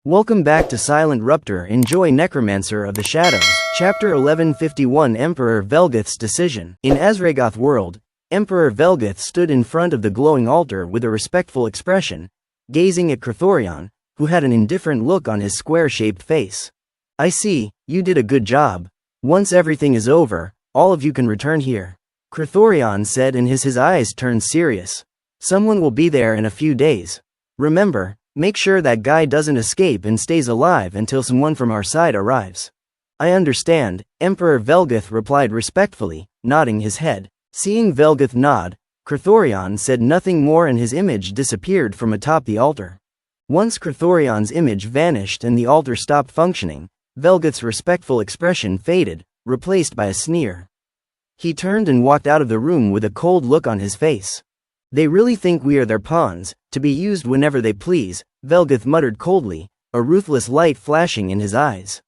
Welcome back to Silent Rupture. Enjoy Necromancer of the Shadows. Chapter 1151 Emperor Velgath's Decision. In Velgath world, Emperor Velgath stood in front of the glowing altar with a respectful expression, gazing at Cthorion, who had an indifferent look on his square-shaped face. "I see, you did a good job. Once everything is over, all of you can return here," Cthorion said, and his eyes turned serious. "Someone will be there in a few days. Remember, make sure that guy doesn't escape and stays alive until someone from our side arrives." "I understand," Emperor Velgath replied respectfully, nodding his head. Seeing Velgath nod, Cthorion said nothing more and his image disappeared from atop the altar. Once Cthorion's image vanished and the altar stopped functioning, Velgath's respectful expression faded, replaced by a sneer. He turned and walked out of the room with a cold look on his face. "They really think we are their pawns, to be used whenever they please," Velgath muttered coldly, a ruthless light flashing in his eyes.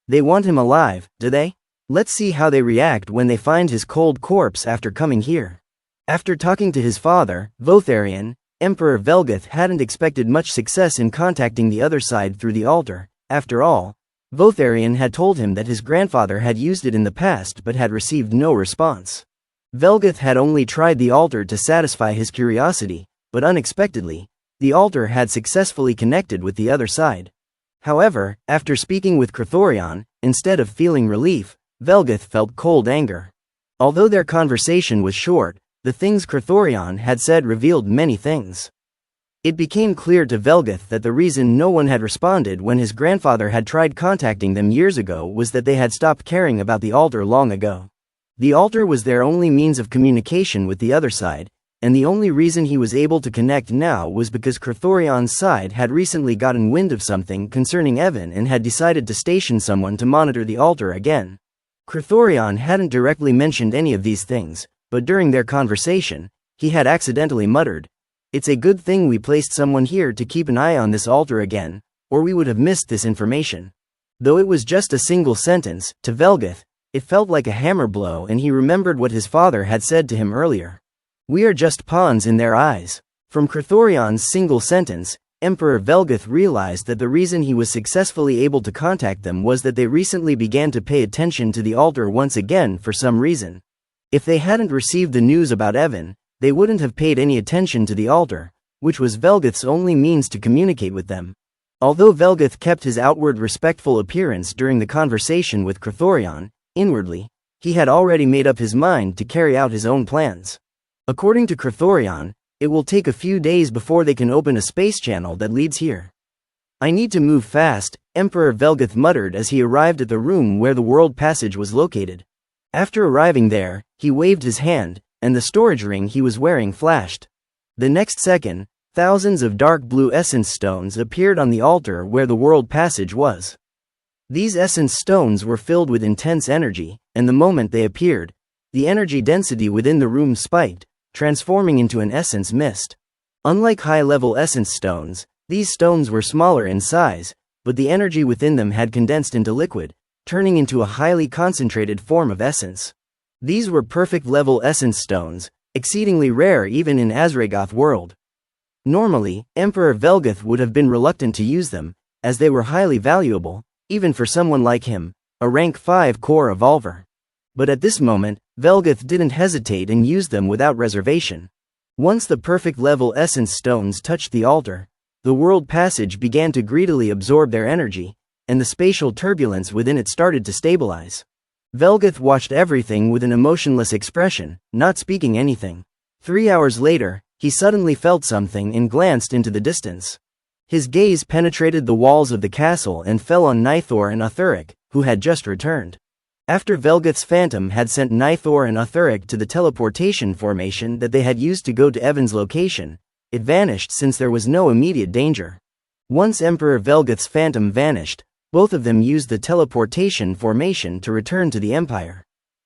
"They want him alive, do they? Let's see how they react when they find his cold corpse after coming here." After talking to his father, Votharion, Emperor Velgath hadn't expected much success in contacting the other side through the altar. After all, Votharion had told him that his grandfather had used it in the past but had received no response. Velgath had only tried the altar to satisfy his curiosity, but unexpectedly, the altar had successfully connected with the other side. However, after speaking with Cthorion, instead of feeling relief, Velgath felt cold anger. Although their conversation was short, the things Cthorion had said revealed many things. It became clear to Velgath that the reason no one had responded when his grandfather had tried contacting them years ago was that they had stopped caring about the altar long ago. The altar was their only means of communication with the other side, and the only reason he was able to connect now was because Cthorion's side had recently gotten wind of something concerning Evan and had decided to station someone to monitor the altar again. Cthorion hadn't directly mentioned any of these things, but during their conversation, he had accidentally muttered, "It's a good thing we placed someone here to keep an eye on this altar again, or we would have missed this information." Though it was just a single sentence, to Velgath, it felt like a hammer blow, and he remembered what his father had said to him earlier. "We are just pawns in their eyes." From Cthorion's single sentence, Emperor Velgath realized that the reason he was successfully able to contact them was that they recently began to pay attention to the altar once again for some reason. If they hadn't received the news about Evan, they wouldn't have paid any attention to the altar, which was Velgath's only means to communicate with them. Although Velgath kept his outward respectful appearance during the conversation with Cthorion, inwardly, he had already made up his mind to carry out his own plans. According to Cthorion, it will take a few days before they can open a space channel that leads here. "I need to move fast," Emperor Velgath muttered as he arrived at the room where the world passage was located. After arriving there, he waved his hand, and the storage ring he was wearing flashed. The next second, thousands of dark blue essence stones appeared on the altar where the world passage was. These essence stones were filled with intense energy, and the moment they appeared, the energy density within the room spiked, transforming into an essence mist. Unlike high-level essence stones, these stones were smaller in size, but the energy within them had condensed into liquid, turning into a highly concentrated form of essence. These were perfect-level essence stones, exceedingly rare even in Velgath world. Normally, Emperor Velgath would have been reluctant to use them, as they were highly valuable, even for someone like him, a rank 5 core evolver. But at this moment, Velgath didn't hesitate and used them without reservation. Once the perfect-level essence stones touched the altar, the world passage began to greedily absorb their energy, and the spatial turbulence within it started to stabilize. Velgath watched everything with an emotionless expression, not speaking anything. 3 hours later, he suddenly felt something and glanced into the distance. His gaze penetrated the walls of the castle and fell on Nithor and Uthuric, who had just returned. After Velgath's phantom had sent Nithor and Uthuric to the teleportation formation that they had used to go to Evan's location, it vanished since there was no immediate danger. Once Emperor Velgath's phantom vanished, both of them used the teleportation formation to return to the Empire.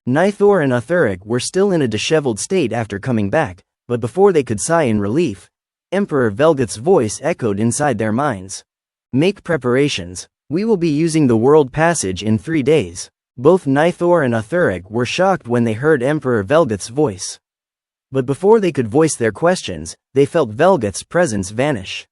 Nithor and Uthuric were still in a disheveled state after coming back, but before they could sigh in relief, Emperor Velgath's voice echoed inside their minds. "Make preparations. We will be using the world passage in 3 days." Both Nithor and Uthuric were shocked when they heard Emperor Velgath's voice. But before they could voice their questions, they felt Velgath's presence vanish.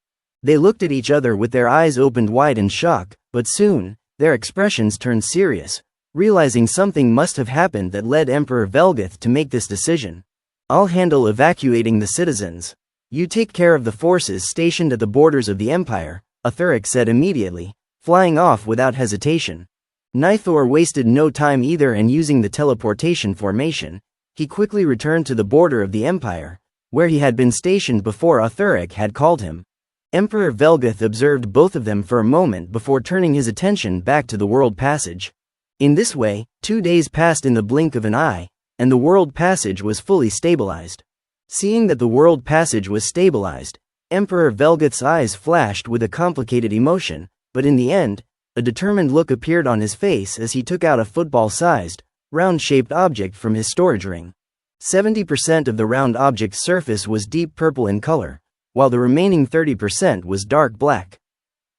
They looked at each other with their eyes opened wide in shock, but soon, their expressions turned serious, realizing something must have happened that led Emperor Velgath to make this decision. "I'll handle evacuating the citizens. You take care of the forces stationed at the borders of the Empire," Anastasia said immediately, flying off without hesitation. Nithor wasted no time either, and using the teleportation formation, he quickly returned to the border of the Empire, where he had been stationed before Anastasia had called him. Emperor Velgath observed both of them for a moment before turning his attention back to the world passage. In this way, 2 days passed in the blink of an eye, and the world passage was fully stabilized. Seeing that the world passage was stabilized, Emperor Velgath's eyes flashed with a complicated emotion, but in the end, a determined look appeared on his face as he took out a football-sized, round-shaped object from his storage ring. 70% of the round object's surface was deep purple in color, while the remaining 30% was dark black.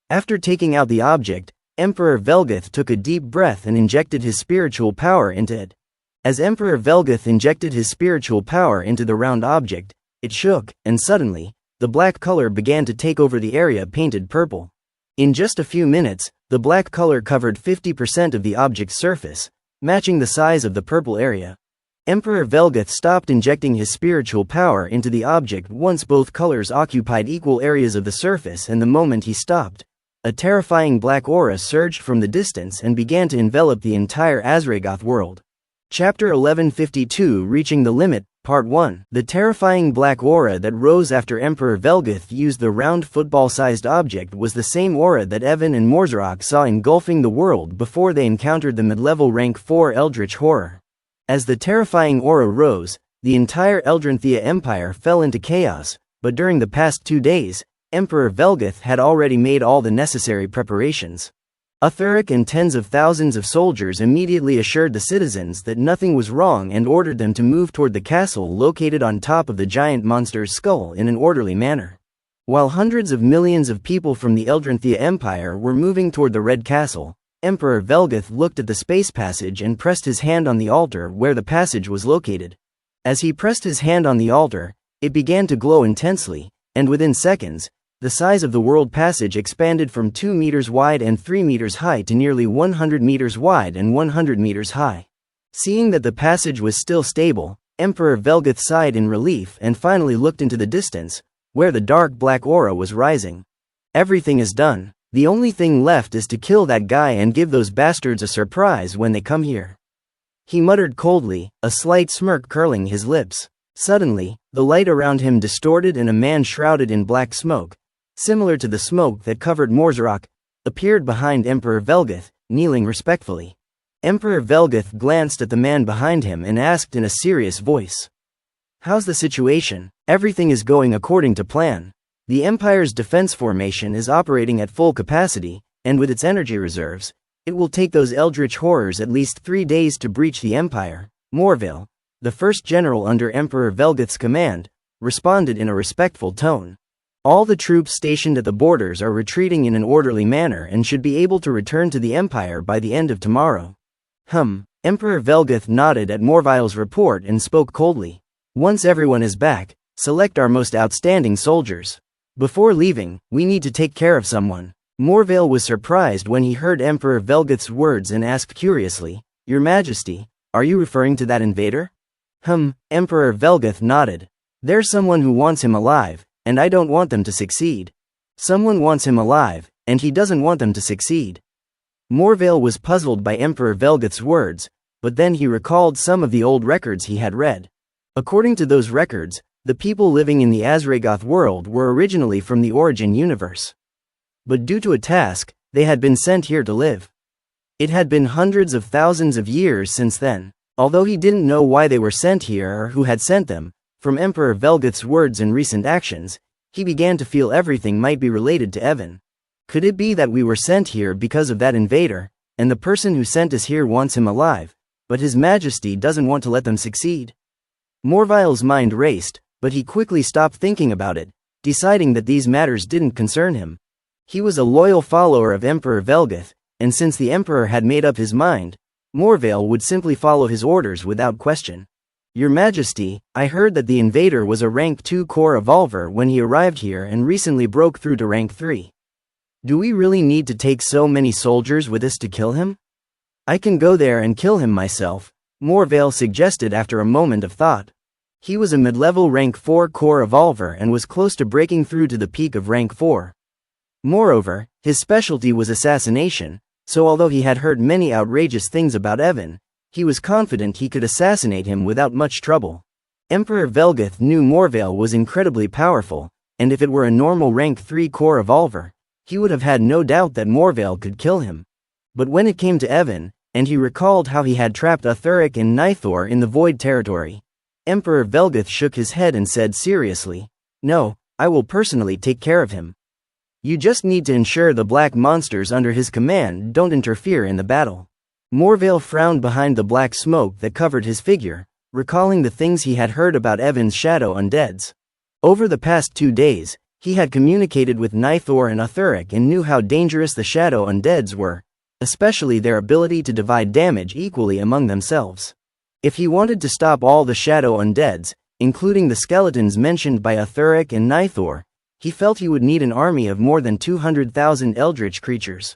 After taking out the object, Emperor Velgath took a deep breath and injected his spiritual power into it. As Emperor Velgath injected his spiritual power into the round object, it shook, and suddenly, the black color began to take over the area painted purple. In just a few minutes, the black color covered 50% of the object's surface, matching the size of the purple area. Emperor Velgath stopped injecting his spiritual power into the object once both colors occupied equal areas of the surface, and the moment he stopped, a terrifying black aura surged from the distance and began to envelop the entire Azregoth world. Chapter 1152, Reaching the Limit, Part 1. The terrifying black aura that rose after Emperor Velgath used the round football-sized object was the same aura that Evan and Morville saw engulfing the world before they encountered the mid-level rank 4 Eldrich horror. As the terrifying aura rose, the entire Eldrich Empire fell into chaos, but during the past 2 days, Emperor Velgath had already made all the necessary preparations. Anastasia and tens of thousands of soldiers immediately assured the citizens that nothing was wrong and ordered them to move toward the castle located on top of the giant monster's skull in an orderly manner. While hundreds of millions of people from the Eldrich Empire were moving toward the Red Castle, Emperor Velgath looked at the space passage and pressed his hand on the altar where the passage was located. As he pressed his hand on the altar, it began to glow intensely, and within seconds, the size of the world passage expanded from 2 meters wide and 3 meters high to nearly 100 meters wide and 100 meters high. Seeing that the passage was still stable, Emperor Velgath sighed in relief and finally looked into the distance, where the dark black aura was rising. "Everything is done. The only thing left is to kill that guy and give those bastards a surprise when they come here," he muttered coldly, a slight smirk curling his lips. Suddenly, the light around him distorted and a man shrouded in black smoke, similar to the smoke that covered Morville, appeared behind Emperor Velgath, kneeling respectfully. Emperor Velgath glanced at the man behind him and asked in a serious voice, "How's the situation?" "Everything is going according to plan. The Empire's defense formation is operating at full capacity, and with its energy reserves, it will take those Eldritch horrors at least 3 days to breach the Empire." Morville, the first general under Emperor Velgath's command, responded in a respectful tone. "All the troops stationed at the borders are retreating in an orderly manner and should be able to return to the Empire by the end of tomorrow." Emperor Velgath nodded at Morville's report and spoke coldly. "Once everyone is back, select our most outstanding soldiers. Before leaving, we need to take care of someone." Morville was surprised when he heard Emperor Velgath's words and asked curiously, "Your Majesty, are you referring to that invader?" Emperor Velgath nodded. "There's someone who wants him alive, and I don't want them to succeed." "Someone wants him alive, and he doesn't want them to succeed." Morville was puzzled by Emperor Velgath's words, but then he recalled some of the old records he had read. According to those records, the people living in the Azregoth world were originally from the Origin universe. But due to a task, they had been sent here to live. It had been hundreds of thousands of years since then. Although he didn't know why they were sent here or who had sent them, from Emperor Velgath's words and recent actions, he began to feel everything might be related to Evan. Could it be that we were sent here because of that invader, and the person who sent us here wants him alive, but His Majesty doesn't want to let them succeed? Morville's mind raced, but he quickly stopped thinking about it, deciding that these matters didn't concern him. He was a loyal follower of Emperor Velgath, and since the Emperor had made up his mind, Morville would simply follow his orders without question. Your Majesty, I heard that the invader was a rank 2 core evolver when he arrived here and recently broke through to rank 3. Do we really need to take so many soldiers with us to kill him? I can go there and kill him myself, Morville suggested after a moment of thought. He was a mid-level rank 4 core evolver and was close to breaking through to the peak of rank 4. Moreover, his specialty was assassination, so although he had heard many outrageous things about Evan, he was confident he could assassinate him without much trouble. Emperor Velgath knew Morville was incredibly powerful, and if it were a normal rank 3 core evolver, he would have had no doubt that Morville could kill him. But when it came to Evan, and he recalled how he had trapped Anastasia and Nithor in the Void territory, Emperor Velgath shook his head and said seriously, "No, I will personally take care of him. You just need to ensure the black monsters under his command don't interfere in the battle." Morville frowned behind the black smoke that covered his figure, recalling the things he had heard about Evan's shadow undeads. Over the past 2 days, he had communicated with Nithor and Anastasia and knew how dangerous the shadow undeads were, especially their ability to divide damage equally among themselves. If he wanted to stop all the shadow undeads, including the skeletons mentioned by Anastasia and Nithor, he felt he would need an army of more than 200,000 Eldrich creatures.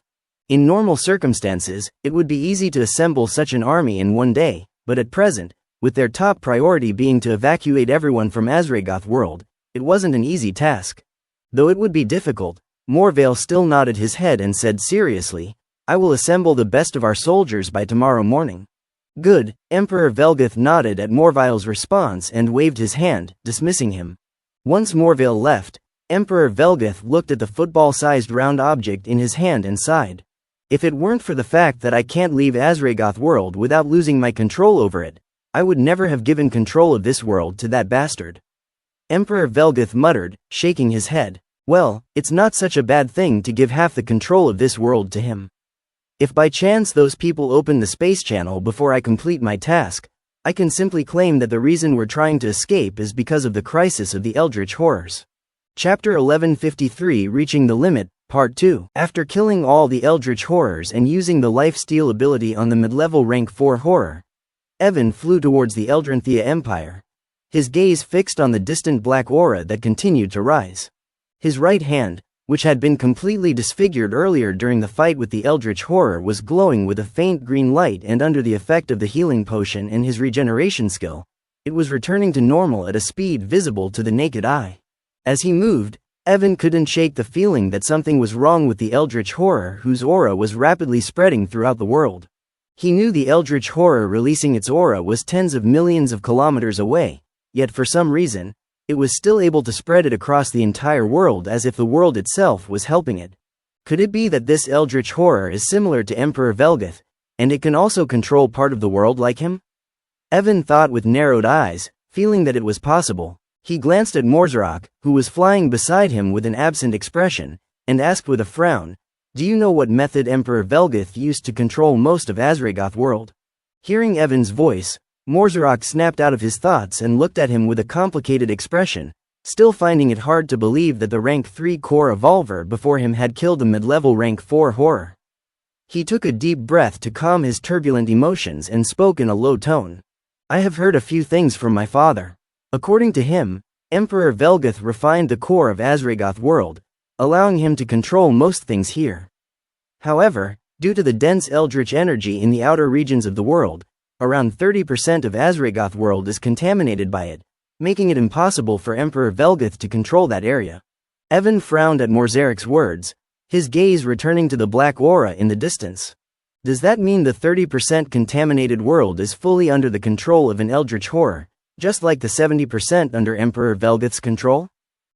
In normal circumstances, it would be easy to assemble such an army in one day, but at present, with their top priority being to evacuate everyone from Anastasia world, it wasn't an easy task. Though it would be difficult, Morville still nodded his head and said seriously, "I will assemble the best of our soldiers by tomorrow morning." Good, Emperor Velgath nodded at Morville's response and waved his hand, dismissing him. Once Morville left, Emperor Velgath looked at the football-sized round object in his hand and sighed. If it weren't for the fact that I can't leave Anastasia world without losing my control over it, I would never have given control of this world to that bastard. Emperor Velgath muttered, shaking his head. Well, it's not such a bad thing to give half the control of this world to him. If by chance those people open the space channel before I complete my task, I can simply claim that the reason we're trying to escape is because of the crisis of the Eldritch horrors. Chapter 1153 Reaching the Limit, Part 2. After killing all the Eldritch horrors and using the lifesteal ability on the mid-level rank 4 horror, Evan flew towards the Eldrinthia Empire, his gaze fixed on the distant black aura that continued to rise. His right hand, which had been completely disfigured earlier during the fight with the Eldritch horror, was glowing with a faint green light, and under the effect of the healing potion and his regeneration skill, it was returning to normal at a speed visible to the naked eye. As he moved, Evan couldn't shake the feeling that something was wrong with the Eldritch horror, whose aura was rapidly spreading throughout the world. He knew the Eldritch horror releasing its aura was tens of millions of kilometers away, yet for some reason, it was still able to spread it across the entire world as if the world itself was helping it. Could it be that this Eldritch horror is similar to Emperor Velgath, and it can also control part of the world like him? Evan thought with narrowed eyes, feeling that it was possible. He glanced at Morville, who was flying beside him with an absent expression, and asked with a frown, "Do you know what method Emperor Velgath used to control most of Anastasia world?" Hearing Evan's voice, Morville snapped out of his thoughts and looked at him with a complicated expression, still finding it hard to believe that the rank 3 core evolver before him had killed a mid-level rank 4 horror. He took a deep breath to calm his turbulent emotions and spoke in a low tone. "I have heard a few things from my father. According to him, Emperor Velgath refined the core of Anastasia world, allowing him to control most things here. However, due to the dense Eldritch energy in the outer regions of the world, around 30% of Anastasia world is contaminated by it, making it impossible for Emperor Velgath to control that area." Evan frowned at Morville's words, his gaze returning to the black aura in the distance. Does that mean the 30% contaminated world is fully under the control of an Eldritch horror, just like the 70% under Emperor Velgath's control?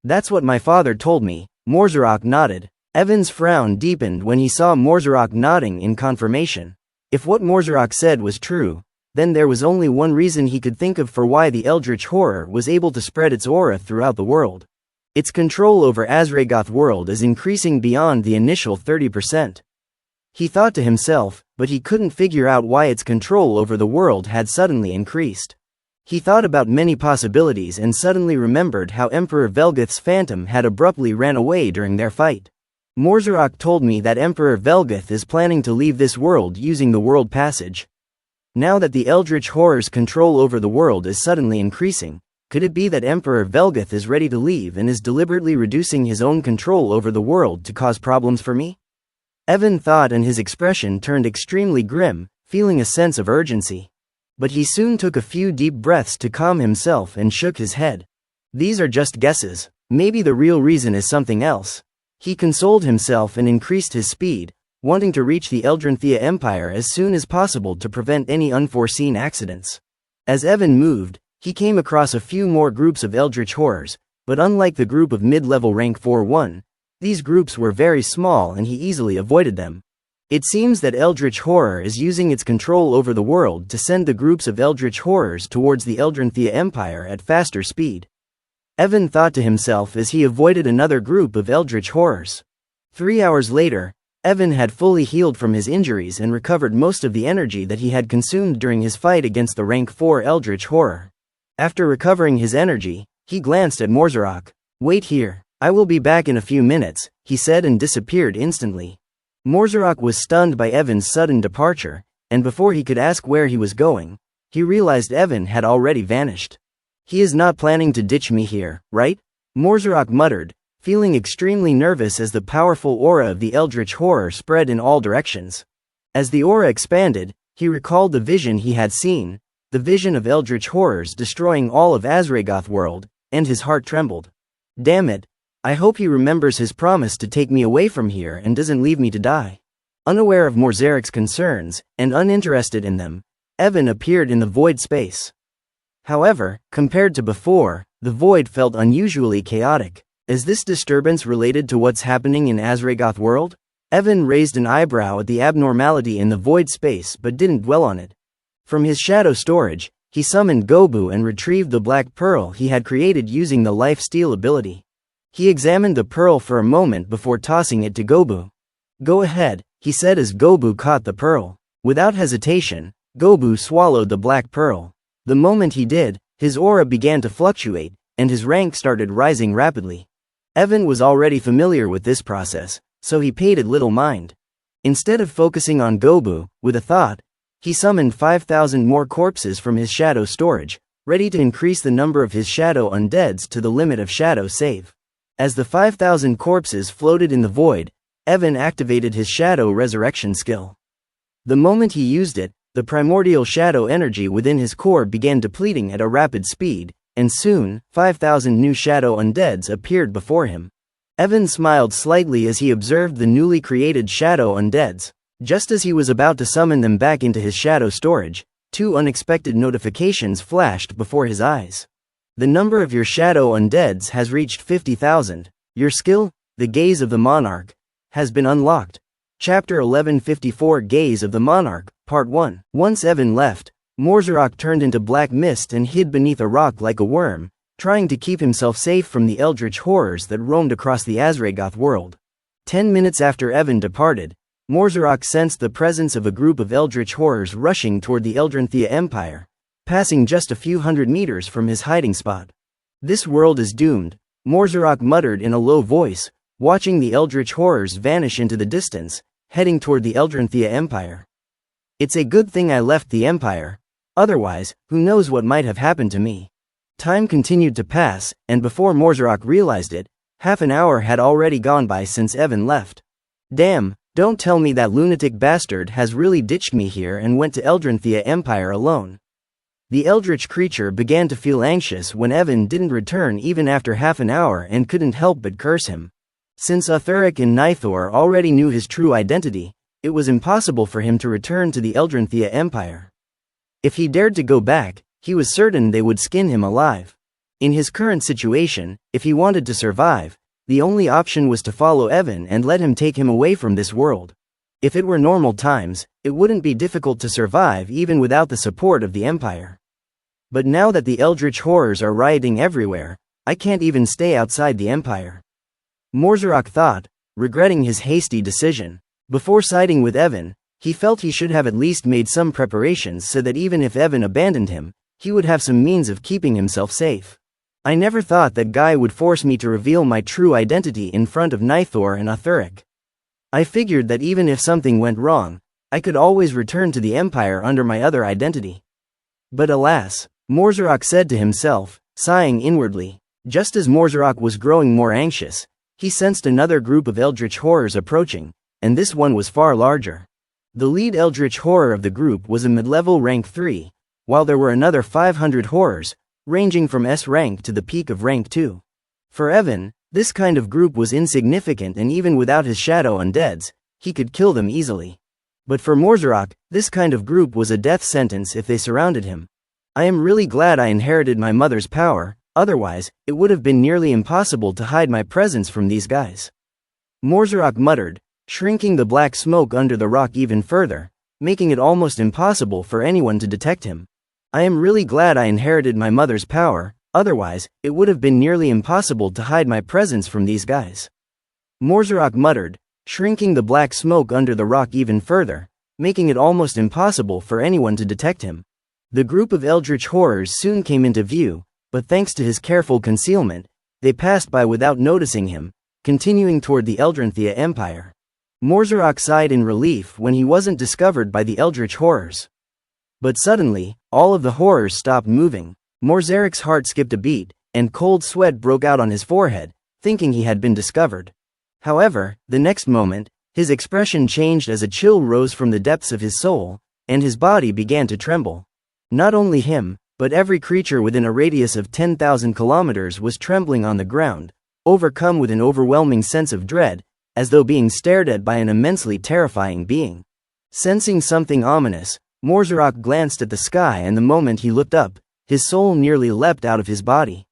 "That's what my father told me," Morville nodded. Evan's frown deepened when he saw Morville nodding in confirmation. If what Morville said was true, then there was only one reason he could think of for why the Eldritch horror was able to spread its aura throughout the world. Its control over Anastasia world is increasing beyond the initial 30%. He thought to himself, but he couldn't figure out why its control over the world had suddenly increased. He thought about many possibilities and suddenly remembered how Emperor Velgath's phantom had abruptly ran away during their fight. Morville told me that Emperor Velgath is planning to leave this world using the world passage. Now that the Eldrich horror's control over the world is suddenly increasing, could it be that Emperor Velgath is ready to leave and is deliberately reducing his own control over the world to cause problems for me? Evan thought, and his expression turned extremely grim, feeling a sense of urgency. But he soon took a few deep breaths to calm himself and shook his head. These are just guesses. Maybe the real reason is something else. He consoled himself and increased his speed, wanting to reach the Eldrich Empire as soon as possible to prevent any unforeseen accidents. As Evan moved, he came across a few more groups of Eldritch horrors, but unlike the group of mid-level rank 4-1, these groups were very small and he easily avoided them. It seems that Eldritch horror is using its control over the world to send the groups of Eldritch horrors towards the Eldrich Empire at faster speed. Evan thought to himself as he avoided another group of Eldritch horrors. 3 hours later, Evan had fully healed from his injuries and recovered most of the energy that he had consumed during his fight against the rank 4 Eldritch horror. After recovering his energy, he glanced at Morville. "Wait here, I will be back in a few minutes," he said, and disappeared instantly. Morville was stunned by Evan's sudden departure, and before he could ask where he was going, he realized Evan had already vanished. "He is not planning to ditch me here, right?" Morville muttered, feeling extremely nervous as the powerful aura of the Eldritch horror spread in all directions. As the aura expanded, he recalled the vision he had seen, the vision of Eldritch horrors destroying all of Azregoth world, and his heart trembled. Damn it. I hope he remembers his promise to take me away from here and doesn't leave me to die. Unaware of Morzeric's concerns, and uninterested in them, Evan appeared in the void space. However, compared to before, the void felt unusually chaotic. Is this disturbance related to what's happening in Azregoth world? Evan raised an eyebrow at the abnormality in the void space but didn't dwell on it. From his shadow storage, he summoned Gobu and retrieved the black pearl he had created using the life steal ability. He examined the pearl for a moment before tossing it to Gobu. "Go ahead," he said as Gobu caught the pearl. Without hesitation, Gobu swallowed the black pearl. The moment he did, his aura began to fluctuate, and his rank started rising rapidly. Evan was already familiar with this process, so he paid it little mind. Instead of focusing on Gobu, with a thought, he summoned 5,000 more corpses from his shadow storage, ready to increase the number of his shadow undeads to the limit of shadow save. As the 5,000 corpses floated in the void, Evan activated his shadow resurrection skill. The moment he used it, the primordial shadow energy within his core began depleting at a rapid speed, and soon, 5,000 new shadow undeads appeared before him. Evan smiled slightly as he observed the newly created shadow undeads. Just as he was about to summon them back into his shadow storage, 2 unexpected notifications flashed before his eyes. The number of your shadow undeads has reached 50,000. Your skill, the Gaze of the Monarch, has been unlocked. Chapter 1154 Gaze of the Monarch, Part 1. Once Evan left, Morville turned into black mist and hid beneath a rock like a worm, trying to keep himself safe from the Eldritch horrors that roamed across the Azregoth world. 10 minutes after Evan departed, Morville sensed the presence of a group of Eldritch horrors rushing toward the Eldrich Empire, passing just a few hundred meters from his hiding spot. "This world is doomed," Morville muttered in a low voice, watching the Eldritch horrors vanish into the distance, heading toward the Eldrich Empire. "It's a good thing I left the Empire. Otherwise, who knows what might have happened to me." Time continued to pass, and before Morville realized it, half an hour had already gone by since Evan left. "Damn, don't tell me that lunatic bastard has really ditched me here and went to Eldrich Empire alone." The Eldritch creature began to feel anxious when Evan didn't return even after half an hour and couldn't help but curse him. Since Anastasia and Nithor already knew his true identity, it was impossible for him to return to the Eldrich Empire. If he dared to go back, he was certain they would skin him alive. In his current situation, if he wanted to survive, the only option was to follow Evan and let him take him away from this world. If it were normal times, it wouldn't be difficult to survive even without the support of the Empire. But now that the Eldritch horrors are rioting everywhere, I can't even stay outside the Empire. Morville thought, regretting his hasty decision. Before siding with Evan, he felt he should have at least made some preparations so that even if Evan abandoned him, he would have some means of keeping himself safe. "I never thought that guy would force me to reveal my true identity in front of Nithor and Anastasia. I figured that even if something went wrong, I could always return to the Empire under my other identity. But alas, Morzarok said to himself, sighing inwardly. Just as Morzarok was growing more anxious, he sensed another group of Eldritch horrors approaching, and this one was far larger. The lead Eldritch horror of the group was a mid-level rank 3, while there were another 500 horrors, ranging from S rank to the peak of rank 2. For Evan, this kind of group was insignificant, and even without his shadow undeads, he could kill them easily. But for Morzarok, this kind of group was a death sentence if they surrounded him. I am really glad I inherited my mother's power, otherwise, it would have been nearly impossible to hide my presence from these guys. Morzarok muttered, shrinking the black smoke under the rock even further, making it almost impossible for anyone to detect him. I am really glad I inherited my mother's power, otherwise, it would have been nearly impossible to hide my presence from these guys. Morzarok muttered, shrinking the black smoke under the rock even further, making it almost impossible for anyone to detect him. The group of Eldritch horrors soon came into view, but thanks to his careful concealment, they passed by without noticing him, continuing toward the Eldrinthia Empire. Morzarok sighed in relief when he wasn't discovered by the Eldritch horrors. But suddenly, all of the horrors stopped moving. Morzarok's heart skipped a beat, and cold sweat broke out on his forehead, thinking he had been discovered. However, the next moment, his expression changed as a chill rose from the depths of his soul, and his body began to tremble. Not only him, but every creature within a radius of 10,000 kilometers was trembling on the ground, overcome with an overwhelming sense of dread, as though being stared at by an immensely terrifying being. Sensing something ominous, Morzarok glanced at the sky, and the moment he looked up, his soul nearly leapt out of his body.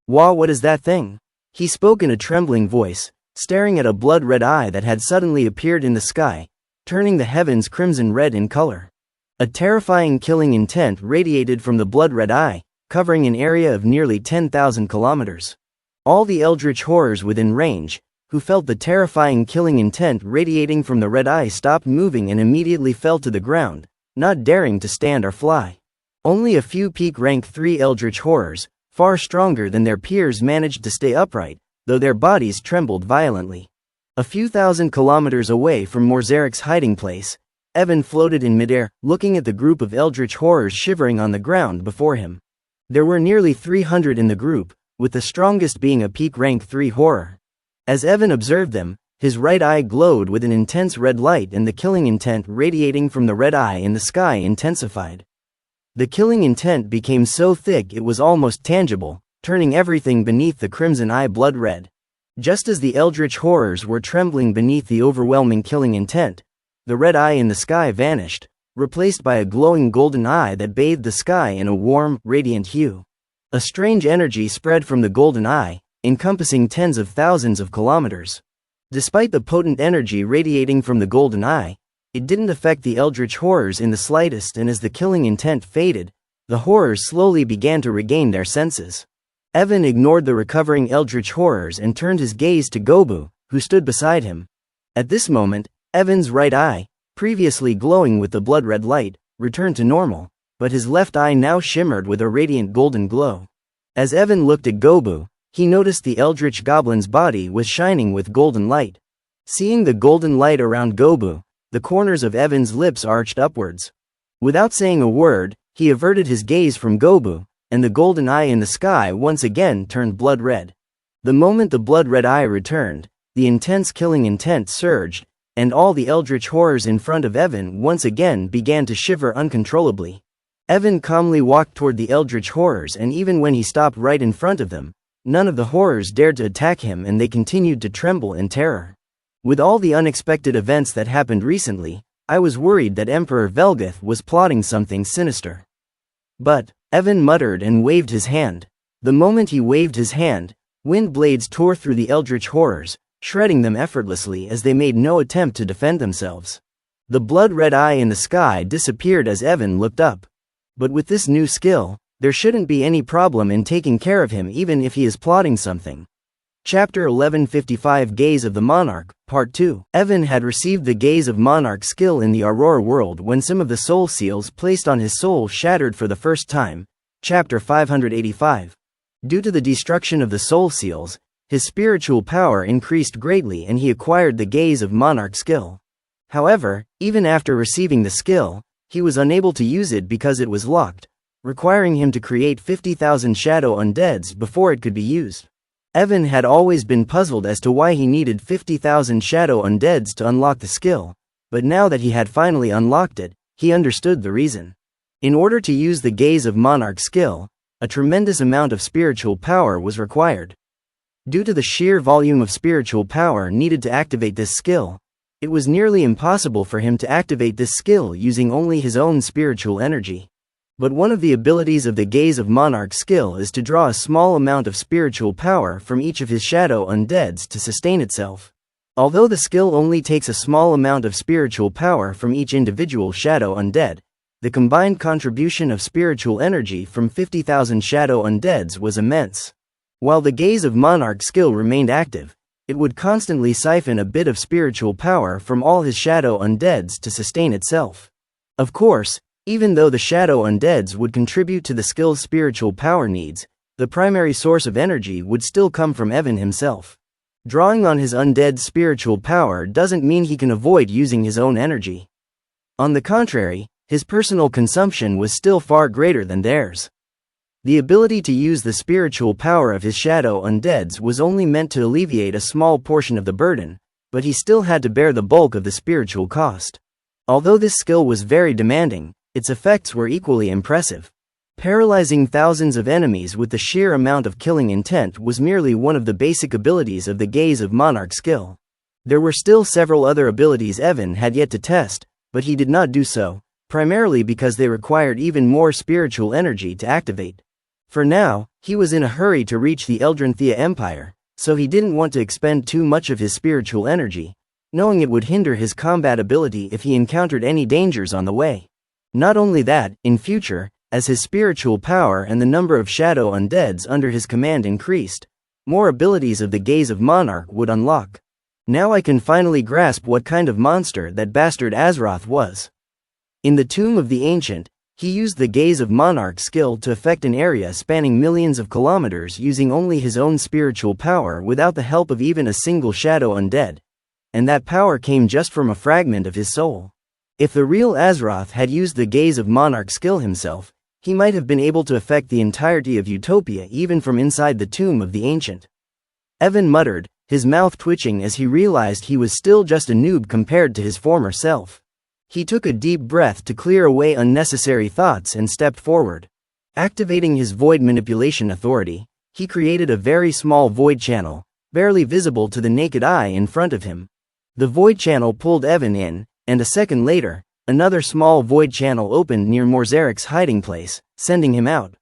"Wah, what is that thing?" He spoke in a trembling voice, staring at a blood-red eye that had suddenly appeared in the sky, turning the heavens crimson-red in color. A terrifying killing intent radiated from the blood-red eye, covering an area of nearly 10,000 kilometers. All the Eldritch horrors within range, who felt the terrifying killing intent radiating from the red eye, stopped moving and immediately fell to the ground, not daring to stand or fly. Only a few peak rank 3 Eldritch horrors, far stronger than their peers, managed to stay upright, though their bodies trembled violently. A few thousand kilometers away from Morzarok's hiding place, Evan floated in midair, looking at the group of Eldritch horrors shivering on the ground before him. There were nearly 300 in the group, with the strongest being a peak rank 3 horror. As Evan observed them, his right eye glowed with an intense red light, and the killing intent radiating from the red eye in the sky intensified. The killing intent became so thick it was almost tangible, turning everything beneath the crimson eye blood red. Just as the Eldritch horrors were trembling beneath the overwhelming killing intent, the red eye in the sky vanished, replaced by a glowing golden eye that bathed the sky in a warm, radiant hue. A strange energy spread from the golden eye, encompassing tens of thousands of kilometers. Despite the potent energy radiating from the golden eye, it didn't affect the Eldritch horrors in the slightest, and as the killing intent faded, the horrors slowly began to regain their senses. Evan ignored the recovering Eldritch horrors and turned his gaze to Gobu, who stood beside him. At this moment, Evan's right eye, previously glowing with the blood-red light, returned to normal, but his left eye now shimmered with a radiant golden glow. As Evan looked at Gobu, he noticed the Eldritch goblin's body was shining with golden light. Seeing the golden light around Gobu, the corners of Evan's lips arched upwards. Without saying a word, he averted his gaze from Gobu, and the golden eye in the sky once again turned blood red. The moment the blood-red eye returned, the intense killing intent surged, and all the Eldritch horrors in front of Evan once again began to shiver uncontrollably. Evan calmly walked toward the Eldritch horrors, and even when he stopped right in front of them, none of the horrors dared to attack him, and they continued to tremble in terror. With all the unexpected events that happened recently, I was worried that Emperor Velgath was plotting something sinister. But, Evan muttered and waved his hand. The moment he waved his hand, wind blades tore through the Eldritch horrors, shredding them effortlessly as they made no attempt to defend themselves. The blood-red eye in the sky disappeared as Evan looked up. But with this new skill, there shouldn't be any problem in taking care of him even if he is plotting something. Chapter 1155 Gaze of the Monarch, Part 2. Evan had received the Gaze of Monarch skill in the Aurora world when some of the soul seals placed on his soul shattered for the first time. Chapter 585. Due to the destruction of the soul seals, his spiritual power increased greatly and he acquired the Gaze of Monarch skill. However, even after receiving the skill, he was unable to use it because it was locked, requiring him to create 50,000 shadow undeads before it could be used. Evan had always been puzzled as to why he needed 50,000 shadow undeads to unlock the skill, but now that he had finally unlocked it, he understood the reason. In order to use the Gaze of Monarch skill, a tremendous amount of spiritual power was required. Due to the sheer volume of spiritual power needed to activate this skill, it was nearly impossible for him to activate this skill using only his own spiritual energy. But one of the abilities of the Gaze of Monarch skill is to draw a small amount of spiritual power from each of his shadow undeads to sustain itself. Although the skill only takes a small amount of spiritual power from each individual shadow undead, the combined contribution of spiritual energy from 50,000 shadow undeads was immense. While the Gaze of Monarch skill remained active, it would constantly siphon a bit of spiritual power from all his shadow undeads to sustain itself. Of course, even though the shadow undeads would contribute to the skill's spiritual power needs, the primary source of energy would still come from Evan himself. Drawing on his undead spiritual power doesn't mean he can avoid using his own energy. On the contrary, his personal consumption was still far greater than theirs. The ability to use the spiritual power of his shadow undeads was only meant to alleviate a small portion of the burden, but he still had to bear the bulk of the spiritual cost. Although this skill was very demanding, its effects were equally impressive. Paralyzing thousands of enemies with the sheer amount of killing intent was merely one of the basic abilities of the Gaze of Monarch skill. There were still several other abilities Evan had yet to test, but he did not do so, primarily because they required even more spiritual energy to activate. For now, he was in a hurry to reach the Eldrich Empire, so he didn't want to expend too much of his spiritual energy, knowing it would hinder his combat ability if he encountered any dangers on the way. Not only that, in future, as his spiritual power and the number of shadow undeads under his command increased, more abilities of the Gaze of Monarch would unlock. Now I can finally grasp what kind of monster that bastard Azeroth was. In the Tomb of the Ancient, he used the Gaze of Monarch skill to affect an area spanning millions of kilometers using only his own spiritual power without the help of even a single shadow undead. And that power came just from a fragment of his soul. If the real Azeroth had used the Gaze of Monarch skill himself, he might have been able to affect the entirety of Utopia even from inside the Tomb of the Ancient. Evan muttered, his mouth twitching as he realized he was still just a noob compared to his former self. He took a deep breath to clear away unnecessary thoughts and stepped forward. Activating his void manipulation authority, he created a very small void channel, barely visible to the naked eye in front of him. The void channel pulled Evan in, and a second later, another small void channel opened near Morzeric's hiding place, sending him out.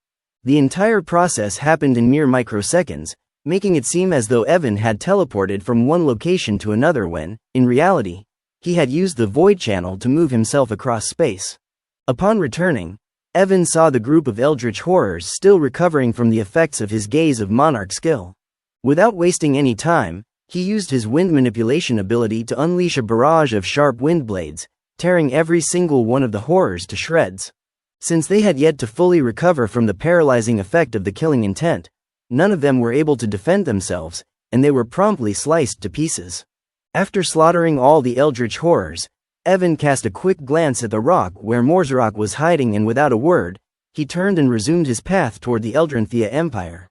The entire process happened in mere microseconds, making it seem as though Evan had teleported from one location to another when, in reality, he had used the void channel to move himself across space. Upon returning, Evan saw the group of Eldritch horrors still recovering from the effects of his Gaze of Monarch skill. Without wasting any time, he used his wind manipulation ability to unleash a barrage of sharp wind blades, tearing every single one of the horrors to shreds. Since they had yet to fully recover from the paralyzing effect of the killing intent, none of them were able to defend themselves, and they were promptly sliced to pieces. After slaughtering all the Eldritch horrors, Evan cast a quick glance at the rock where Morville was hiding, and without a word, he turned and resumed his path toward the Eldrich Empire.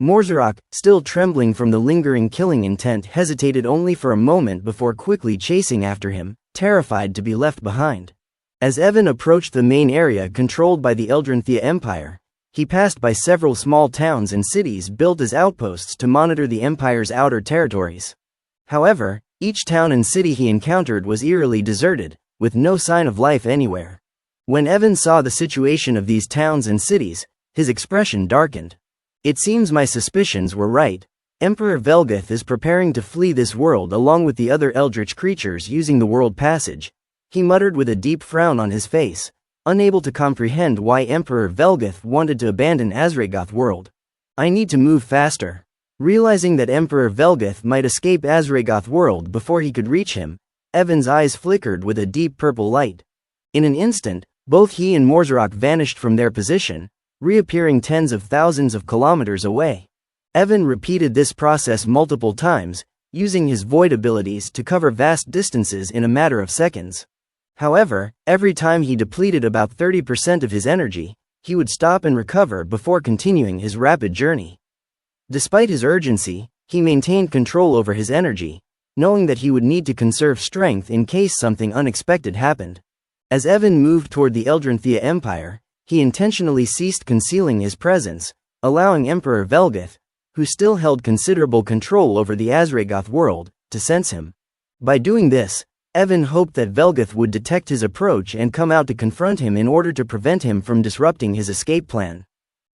Morville, still trembling from the lingering killing intent, hesitated only for a moment before quickly chasing after him, terrified to be left behind. As Evan approached the main area controlled by the Eldrich Empire, he passed by several small towns and cities built as outposts to monitor the Empire's outer territories. However, each town and city he encountered was eerily deserted, with no sign of life anywhere. When Evan saw the situation of these towns and cities, his expression darkened. It seems my suspicions were right. Emperor Velgath is preparing to flee this world along with the other Eldritch creatures using the world passage, he muttered with a deep frown on his face, unable to comprehend why Emperor Velgath wanted to abandon Azregoth world. I need to move faster. Realizing that Emperor Velgath might escape Azregoth world before he could reach him, Evan's eyes flickered with a deep purple light. In an instant, both he and Morville vanished from their position, reappearing tens of thousands of kilometers away. Evan repeated this process multiple times, using his void abilities to cover vast distances in a matter of seconds. However, every time he depleted about 30% of his energy, he would stop and recover before continuing his rapid journey. Despite his urgency, he maintained control over his energy, knowing that he would need to conserve strength in case something unexpected happened. As Evan moved toward the Eldrich Empire, he intentionally ceased concealing his presence, allowing Emperor Velgath, who still held considerable control over the Azregoth world, to sense him. By doing this, Evan hoped that Velgath would detect his approach and come out to confront him in order to prevent him from disrupting his escape plan.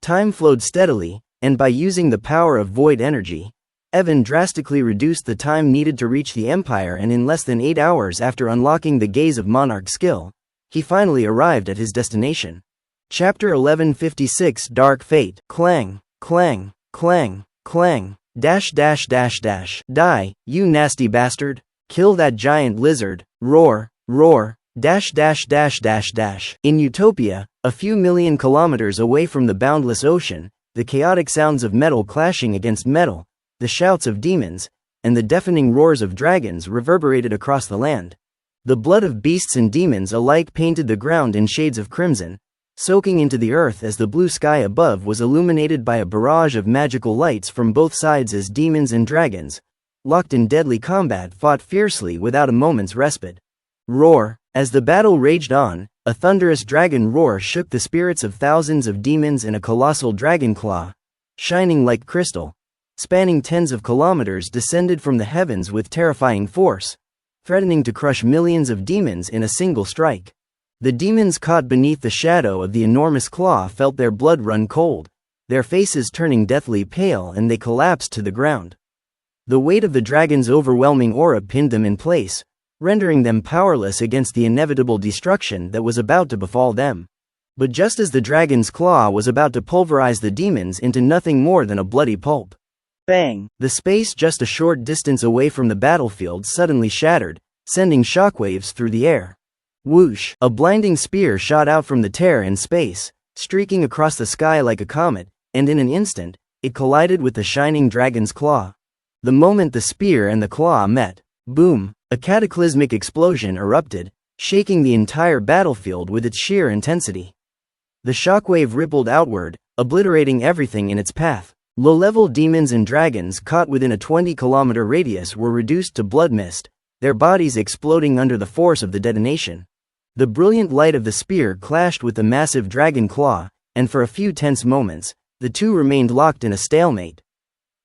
Time flowed steadily, and by using the power of void energy, Evan drastically reduced the time needed to reach the Empire, and in less than 8 hours after unlocking the Gaze of Monarch skill, he finally arrived at his destination. Chapter 1156 Dark Fate. Clang, clang, clang, clang, dash dash dash dash. Die, you nasty bastard. Kill that giant lizard. Roar, roar, dash dash dash dash dash. In Utopia, a few million kilometers away from the boundless ocean, the chaotic sounds of metal clashing against metal, the shouts of demons, and the deafening roars of dragons reverberated across the land. The blood of beasts and demons alike painted the ground in shades of crimson, soaking into the earth as the blue sky above was illuminated by a barrage of magical lights from both sides as demons and dragons, locked in deadly combat, fought fiercely without a moment's respite. Roar. As the battle raged on, a thunderous dragon roar shook the spirits of thousands of demons, and a colossal dragon claw, shining like crystal, spanning tens of kilometers, descended from the heavens with terrifying force, threatening to crush millions of demons in a single strike. The demons caught beneath the shadow of the enormous claw felt their blood run cold, their faces turning deathly pale, and they collapsed to the ground. The weight of the dragon's overwhelming aura pinned them in place, rendering them powerless against the inevitable destruction that was about to befall them. But just as the dragon's claw was about to pulverize the demons into nothing more than a bloody pulp, bang! The space just a short distance away from the battlefield suddenly shattered, sending shockwaves through the air. Whoosh! A blinding spear shot out from the tear in space, streaking across the sky like a comet, and in an instant, it collided with the shining dragon's claw. The moment the spear and the claw met, boom! A cataclysmic explosion erupted, shaking the entire battlefield with its sheer intensity. The shockwave rippled outward, obliterating everything in its path. Low-level demons and dragons caught within a 20-kilometer radius were reduced to blood mist, their bodies exploding under the force of the detonation. The brilliant light of the spear clashed with the massive dragon claw, and for a few tense moments, the two remained locked in a stalemate.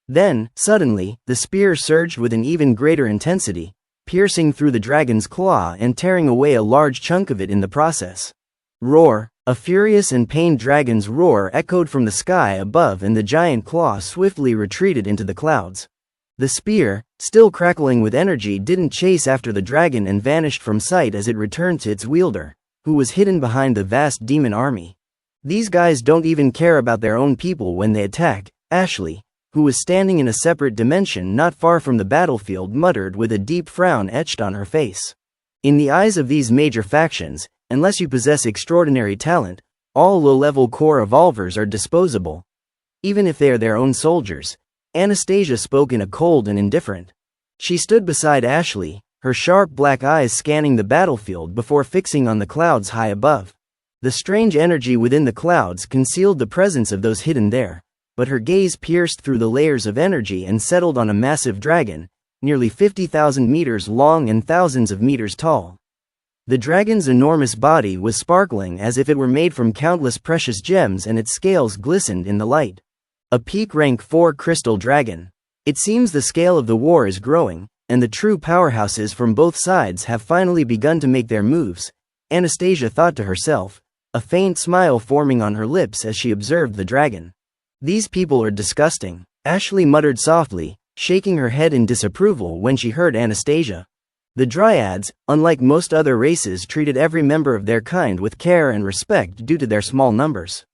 Then, suddenly, the spear surged with an even greater intensity, piercing through the dragon's claw and tearing away a large chunk of it in the process. Roar! A furious and pained dragon's roar echoed from the sky above, and the giant claw swiftly retreated into the clouds. The spear, still crackling with energy, didn't chase after the dragon and vanished from sight as it returned to its wielder, who was hidden behind the vast demon army. These guys don't even care about their own people when they attack, Ashley, who was standing in a separate dimension not far from the battlefield, muttered with a deep frown etched on her face. In the eyes of these major factions, unless you possess extraordinary talent, all low-level core evolvers are disposable. Even if they are their own soldiers. Anastasia spoke in a cold and indifferent. She stood beside Ashley, her sharp black eyes scanning the battlefield before fixing on the clouds high above. The strange energy within the clouds concealed the presence of those hidden there, but her gaze pierced through the layers of energy and settled on a massive dragon, nearly 50,000 meters long and thousands of meters tall. The dragon's enormous body was sparkling as if it were made from countless precious gems, and its scales glistened in the light. A peak rank 4 crystal dragon. It seems the scale of the war is growing, and the true powerhouses from both sides have finally begun to make their moves, Anastasia thought to herself, a faint smile forming on her lips as she observed the dragon. These people are disgusting, Ashley muttered softly, shaking her head in disapproval when she heard Anastasia. The Dryads, unlike most other races, treated every member of their kind with care and respect due to their small numbers.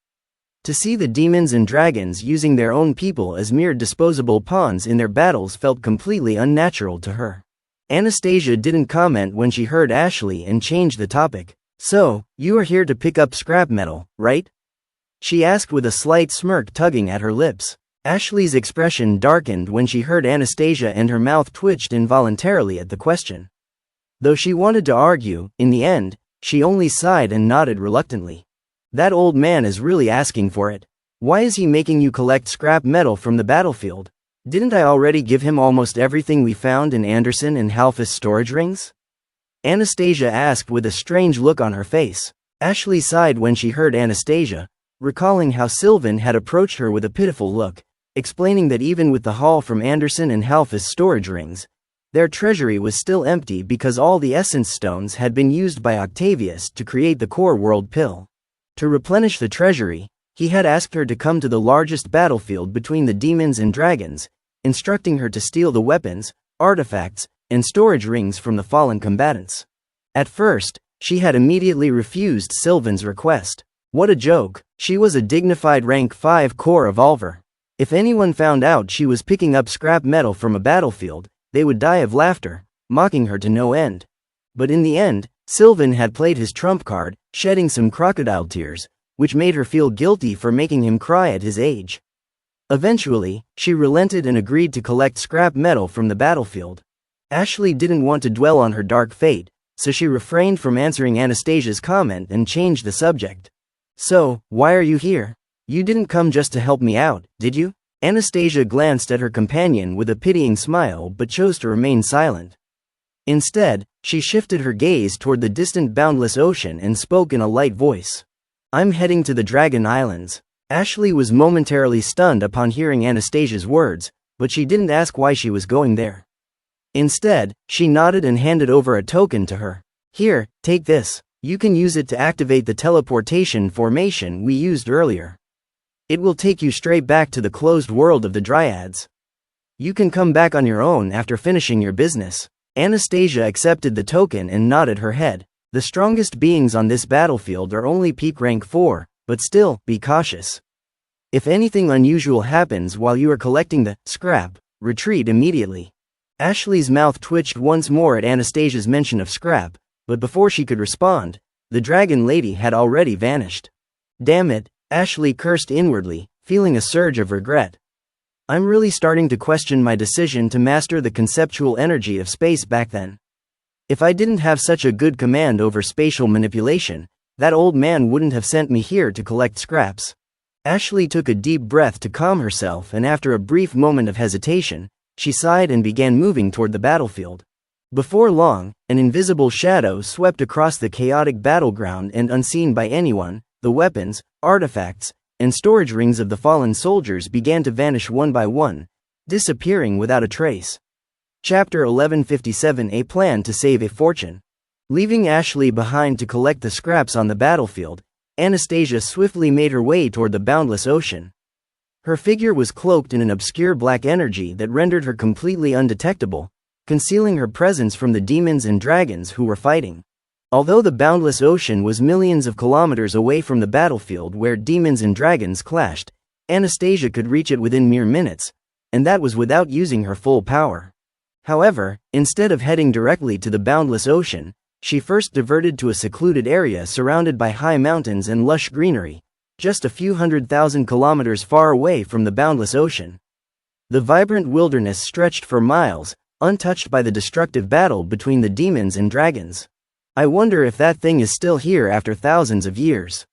To see the demons and dragons using their own people as mere disposable pawns in their battles felt completely unnatural to her. Anastasia didn't comment when she heard Ashley and changed the topic. So, you are here to pick up scrap metal, right? She asked with a slight smirk tugging at her lips. Ashley's expression darkened when she heard Anastasia, and her mouth twitched involuntarily at the question. Though she wanted to argue, in the end, she only sighed and nodded reluctantly. That old man is really asking for it. Why is he making you collect scrap metal from the battlefield? Didn't I already give him almost everything we found in Anderson and Half's storage rings? Anastasia asked with a strange look on her face. Ashley sighed when she heard Anastasia, recalling how Sylvan had approached her with a pitiful look, explaining that even with the haul from Anderson and Half's storage rings, their treasury was still empty because all the essence stones had been used by Octavius to create the core world pill. To replenish the treasury, he had asked her to come to the largest battlefield between the demons and dragons, instructing her to steal the weapons, artifacts, and storage rings from the fallen combatants. At first, she had immediately refused Sylvan's request. What a joke! She was a dignified rank 5 core evolver. If anyone found out she was picking up scrap metal from a battlefield, they would die of laughter, mocking her to no end. But in the end, Sylvan had played his trump card, shedding some crocodile tears, which made her feel guilty for making him cry at his age. Eventually, she relented and agreed to collect scrap metal from the battlefield. Ashley didn't want to dwell on her dark fate, so she refrained from answering Anastasia's comment and changed the subject. So, why are you here? You didn't come just to help me out, did you? Anastasia glanced at her companion with a pitying smile but chose to remain silent. Instead, she shifted her gaze toward the distant boundless ocean and spoke in a light voice. I'm heading to the Dragon Islands. Ashley was momentarily stunned upon hearing Anastasia's words, but she didn't ask why she was going there. Instead, she nodded and handed over a token to her. Here, take this. You can use it to activate the teleportation formation we used earlier. It will take you straight back to the closed world of the Dryads. You can come back on your own after finishing your business. Anastasia accepted the token and nodded her head. The strongest beings on this battlefield are only peak rank 4, but still, be cautious. If anything unusual happens while you are collecting the scrap, retreat immediately. Ashley's mouth twitched once more at Anastasia's mention of scrap, but before she could respond, the dragon lady had already vanished. Damn it, Ashley cursed inwardly, feeling a surge of regret. I'm really starting to question my decision to master the conceptual energy of space back then. If I didn't have such a good command over spatial manipulation, that old man wouldn't have sent me here to collect scraps. Ashley took a deep breath to calm herself, and after a brief moment of hesitation, she sighed and began moving toward the battlefield. Before long, an invisible shadow swept across the chaotic battleground, and unseen by anyone, the weapons, artifacts, and storage rings of the fallen soldiers began to vanish one by one, disappearing without a trace. Chapter 1157: A Plan to Save a Fortune. Leaving Ashley behind to collect the scraps on the battlefield, Anastasia swiftly made her way toward the boundless ocean. Her figure was cloaked in an obscure black energy that rendered her completely undetectable, concealing her presence from the demons and dragons who were fighting. Although the boundless ocean was millions of kilometers away from the battlefield where demons and dragons clashed, Anastasia could reach it within mere minutes, and that was without using her full power. However, instead of heading directly to the boundless ocean, she first diverted to a secluded area surrounded by high mountains and lush greenery, just a few 100,000 kilometers far away from the boundless ocean. The vibrant wilderness stretched for miles, untouched by the destructive battle between the demons and dragons. I wonder if that thing is still here after thousands of years.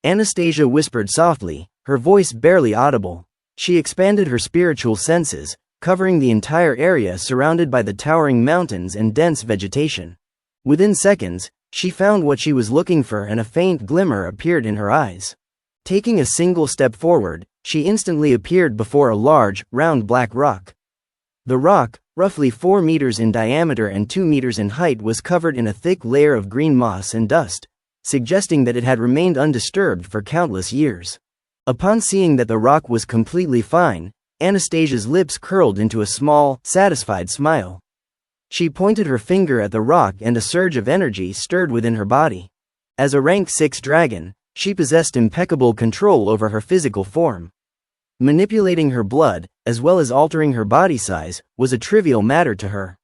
Anastasia whispered softly, her voice barely audible. She expanded her spiritual senses, covering the entire area surrounded by the towering mountains and dense vegetation. Within seconds, she found what she was looking for, and a faint glimmer appeared in her eyes. Taking a single step forward, she instantly appeared before a large, round black rock. The rock, roughly 4 meters in diameter and 2 meters in height, was covered in a thick layer of green moss and dust, suggesting that it had remained undisturbed for countless years. Upon seeing that the rock was completely fine, Anastasia's lips curled into a small, satisfied smile. She pointed her finger at the rock, and a surge of energy stirred within her body. As a rank 6 dragon, she possessed impeccable control over her physical form. Manipulating her blood, as well as altering her body size, was a trivial matter to her.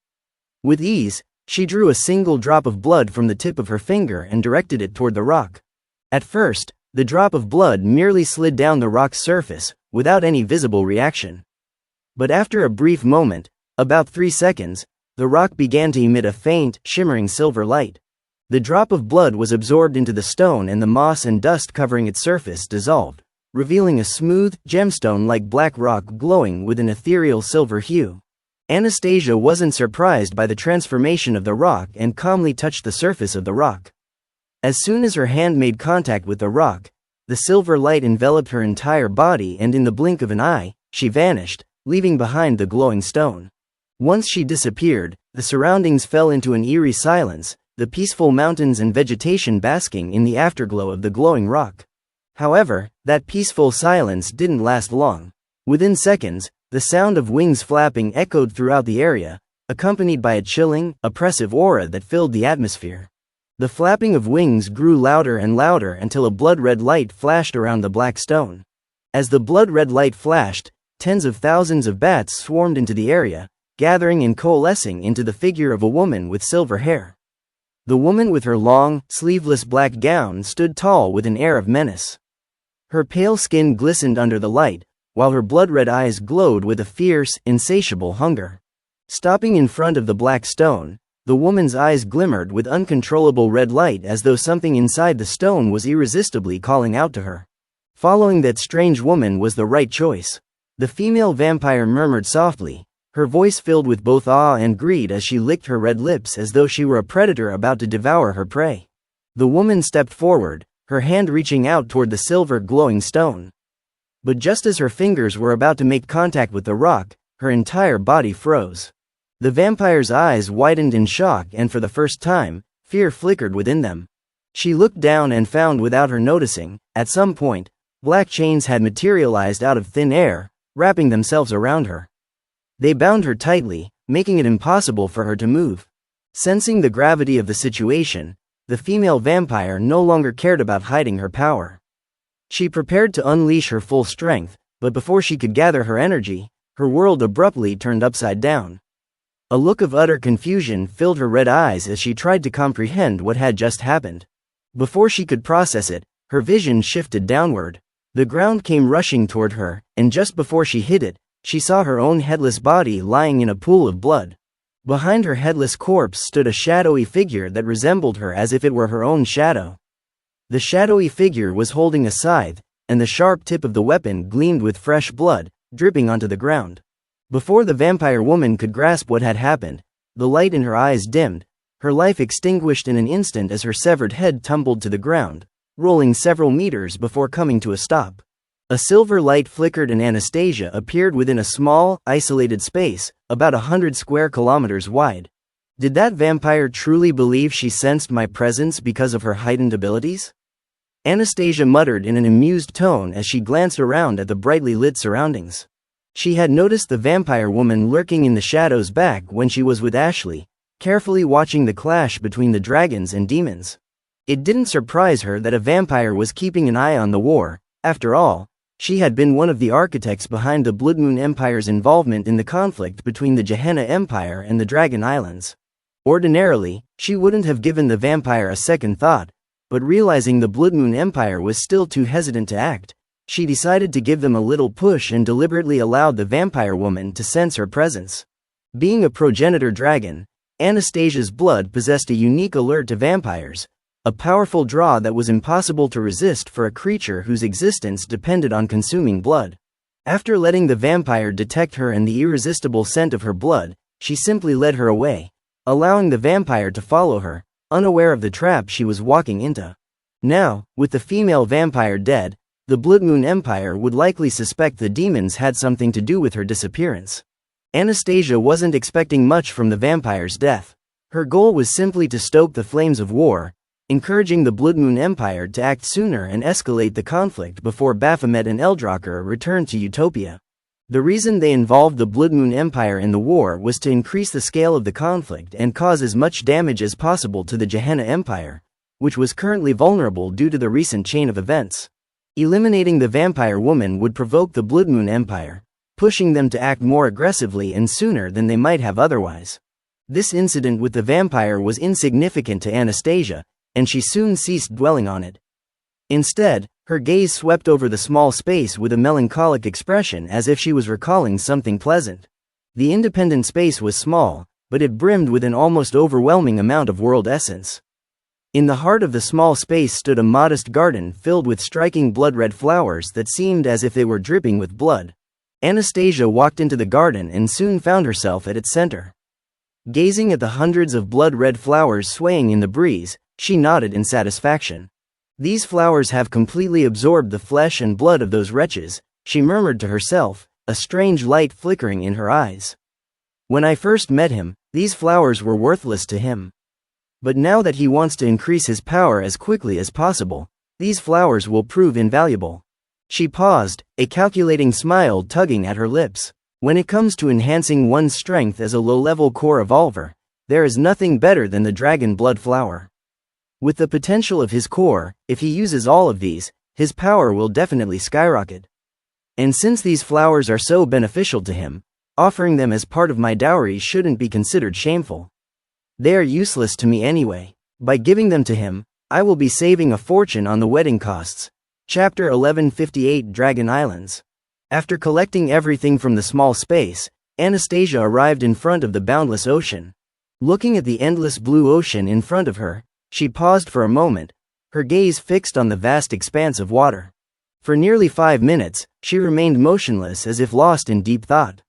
With ease, she drew a single drop of blood from the tip of her finger and directed it toward the rock. At first, The drop of blood merely slid down the rock's surface, without any visible reaction. But after a brief moment, about 3 seconds, the rock began to emit a faint, shimmering silver light. The drop of blood was absorbed into the stone and the moss and dust covering its surface dissolved, revealing a smooth, gemstone-like black rock glowing with an ethereal silver hue. Anastasia wasn't surprised by the transformation of the rock and calmly touched the surface of the rock. As soon as her hand made contact with the rock, the silver light enveloped her entire body and in the blink of an eye, she vanished, leaving behind the glowing stone. Once she disappeared, the surroundings fell into an eerie silence, the peaceful mountains and vegetation basking in the afterglow of the glowing rock. However, that peaceful silence didn't last long. Within seconds, the sound of wings flapping echoed throughout the area, accompanied by a chilling, oppressive aura that filled the atmosphere. The flapping of wings grew louder and louder until a blood-red light flashed around the black stone. As the blood-red light flashed, tens of thousands of bats swarmed into the area, gathering and coalescing into the figure of a woman with silver hair. The woman with her long, sleeveless black gown stood tall with an air of menace. Her pale skin glistened under the light, while her blood-red eyes glowed with a fierce, insatiable hunger. Stopping in front of the black stone, the woman's eyes glimmered with uncontrollable red light as though something inside the stone was irresistibly calling out to her. Following that strange woman was the right choice. The female vampire murmured softly, her voice filled with both awe and greed as she licked her red lips as though she were a predator about to devour her prey. The woman stepped forward, her hand reaching out toward the silver glowing stone. But just as her fingers were about to make contact with the rock, her entire body froze. The vampire's eyes widened in shock and for the first time, fear flickered within them. She looked down and found without her noticing, at some point, black chains had materialized out of thin air, wrapping themselves around her. They bound her tightly, making it impossible for her to move. Sensing the gravity of the situation, the female vampire no longer cared about hiding her power. She prepared to unleash her full strength, but before she could gather her energy, her world abruptly turned upside down. A look of utter confusion filled her red eyes as she tried to comprehend what had just happened. Before she could process it, her vision shifted downward. The ground came rushing toward her, and just before she hit it, she saw her own headless body lying in a pool of blood. Behind her headless corpse stood a shadowy figure that resembled her as if it were her own shadow. The shadowy figure was holding a scythe, and the sharp tip of the weapon gleamed with fresh blood, dripping onto the ground. Before the vampire woman could grasp what had happened, the light in her eyes dimmed, her life extinguished in an instant as her severed head tumbled to the ground, rolling several meters before coming to a stop. A silver light flickered and Anastasia appeared within a small, isolated space, about 100 square kilometers wide. Did that vampire truly believe she sensed my presence because of her heightened abilities? Anastasia muttered in an amused tone as she glanced around at the brightly lit surroundings. She had noticed the vampire woman lurking in the shadows back when she was with Ashley, carefully watching the clash between the dragons and demons. It didn't surprise her that a vampire was keeping an eye on the war. After all, she had been one of the architects behind the Bloodmoon Empire's involvement in the conflict between the Gehenna Empire and the Dragon Islands. Ordinarily, she wouldn't have given the vampire a second thought, but realizing the Bloodmoon Empire was still too hesitant to act, she decided to give them a little push and deliberately allowed the vampire woman to sense her presence. Being a progenitor dragon, Anastasia's blood possessed a unique allure to vampires, a powerful draw that was impossible to resist for a creature whose existence depended on consuming blood. After letting the vampire detect her and the irresistible scent of her blood, she simply led her away, allowing the vampire to follow her, unaware of the trap she was walking into. Now, with the female vampire dead, the Bloodmoon Empire would likely suspect the demons had something to do with her disappearance. Anastasia wasn't expecting much from the vampire's death. Her goal was simply to stoke the flames of war, encouraging the Bloodmoon Empire to act sooner and escalate the conflict before Baphomet and Eldrich returned to Utopia. The reason they involved the Bloodmoon Empire in the war was to increase the scale of the conflict and cause as much damage as possible to the Gehenna Empire, which was currently vulnerable due to the recent chain of events. Eliminating the vampire woman would provoke the Bloodmoon Empire, pushing them to act more aggressively and sooner than they might have otherwise. This incident with the vampire was insignificant to Anastasia, and she soon ceased dwelling on it. Instead, Her gaze swept over the small space with a melancholic expression as if she was recalling something pleasant. The independent space was small, but it brimmed with an almost overwhelming amount of world essence. In the heart of the small space stood a modest garden filled with striking blood-red flowers that seemed as if they were dripping with blood. Anastasia walked into the garden and soon found herself at its center. Gazing at the hundreds of blood-red flowers swaying in the breeze, she nodded in satisfaction. These flowers have completely absorbed the flesh and blood of those wretches, she murmured to herself, a strange light flickering in her eyes. When I first met him, these flowers were worthless to him. But now that he wants to increase his power as quickly as possible, these flowers will prove invaluable. She paused, a calculating smile tugging at her lips. When it comes to enhancing one's strength as a low-level core evolver, there is nothing better than the dragon blood flower. With the potential of his core, if he uses all of these, his power will definitely skyrocket. And since these flowers are so beneficial to him, offering them as part of my dowry shouldn't be considered shameful. They are useless to me anyway. By giving them to him, I will be saving a fortune on the wedding costs. Chapter 1158 Dragon Islands. After collecting everything from the small space, Anastasia arrived in front of the boundless ocean. Looking at the endless blue ocean in front of her, she paused for a moment, her gaze fixed on the vast expanse of water. For nearly 5 minutes, she remained motionless as if lost in deep thought.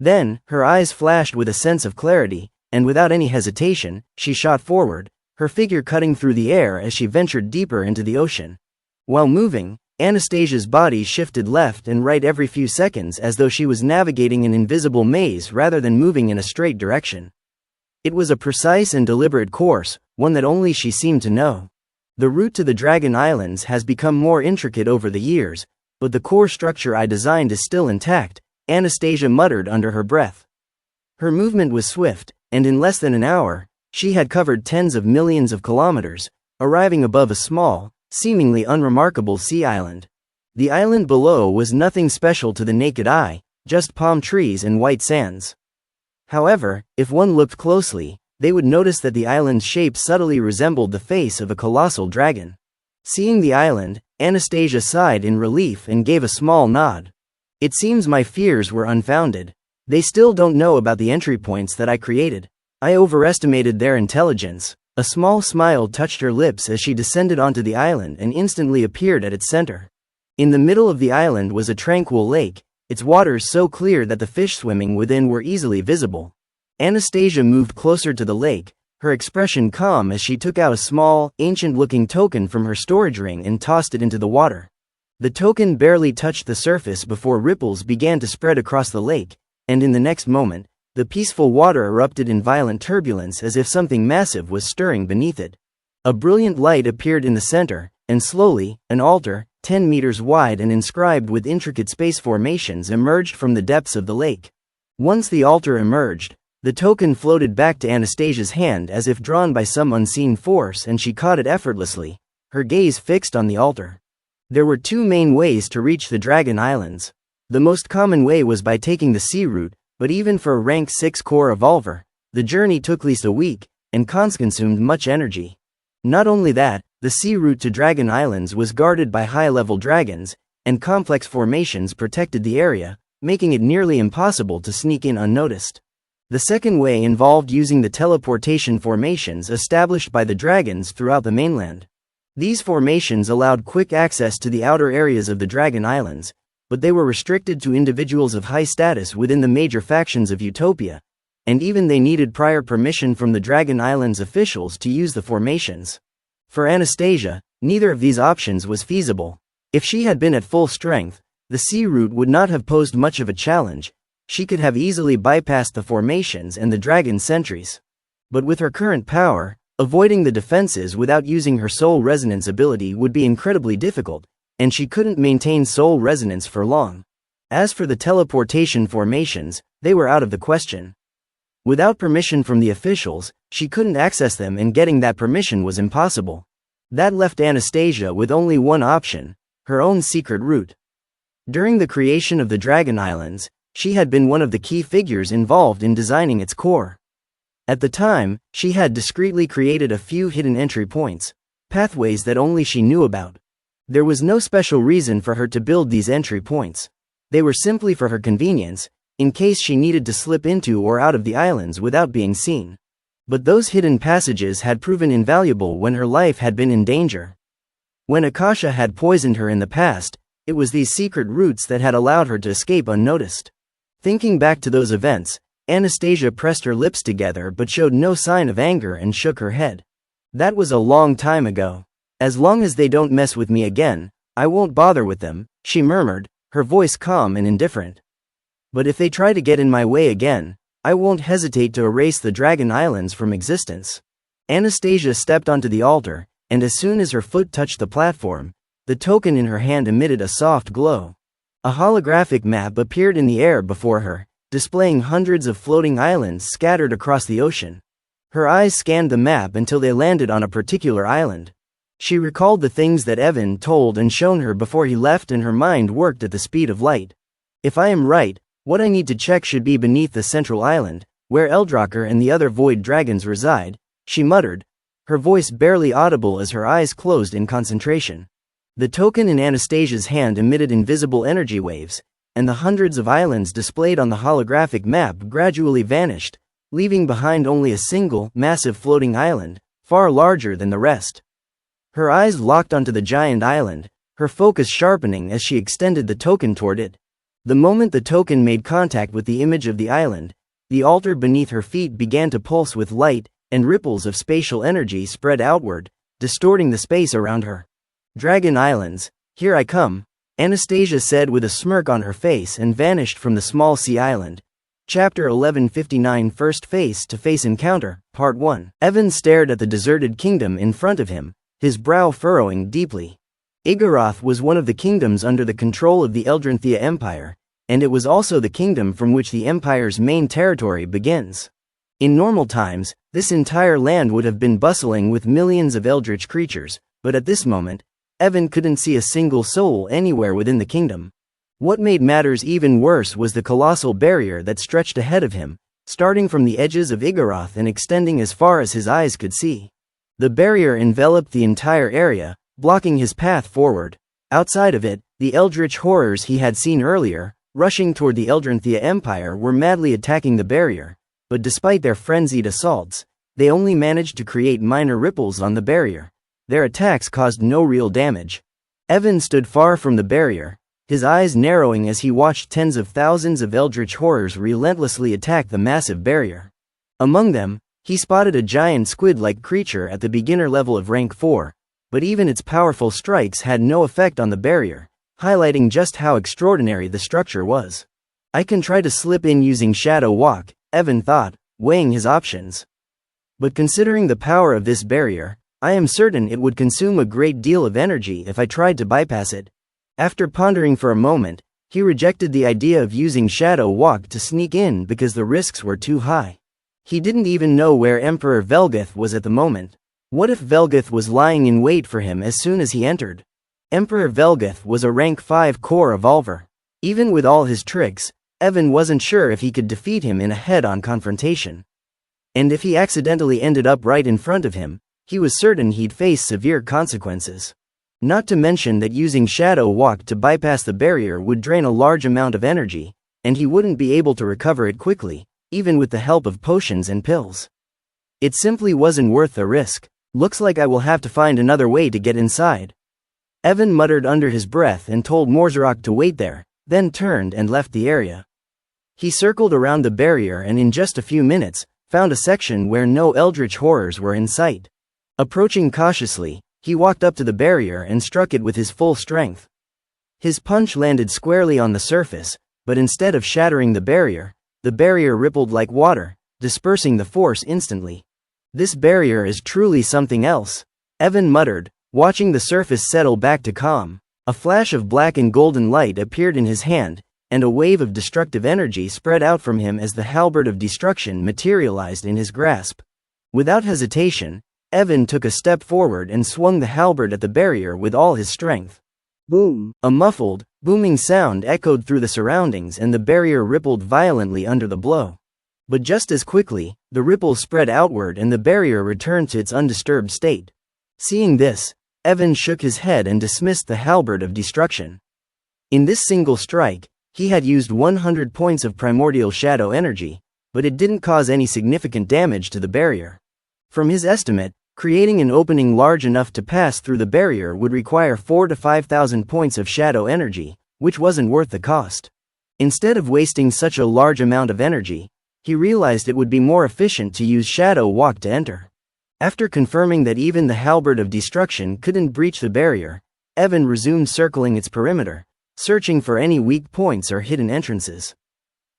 Then, her eyes flashed with a sense of clarity, and without any hesitation, she shot forward, her figure cutting through the air as she ventured deeper into the ocean. While moving, Anastasia's body shifted left and right every few seconds as though she was navigating an invisible maze rather than moving in a straight direction. It was a precise and deliberate course, one that only she seemed to know. The route to the Dragon Islands has become more intricate over the years, but the core structure I designed is still intact, Anastasia muttered under her breath. Her movement was swift, and in less than an hour, she had covered tens of millions of kilometers, arriving above a small, seemingly unremarkable sea island. The island below was nothing special to the naked eye, just palm trees and white sands. However, if one looked closely, they would notice that the island's shape subtly resembled the face of a colossal dragon. Seeing the island, Anastasia sighed in relief and gave a small nod. It seems my fears were unfounded. They still don't know about the entry points that I created. I overestimated their intelligence. A small smile touched her lips as she descended onto the island and instantly appeared at its center. In the middle of the island was a tranquil lake, its waters so clear that the fish swimming within were easily visible. Anastasia moved closer to the lake, her expression calm as she took out a small, ancient-looking token from her storage ring and tossed it into the water. The token barely touched the surface before ripples began to spread across the lake, and in the next moment, the peaceful water erupted in violent turbulence as if something massive was stirring beneath it. A brilliant light appeared in the center, and slowly, an altar, 10 meters wide and inscribed with intricate space formations emerged from the depths of the lake. Once the altar emerged, the token floated back to Anastasia's hand as if drawn by some unseen force, and she caught it effortlessly, her gaze fixed on the altar. There were 2 main ways to reach the Dragon Islands. The most common way was by taking the sea route, but even for a rank 6 core evolver, the journey took at least a week, and consumed much energy. Not only that, the sea route to Dragon Islands was guarded by high-level dragons, and complex formations protected the area, making it nearly impossible to sneak in unnoticed. The second way involved using the teleportation formations established by the dragons throughout the mainland. These formations allowed quick access to the outer areas of the Dragon Islands, but they were restricted to individuals of high status within the major factions of Utopia, and even they needed prior permission from the Dragon Islands officials to use the formations. For Anastasia, neither of these options was feasible. If she had been at full strength, the sea route would not have posed much of a challenge. She could have easily bypassed the formations and the dragon sentries. But with her current power, avoiding the defenses without using her soul resonance ability would be incredibly difficult, and she couldn't maintain soul resonance for long. As for the teleportation formations, they were out of the question. Without permission from the officials, she couldn't access them, and getting that permission was impossible. That left Anastasia with only one option, her own secret route. During the creation of the Dragon Islands, she had been one of the key figures involved in designing its core. At the time, she had discreetly created a few hidden entry points, pathways that only she knew about. There was no special reason for her to build these entry points. They were simply for her convenience, in case she needed to slip into or out of the islands without being seen. But those hidden passages had proven invaluable when her life had been in danger. When Akasha had poisoned her in the past, it was these secret routes that had allowed her to escape unnoticed. Thinking back to those events, Anastasia pressed her lips together but showed no sign of anger and shook her head. That was a long time ago. As long as they don't mess with me again, I won't bother with them, she murmured, her voice calm and indifferent. But if they try to get in my way again, I won't hesitate to erase the Dragon Islands from existence. Anastasia stepped onto the altar, and as soon as her foot touched the platform, the token in her hand emitted a soft glow. A holographic map appeared in the air before her, displaying hundreds of floating islands scattered across the ocean. Her eyes scanned the map until they landed on a particular island. She recalled the things that Evan told and shown her before he left, and her mind worked at the speed of light. If I am right, what I need to check should be beneath the central island, where Eldrich and the other void dragons reside, she muttered, her voice barely audible as her eyes closed in concentration. The token in Anastasia's hand emitted invisible energy waves, and the hundreds of islands displayed on the holographic map gradually vanished, leaving behind only a single, massive floating island, far larger than the rest. Her eyes locked onto the giant island, her focus sharpening as she extended the token toward it. The moment the token made contact with the image of the island, the altar beneath her feet began to pulse with light, and ripples of spatial energy spread outward, distorting the space around her. Dragon Islands, here I come, Anastasia said with a smirk on her face and vanished from the small sea island. Chapter 1159 First Face-to-Face Encounter, Part 1. Evan stared at the deserted kingdom in front of him, his brow furrowing deeply. Igoroth was one of the kingdoms under the control of the Eldrich Empire, and it was also the kingdom from which the Empire's main territory begins. In normal times, this entire land would have been bustling with millions of Eldritch creatures, but at this moment, Evan couldn't see a single soul anywhere within the kingdom. What made matters even worse was the colossal barrier that stretched ahead of him, starting from the edges of Igoroth and extending as far as his eyes could see. The barrier enveloped the entire area, blocking his path forward. Outside of it, the Eldritch horrors he had seen earlier, rushing toward the Eldrich Empire, were madly attacking the barrier, but despite their frenzied assaults, they only managed to create minor ripples on the barrier. Their attacks caused no real damage. Evan stood far from the barrier, his eyes narrowing as he watched tens of thousands of Eldritch horrors relentlessly attack the massive barrier. Among them, he spotted a giant squid-like creature at the beginner level of rank 4, but even its powerful strikes had no effect on the barrier, highlighting just how extraordinary the structure was. I can try to slip in using Shadow Walk, Evan thought, weighing his options. But considering the power of this barrier, I am certain it would consume a great deal of energy if I tried to bypass it. After pondering for a moment, he rejected the idea of using Shadow Walk to sneak in because the risks were too high. He didn't even know where Emperor Velgath was at the moment. What if Velgath was lying in wait for him as soon as he entered? Emperor Velgath was a rank 5 core evolver. Even with all his tricks, Evan wasn't sure if he could defeat him in a head-on confrontation. And if he accidentally ended up right in front of him, he was certain he'd face severe consequences. Not to mention that using Shadow Walk to bypass the barrier would drain a large amount of energy, and he wouldn't be able to recover it quickly, even with the help of potions and pills. It simply wasn't worth the risk. Looks like I will have to find another way to get inside. Evan muttered under his breath and told Morville to wait there, then turned and left the area. He circled around the barrier and in just a few minutes, found a section where no Eldritch horrors were in sight. Approaching cautiously, he walked up to the barrier and struck it with his full strength. His punch landed squarely on the surface, but instead of shattering the barrier rippled like water, dispersing the force instantly. This barrier is truly something else, Evan muttered, watching the surface settle back to calm. A flash of black and golden light appeared in his hand, and a wave of destructive energy spread out from him as the halberd of destruction materialized in his grasp. Without hesitation, Evan took a step forward and swung the halberd at the barrier with all his strength. Boom! A muffled, booming sound echoed through the surroundings and the barrier rippled violently under the blow. But just as quickly, the ripples spread outward and the barrier returned to its undisturbed state. Seeing this, Evan shook his head and dismissed the halberd of destruction. In this single strike, he had used 100 points of primordial shadow energy, but it didn't cause any significant damage to the barrier. From his estimate, creating an opening large enough to pass through the barrier would require 4,000 to 5,000 points of shadow energy, which wasn't worth the cost. Instead of wasting such a large amount of energy, he realized it would be more efficient to use Shadow Walk to enter. After confirming that even the halberd of destruction couldn't breach the barrier, Evan resumed circling its perimeter, searching for any weak points or hidden entrances.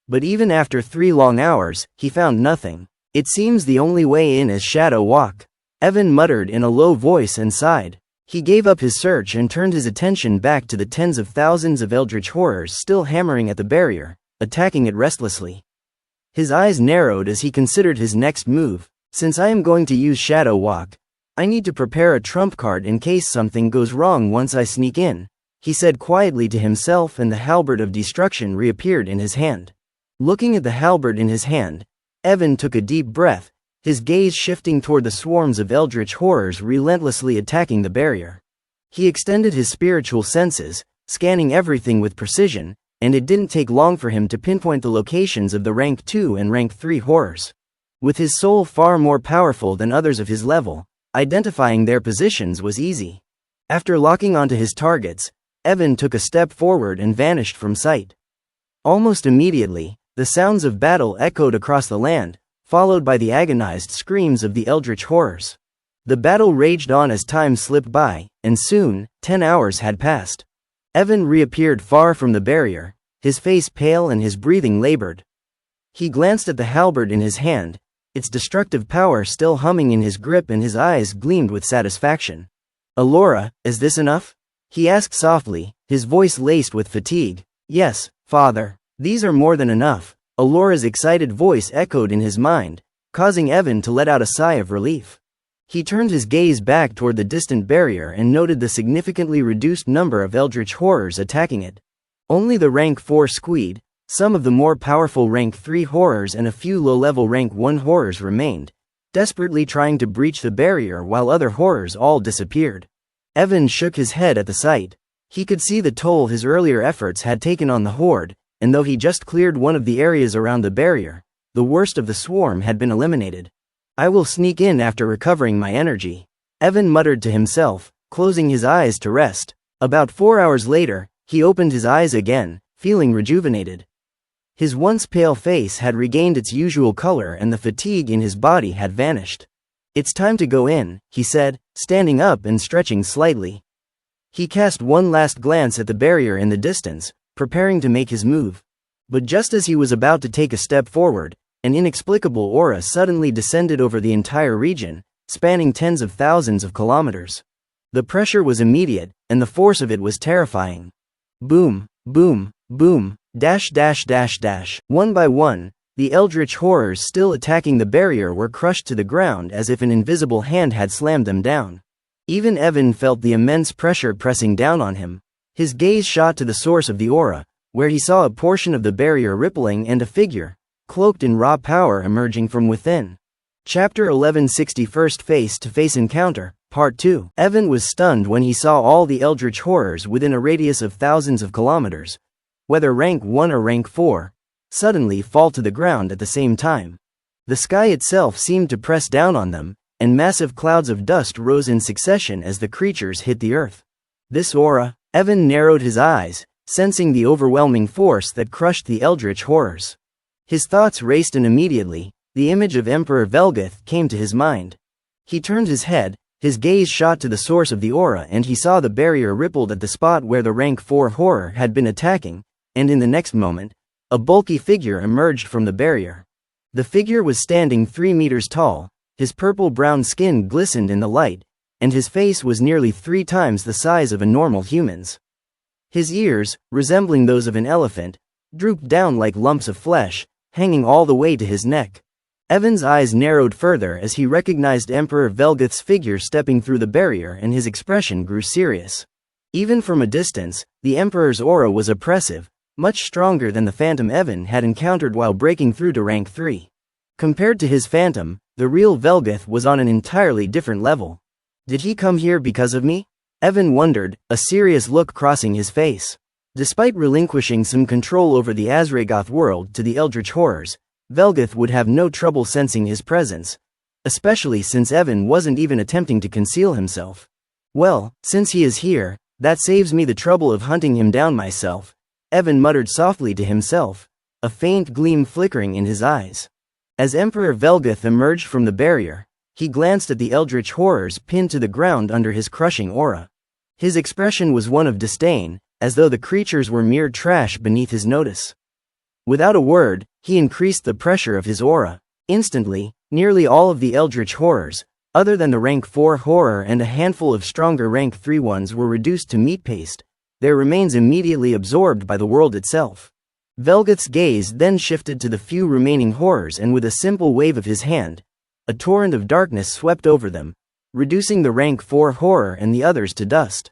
But even after 3 long hours, he found nothing. It seems the only way in is Shadow Walk, Evan muttered in a low voice and sighed. He gave up his search and turned his attention back to the tens of thousands of Eldrich horrors still hammering at the barrier, attacking it restlessly. His eyes narrowed as he considered his next move. Since I am going to use Shadow Walk, I need to prepare a trump card in case something goes wrong once I sneak in, he said quietly to himself, and the halberd of destruction reappeared in his hand. Looking at the halberd in his hand, Evan took a deep breath, his gaze shifting toward the swarms of Eldritch horrors relentlessly attacking the barrier. He extended his spiritual senses, scanning everything with precision, and it didn't take long for him to pinpoint the locations of the rank 2 and rank 3 horrors. With his soul far more powerful than others of his level, identifying their positions was easy. After locking onto his targets, Evan took a step forward and vanished from sight. Almost immediately, the sounds of battle echoed across the land, followed by the agonized screams of the Eldritch horrors. The battle raged on as time slipped by, and soon, 10 hours had passed. Evan reappeared far from the barrier, his face pale and his breathing labored. He glanced at the halberd in his hand, its destructive power still humming in his grip, and his eyes gleamed with satisfaction. "Alora, is this enough?" he asked softly, his voice laced with fatigue. "Yes, father. These are more than enough," Alora's excited voice echoed in his mind, causing Evan to let out a sigh of relief. He turned his gaze back toward the distant barrier and noted the significantly reduced number of Eldritch horrors attacking it. Only the rank 4 squeed, some of the more powerful rank 3 horrors and a few low-level rank 1 horrors remained, desperately trying to breach the barrier, while other horrors all disappeared. Evan shook his head at the sight. He could see the toll his earlier efforts had taken on the horde, and though he just cleared one of the areas around the barrier, the worst of the swarm had been eliminated. "I will sneak in after recovering my energy," Evan muttered to himself, closing his eyes to rest. About 4 hours later, he opened his eyes again, feeling rejuvenated. His once pale face had regained its usual color and the fatigue in his body had vanished. "It's time to go in," he said, standing up and stretching slightly. He cast one last glance at the barrier in the distance, preparing to make his move. But just as he was about to take a step forward, an inexplicable aura suddenly descended over the entire region, spanning tens of thousands of kilometers. The pressure was immediate, and the force of it was terrifying. Boom, boom, boom, dash dash dash dash. One by one, the Eldritch horrors still attacking the barrier were crushed to the ground as if an invisible hand had slammed them down. Even Evan felt the immense pressure pressing down on him. His gaze shot to the source of the aura, where he saw a portion of the barrier rippling and a figure, cloaked in raw power, emerging from within. Chapter 11 61st Face-to-Face Encounter, Part 2. Evan was stunned when he saw all the Eldritch horrors within a radius of thousands of kilometers, whether rank 1 or rank 4, suddenly fall to the ground at the same time. The sky itself seemed to press down on them, and massive clouds of dust rose in succession as the creatures hit the earth. This aura, Evan narrowed his eyes, sensing the overwhelming force that crushed the Eldritch horrors. His thoughts raced, and immediately, the image of Emperor Velgath came to his mind. He turned his head, his gaze shot to the source of the aura, and he saw the barrier rippled at the spot where the rank 4 horror had been attacking, and in the next moment, a bulky figure emerged from the barrier. The figure was standing 3 meters tall, his purple-brown skin glistened in the light, and his face was nearly 3 times the size of a normal human's. His ears, resembling those of an elephant, drooped down like lumps of flesh, hanging all the way to his neck. Evan's eyes narrowed further as he recognized Emperor Velgath's figure stepping through the barrier, and his expression grew serious. Even from a distance, the Emperor's aura was oppressive, much stronger than the phantom Evan had encountered while breaking through to rank 3. Compared to his phantom, the real Velgath was on an entirely different level. "Did he come here because of me?" Evan wondered, a serious look crossing his face. Despite relinquishing some control over the Azregoth world to the Eldrich horrors, Velgath would have no trouble sensing his presence, especially since Evan wasn't even attempting to conceal himself. Well, since he is here, that saves me the trouble of hunting him down myself, Evan muttered softly to himself, a faint gleam flickering in his eyes. As Emperor Velgath emerged from the barrier, he glanced at the Eldritch horrors pinned to the ground under his crushing aura. His expression was one of disdain, as though the creatures were mere trash beneath his notice. Without a word, he increased the pressure of his aura. Instantly, nearly all of the Eldritch horrors, other than the rank 4 horror and a handful of stronger rank 3 ones, were reduced to meat paste, their remains immediately absorbed by the world itself. Velgath's gaze then shifted to the few remaining horrors, and with a simple wave of his hand, a torrent of darkness swept over them, reducing the rank 4 horror and the others to dust.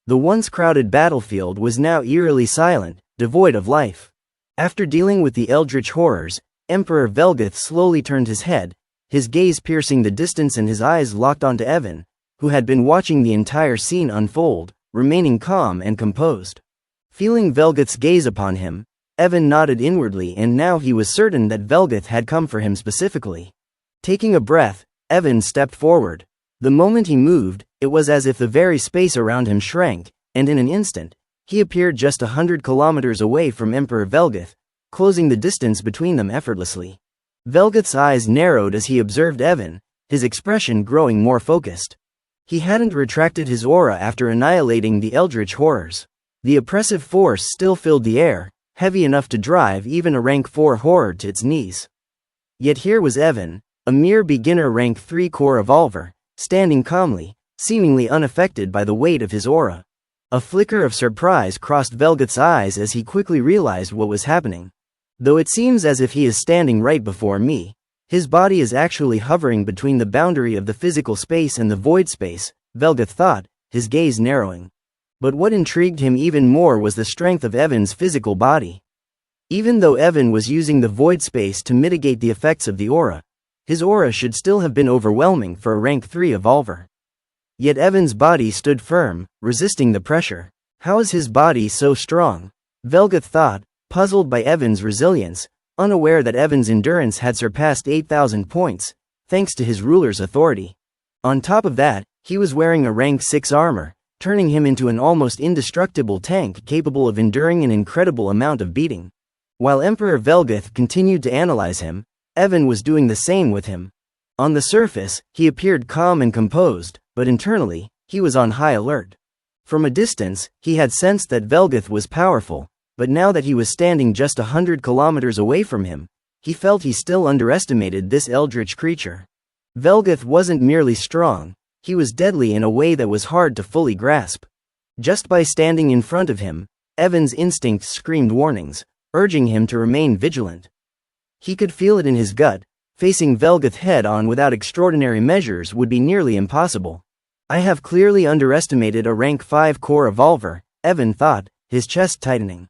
The once crowded battlefield was now eerily silent, devoid of life. After dealing with the Eldritch horrors, Emperor Velgath slowly turned his head, his gaze piercing the distance and his eyes locked onto Evan, who had been watching the entire scene unfold, remaining calm and composed. Feeling Velgath's gaze upon him, Evan nodded inwardly, and now he was certain that Velgath had come for him specifically. Taking a breath, Evan stepped forward. The moment he moved, it was as if the very space around him shrank, and in an instant, he appeared just 100 kilometers away from Emperor Velgath, closing the distance between them effortlessly. Velgath's eyes narrowed as he observed Evan, his expression growing more focused. He hadn't retracted his aura after annihilating the Eldritch horrors. The oppressive force still filled the air, heavy enough to drive even a rank 4 horror to its knees. Yet here was Evan, a mere beginner rank 3 core evolver, standing calmly, seemingly unaffected by the weight of his aura. A flicker of surprise crossed Velgath's eyes as he quickly realized what was happening. Though it seems as if he is standing right before me, his body is actually hovering between the boundary of the physical space and the void space, Velgath thought, his gaze narrowing. But what intrigued him even more was the strength of Evan's physical body. Even though Evan was using the void space to mitigate the effects of the aura, his aura should still have been overwhelming for a rank 3 evolver. Yet Evan's body stood firm, resisting the pressure. How is his body so strong? Velgath thought, puzzled by Evan's resilience, unaware that Evan's endurance had surpassed 8,000 points, thanks to his ruler's authority. On top of that, he was wearing a rank 6 armor, turning him into an almost indestructible tank capable of enduring an incredible amount of beating. While Emperor Velgath continued to analyze him, Evan was doing the same with him. On the surface, he appeared calm and composed, but internally, he was on high alert. From a distance, he had sensed that Velgath was powerful, but now that he was standing just 100 kilometers away from him, he felt he still underestimated this eldritch creature. Velgath wasn't merely strong, he was deadly in a way that was hard to fully grasp. Just by standing in front of him, Evan's instincts screamed warnings, urging him to remain vigilant. He could feel it in his gut. Facing Velgath head-on without extraordinary measures would be nearly impossible. I have clearly underestimated a rank 5 core evolver, Evan thought, his chest tightening.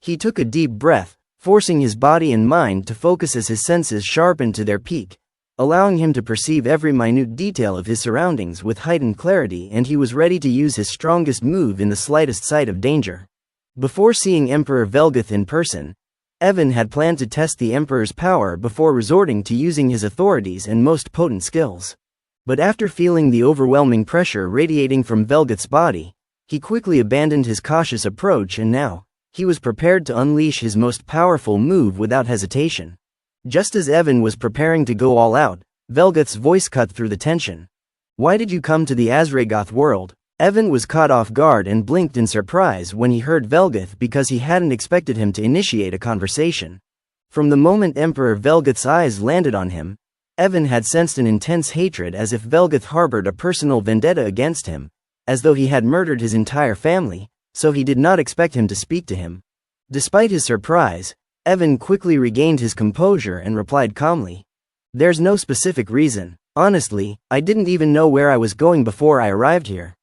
He took a deep breath, forcing his body and mind to focus as his senses sharpened to their peak, allowing him to perceive every minute detail of his surroundings with heightened clarity, and he was ready to use his strongest move in the slightest sight of danger. Before seeing Emperor Velgath in person, Evan had planned to test the Emperor's power before resorting to using his authorities and most potent skills. But after feeling the overwhelming pressure radiating from Velgath's body, he quickly abandoned his cautious approach, and now, he was prepared to unleash his most powerful move without hesitation. Just as Evan was preparing to go all out, Velgath's voice cut through the tension. Why did you come to the Azregoth world? Evan was caught off guard and blinked in surprise when he heard Velgath, because he hadn't expected him to initiate a conversation. From the moment Emperor Velgath's eyes landed on him, Evan had sensed an intense hatred, as if Velgath harbored a personal vendetta against him, as though he had murdered his entire family, so he did not expect him to speak to him. Despite his surprise, Evan quickly regained his composure and replied calmly. There's no specific reason. Honestly, I didn't even know where I was going before I arrived here.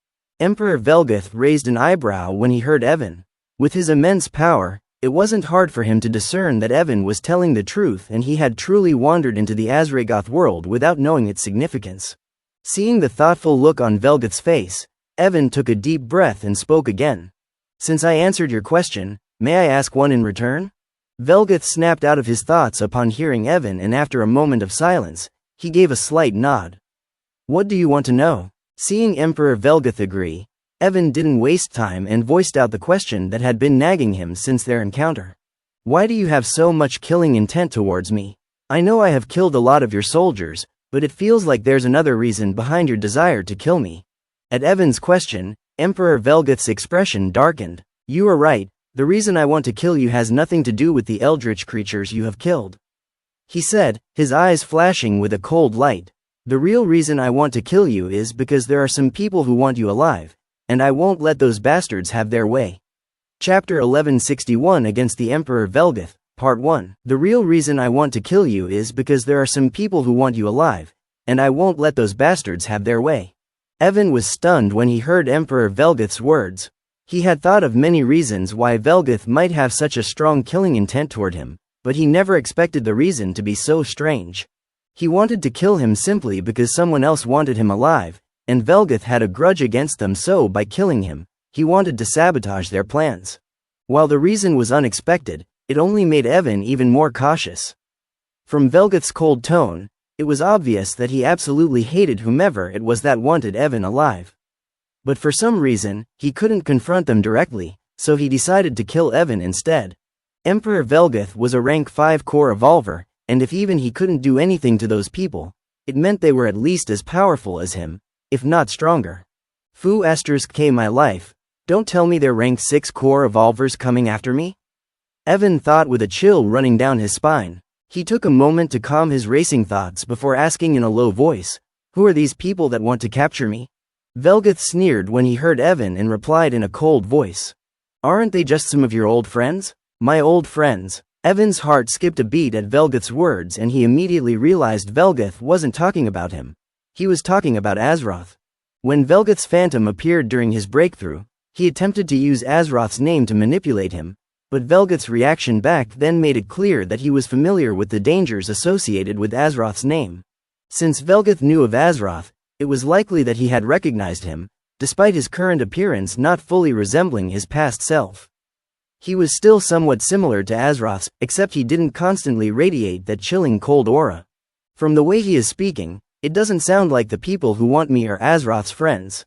Emperor Velgath raised an eyebrow when he heard Evan. With his immense power, it wasn't hard for him to discern that Evan was telling the truth, and he had truly wandered into the Azregoth world without knowing its significance. Seeing the thoughtful look on Velgath's face, Evan took a deep breath and spoke again. Since I answered your question, may I ask one in return? Velgath snapped out of his thoughts upon hearing Evan, and after a moment of silence, he gave a slight nod. What do you want to know? Seeing Emperor Velgath agree, Evan didn't waste time and voiced out the question that had been nagging him since their encounter. Why do you have so much killing intent towards me? I know I have killed a lot of your soldiers, but it feels like there's another reason behind your desire to kill me. At Evan's question, Emperor Velgath's expression darkened. You are right, the reason I want to kill you has nothing to do with the Eldrich creatures you have killed, he said, his eyes flashing with a cold light. The real reason I want to kill you is because there are some people who want you alive, and I won't let those bastards have their way. Chapter 1161 Against the Emperor Velgath, Part 1. The real reason I want to kill you is because there are some people who want you alive, and I won't let those bastards have their way. Evan was stunned when he heard Emperor Velgath's words. He had thought of many reasons why Velgath might have such a strong killing intent toward him, but he never expected the reason to be so strange. He wanted to kill him simply because someone else wanted him alive, and Velgath had a grudge against them, so by killing him, he wanted to sabotage their plans. While the reason was unexpected, it only made Evan even more cautious. From Velgath's cold tone, it was obvious that he absolutely hated whomever it was that wanted Evan alive. But for some reason, he couldn't confront them directly, so he decided to kill Evan instead. Emperor Velgath was a rank 5 core evolver, and if even he couldn't do anything to those people, it meant they were at least as powerful as him, if not stronger. Fu asterisk K my life, don't tell me they're rank 6 core evolvers coming after me? Evan thought with a chill running down his spine. He took a moment to calm his racing thoughts before asking in a low voice, who are these people that want to capture me? Velgath sneered when he heard Evan and replied in a cold voice. Aren't they just some of your old friends? My old friends. Evan's heart skipped a beat at Velgath's words, and he immediately realized Velgath wasn't talking about him. He was talking about Azeroth. When Velgath's phantom appeared during his breakthrough, he attempted to use Azeroth's name to manipulate him, but Velgath's reaction back then made it clear that he was familiar with the dangers associated with Azeroth's name. Since Velgath knew of Azeroth, it was likely that he had recognized him, despite his current appearance not fully resembling his past self. He was still somewhat similar to Azeroth's, except he didn't constantly radiate that chilling cold aura. From the way he is speaking, it doesn't sound like the people who want me are Azeroth's friends.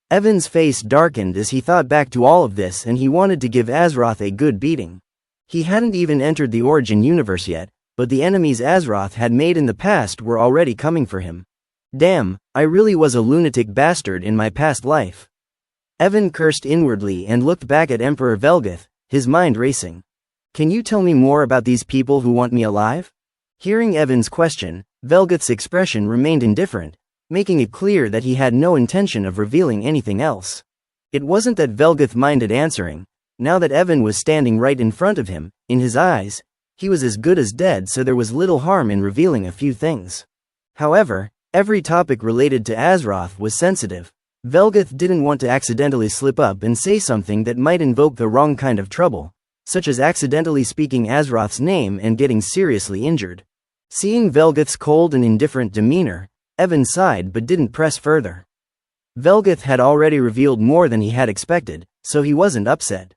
Evan's face darkened as he thought back to all of this, and he wanted to give Azeroth a good beating. He hadn't even entered the Origin universe yet, but the enemies Azeroth had made in the past were already coming for him. Damn, I really was a lunatic bastard in my past life. Evan cursed inwardly and looked back at Emperor Velgath, his mind racing. Can you tell me more about these people who want me alive? Hearing Evan's question, Velgath's expression remained indifferent, making it clear that he had no intention of revealing anything else. It wasn't that Velgath minded answering. Now that Evan was standing right in front of him, in his eyes, he was as good as dead, so there was little harm in revealing a few things. However, every topic related to Azeroth was sensitive. Velgath didn't want to accidentally slip up and say something that might invoke the wrong kind of trouble, such as accidentally speaking Azeroth's name and getting seriously injured. Seeing Velgath's cold and indifferent demeanor, Evan sighed but didn't press further. Velgath had already revealed more than he had expected, so he wasn't upset.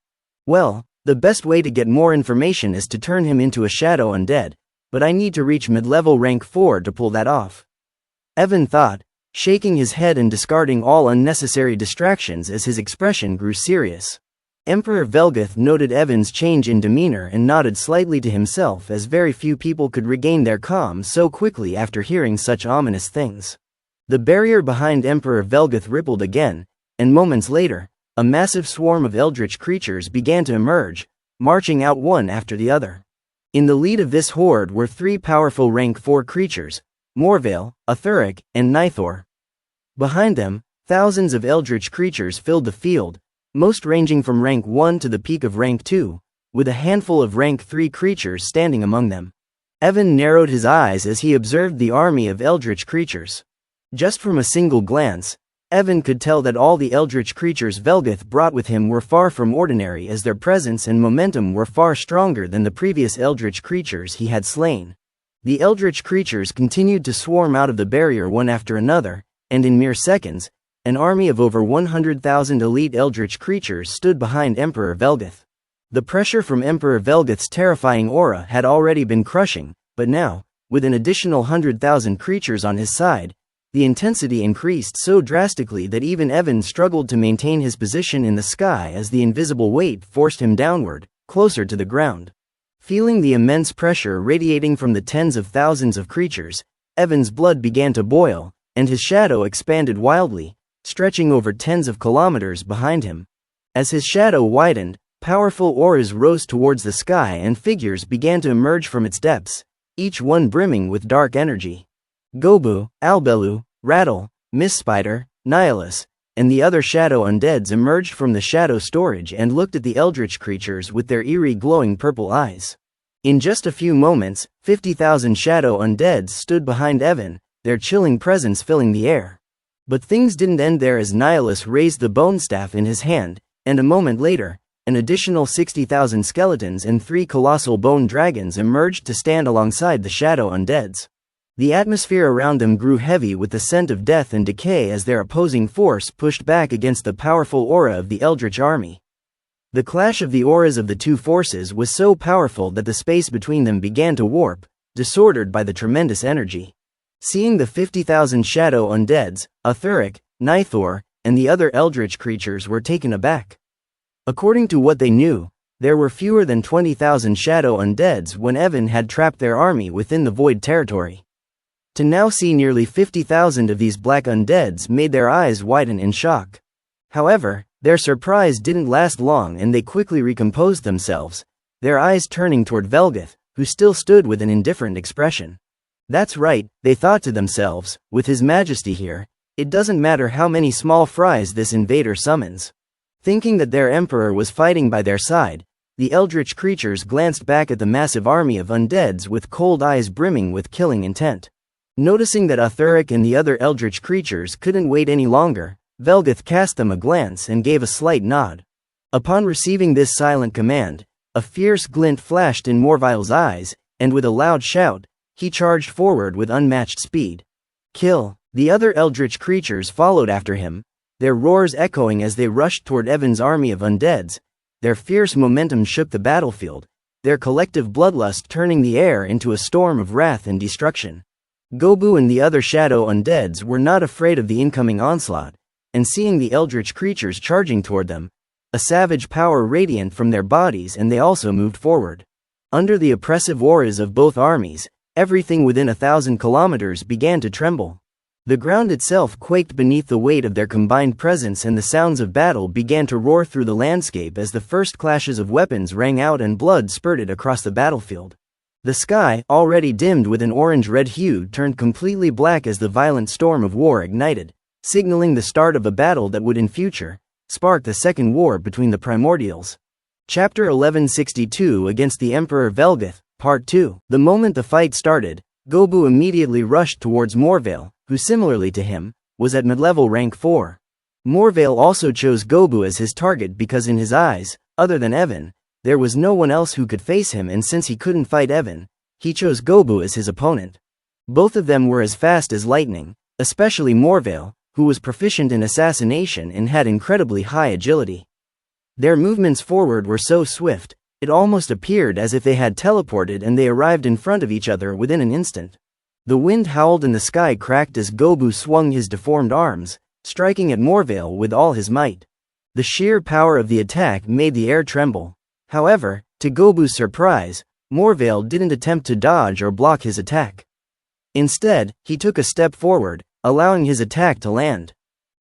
Well, the best way to get more information is to turn him into a shadow undead, but I need to reach mid-level rank 4 to pull that off. Evan thought, shaking his head and discarding all unnecessary distractions as his expression grew serious. Emperor Velgath noted Evan's change in demeanor and nodded slightly to himself, as very few people could regain their calm so quickly after hearing such ominous things. The barrier behind Emperor Velgath rippled again, and moments later, a massive swarm of Eldrich creatures began to emerge, marching out one after the other. In the lead of this horde were 3 powerful rank 4 creatures, Morville, Anastasia, and Nithor. Behind them, thousands of Eldritch creatures filled the field, most ranging from rank 1 to the peak of rank 2, with a handful of rank 3 creatures standing among them. Evan narrowed his eyes as he observed the army of Eldritch creatures. Just from a single glance, Evan could tell that all the Eldritch creatures Velgath brought with him were far from ordinary, as their presence and momentum were far stronger than the previous Eldritch creatures he had slain. The Eldritch creatures continued to swarm out of the barrier one after another, and in mere seconds, An army of over 100,000 elite Eldritch creatures stood behind Emperor Velgath. The pressure from Emperor Velgath's terrifying aura had already been crushing, but now, with an additional 100,000 creatures on his side, the intensity increased so drastically that even Evan struggled to maintain his position in the sky as the invisible weight forced him downward, closer to the ground. Feeling the immense pressure radiating from the tens of thousands of creatures, Evan's blood began to boil, and his shadow expanded wildly, stretching over tens of kilometers behind him. As his shadow widened, powerful auras rose towards the sky and figures began to emerge from its depths, each one brimming with dark energy. Gobu, Albelu, Rattle, Miss Spider, Nihilus, and the other shadow undeads emerged from the shadow storage and looked at the Eldritch creatures with their eerie glowing purple eyes. In just a few moments, 50,000 shadow undeads stood behind Evan, their chilling presence filling the air. But things didn't end there as Nihilus raised the bone staff in his hand, and a moment later, an additional 60,000 skeletons and 3 colossal bone dragons emerged to stand alongside the shadow undeads. The atmosphere around them grew heavy with the scent of death and decay as their opposing force pushed back against the powerful aura of the Eldritch army. The clash of the auras of the two forces was so powerful that the space between them began to warp, disordered by the tremendous energy. Seeing the 50,000 shadow undeads, Etheric, Nithor, and the other Eldritch creatures were taken aback. According to what they knew, there were fewer than 20,000 shadow undeads when Evan had trapped their army within the void territory. To now see nearly 50,000 of these black undeads made their eyes widen in shock. However, their surprise didn't last long and they quickly recomposed themselves, their eyes turning toward Velgath, who still stood with an indifferent expression. That's right, they thought to themselves, with His Majesty here, it doesn't matter how many small fries this invader summons. Thinking that their emperor was fighting by their side, the Eldritch creatures glanced back at the massive army of undeads with cold eyes brimming with killing intent. Noticing that Etheric and the other Eldritch creatures couldn't wait any longer, Velgath cast them a glance and gave a slight nod. Upon receiving this silent command, a fierce glint flashed in Morville's eyes, and with a loud shout, he charged forward with unmatched speed. Kill! The other Eldritch creatures followed after him, their roars echoing as they rushed toward Evan's army of undeads. Their fierce momentum shook the battlefield, their collective bloodlust turning the air into a storm of wrath and destruction. Gobu and the other shadow undeads were not afraid of the incoming onslaught, and seeing the Eldritch creatures charging toward them, a savage power radiant from their bodies, and they also moved forward. Under the oppressive auras of both armies, everything within 1,000 kilometers began to tremble. The ground itself quaked beneath the weight of their combined presence, and the sounds of battle began to roar through the landscape as the first clashes of weapons rang out and blood spurted across the battlefield. The sky, already dimmed with an orange-red hue, turned completely black as the violent storm of war ignited, signaling the start of a battle that would in future spark the second war between the primordials. Chapter 1162 Against the Emperor Velgath, Part 2. The moment the fight started, Gobu immediately rushed towards Morville, who similarly to him, was at mid-level rank 4. Morville also chose Gobu as his target because in his eyes, other than Evan, there was no one else who could face him, and since he couldn't fight Evan, he chose Gobu as his opponent. Both of them were as fast as lightning, especially Morville, who was proficient in assassination and had incredibly high agility. Their movements forward were so swift, it almost appeared as if they had teleported, and they arrived in front of each other within an instant. The wind howled and the sky cracked as Gobu swung his deformed arms, striking at Morville with all his might. The sheer power of the attack made the air tremble. However, to Gobu's surprise, Morville didn't attempt to dodge or block his attack. Instead, he took a step forward, allowing his attack to land.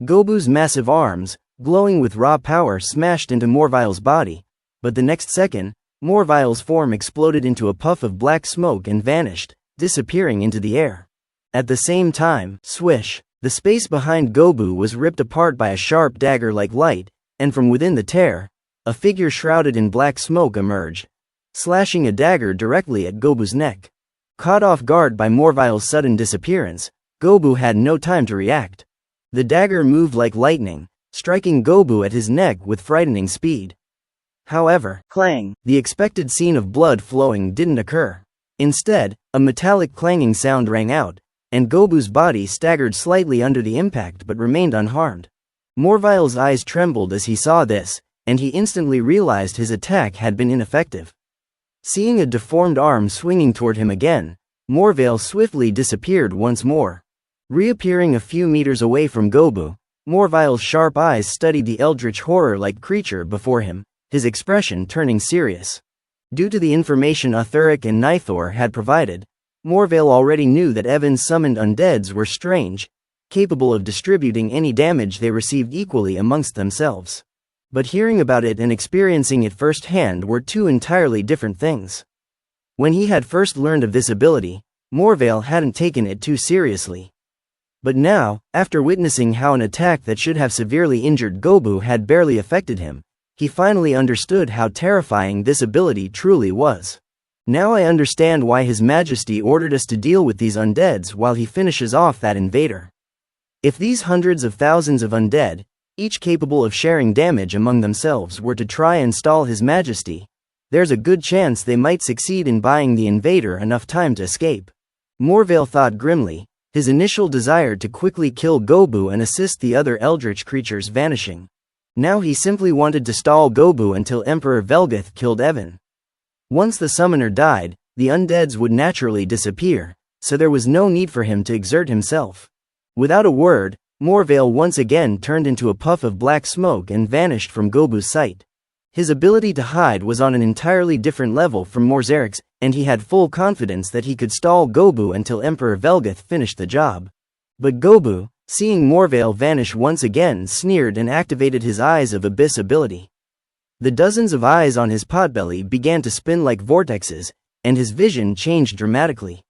Gobu's massive arms, glowing with raw power, smashed into Morville's body, but the next second, Morville's form exploded into a puff of black smoke and vanished, disappearing into the air. At the same time, swish, the space behind Gobu was ripped apart by a sharp dagger-like light, and from within the tear, a figure shrouded in black smoke emerged, slashing a dagger directly at Gobu's neck. Caught off guard by Morville's sudden disappearance, Gobu had no time to react. The dagger moved like lightning, striking Gobu at his neck with frightening speed. However, clang, the expected scene of blood flowing didn't occur. Instead, a metallic clanging sound rang out, and Gobu's body staggered slightly under the impact but remained unharmed. Morville's eyes trembled as he saw this, and he instantly realized his attack had been ineffective. Seeing a deformed arm swinging toward him again, Morville swiftly disappeared once more. Reappearing a few meters away from Gobu, Morville's sharp eyes studied the eldritch horror-like creature before him, his expression turning serious. Due to the information Anastasia and Nithor had provided, Morville already knew that Evan's summoned undeads were strange, capable of distributing any damage they received equally amongst themselves. But hearing about it and experiencing it firsthand were two entirely different things. When he had first learned of this ability, Morville hadn't taken it too seriously. But now, after witnessing how an attack that should have severely injured Gobu had barely affected him, he finally understood how terrifying this ability truly was. Now I understand why His Majesty ordered us to deal with these undeads while he finishes off that invader. If these hundreds of thousands of undead, each capable of sharing damage among themselves, were to try and stall His Majesty, there's a good chance they might succeed in buying the invader enough time to escape. Morville thought grimly, his initial desire to quickly kill Gobu and assist the other eldritch creatures vanishing. Now he simply wanted to stall Gobu until Emperor Velgath killed Evan. Once the summoner died, the undeads would naturally disappear, so there was no need for him to exert himself. Without a word, Morville once again turned into a puff of black smoke and vanished from Gobu's sight. His ability to hide was on an entirely different level from Morzeric's, and he had full confidence that he could stall Gobu until Emperor Velgath finished the job. But Gobu, seeing Morville vanish once again, sneered and activated his Eyes of Abyss ability. The dozens of eyes on his potbelly began to spin like vortexes, and his vision changed dramatically.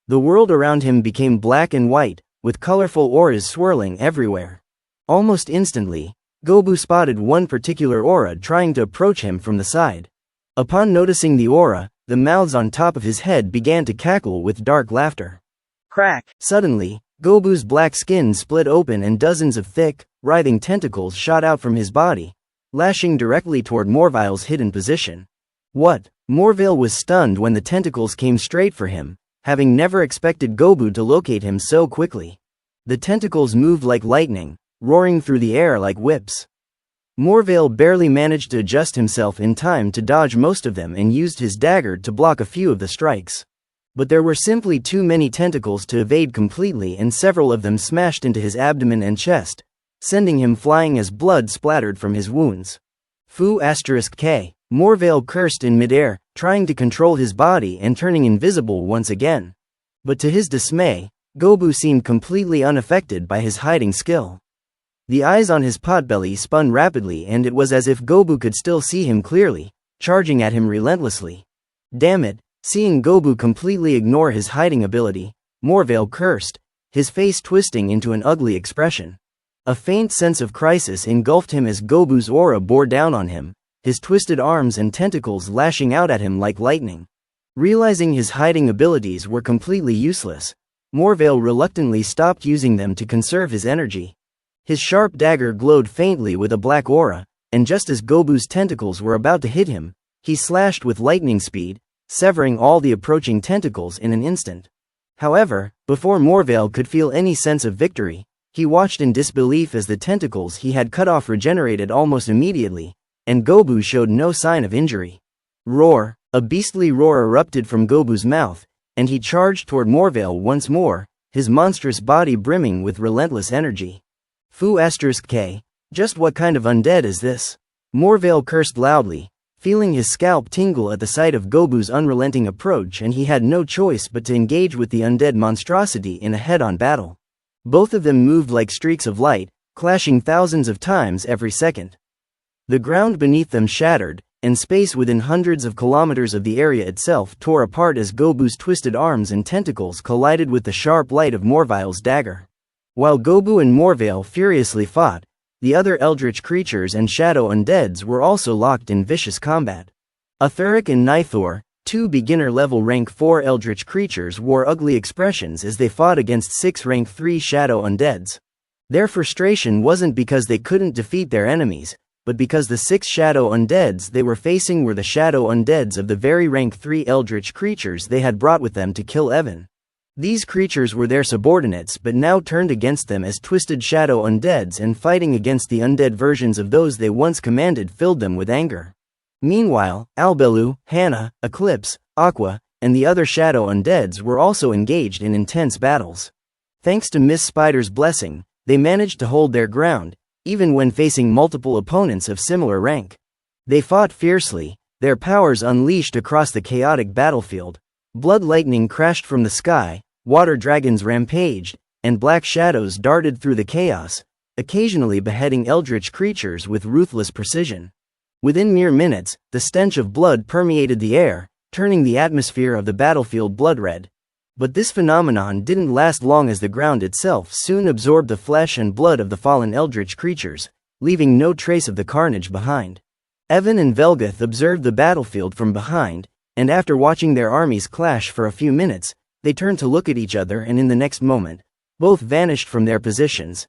The world around him became black and white, with colorful auras swirling everywhere. Almost instantly, Gobu spotted one particular aura trying to approach him from the side. Upon noticing the aura, the mouths on top of his head began to cackle with dark laughter. Crack! Suddenly, Gobu's black skin split open and dozens of thick, writhing tentacles shot out from his body, lashing directly toward Morville's hidden position. What? Morville was stunned when the tentacles came straight for him, having never expected Gobu to locate him so quickly. The tentacles moved like lightning, roaring through the air like whips. Morville barely managed to adjust himself in time to dodge most of them and used his dagger to block a few of the strikes. But there were simply too many tentacles to evade completely, and several of them smashed into his abdomen and chest, sending him flying as blood splattered from his wounds. Fu*K. Morville cursed in midair, trying to control his body and turning invisible once again. But to his dismay, Gobu seemed completely unaffected by his hiding skill. The eyes on his potbelly spun rapidly, and it was as if Gobu could still see him clearly, charging at him relentlessly. Damn it! Seeing Gobu completely ignore his hiding ability, Morville cursed, his face twisting into an ugly expression. A faint sense of crisis engulfed him as Gobu's aura bore down on him, his twisted arms and tentacles lashing out at him like lightning. Realizing his hiding abilities were completely useless, Morville reluctantly stopped using them to conserve his energy. His sharp dagger glowed faintly with a black aura, and just as Gobu's tentacles were about to hit him, he slashed with lightning speed, severing all the approaching tentacles in an instant. However, before Morville could feel any sense of victory, he watched in disbelief as the tentacles he had cut off regenerated almost immediately, and Gobu showed no sign of injury. Roar! A beastly roar erupted from Gobu's mouth, and he charged toward Morville once more, his monstrous body brimming with relentless energy. Fu*K. Just what kind of undead is this? Morville cursed loudly, feeling his scalp tingle at the sight of Gobu's unrelenting approach, and he had no choice but to engage with the undead monstrosity in a head-on battle. Both of them moved like streaks of light, clashing thousands of times every second. The ground beneath them shattered, and space within hundreds of kilometers of the area itself tore apart as Gobu's twisted arms and tentacles collided with the sharp light of Morville's dagger. While Gobu and Morville furiously fought, the other eldritch creatures and shadow undeads were also locked in vicious combat. Anastasia and Nithor, two beginner-level rank 4 eldritch creatures, wore ugly expressions as they fought against 6 rank 3 shadow undeads. Their frustration wasn't because they couldn't defeat their enemies, but because the 6 shadow undeads they were facing were the shadow undeads of the very rank 3 eldritch creatures they had brought with them to kill Evan. These creatures were their subordinates but now turned against them as twisted shadow undeads, and fighting against the undead versions of those they once commanded filled them with anger. Meanwhile, Albelu, Hannah, Eclipse, Aqua, and the other shadow undeads were also engaged in intense battles. Thanks to Miss Spider's blessing, they managed to hold their ground, even when facing multiple opponents of similar rank. They fought fiercely, their powers unleashed across the chaotic battlefield. Blood lightning crashed from the sky, water dragons rampaged, and black shadows darted through the chaos, occasionally beheading eldritch creatures with ruthless precision. Within mere minutes, the stench of blood permeated the air, turning the atmosphere of the battlefield blood-red. But this phenomenon didn't last long, as the ground itself soon absorbed the flesh and blood of the fallen eldritch creatures, leaving no trace of the carnage behind. Evan and Velgath observed the battlefield from behind, and after watching their armies clash for a few minutes, they turned to look at each other, and in the next moment, both vanished from their positions.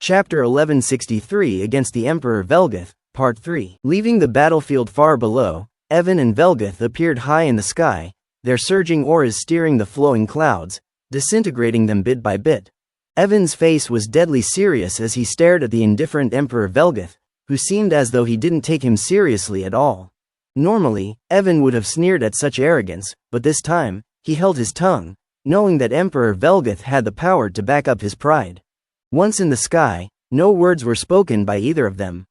Chapter 1163 Against the Emperor Velgath, Part 3. Leaving the battlefield far below, Evan and Velgath appeared high in the sky, their surging auras steering the flowing clouds, disintegrating them bit by bit. Evan's face was deadly serious as he stared at the indifferent Emperor Velgath, who seemed as though he didn't take him seriously at all. Normally, Evan would have sneered at such arrogance, but this time, he held his tongue, knowing that Emperor Velgath had the power to back up his pride. Once in the sky, no words were spoken by either of them.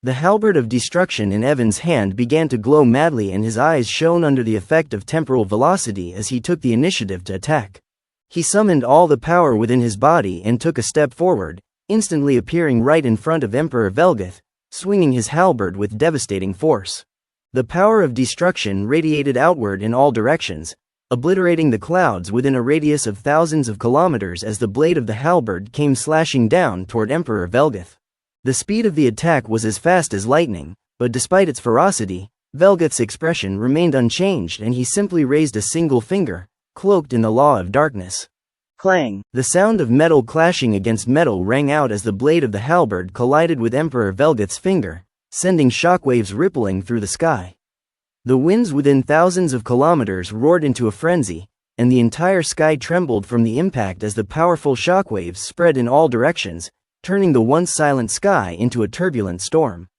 The halberd of destruction in Evan's hand began to glow madly, and his eyes shone under the effect of temporal velocity as he took the initiative to attack. He summoned all the power within his body and took a step forward, instantly appearing right in front of Emperor Velgath, swinging his halberd with devastating force. The power of destruction radiated outward in all directions, obliterating the clouds within a radius of thousands of kilometers as the blade of the halberd came slashing down toward Emperor Velgath. The speed of the attack was as fast as lightning, but despite its ferocity, Velgath's expression remained unchanged, and he simply raised a single finger, cloaked in the law of darkness. Clang! The sound of metal clashing against metal rang out as the blade of the halberd collided with Emperor Velgath's finger, sending shockwaves rippling through the sky. The winds within thousands of kilometers roared into a frenzy, and the entire sky trembled from the impact as the powerful shockwaves spread in all directions, turning the once silent sky into a turbulent storm.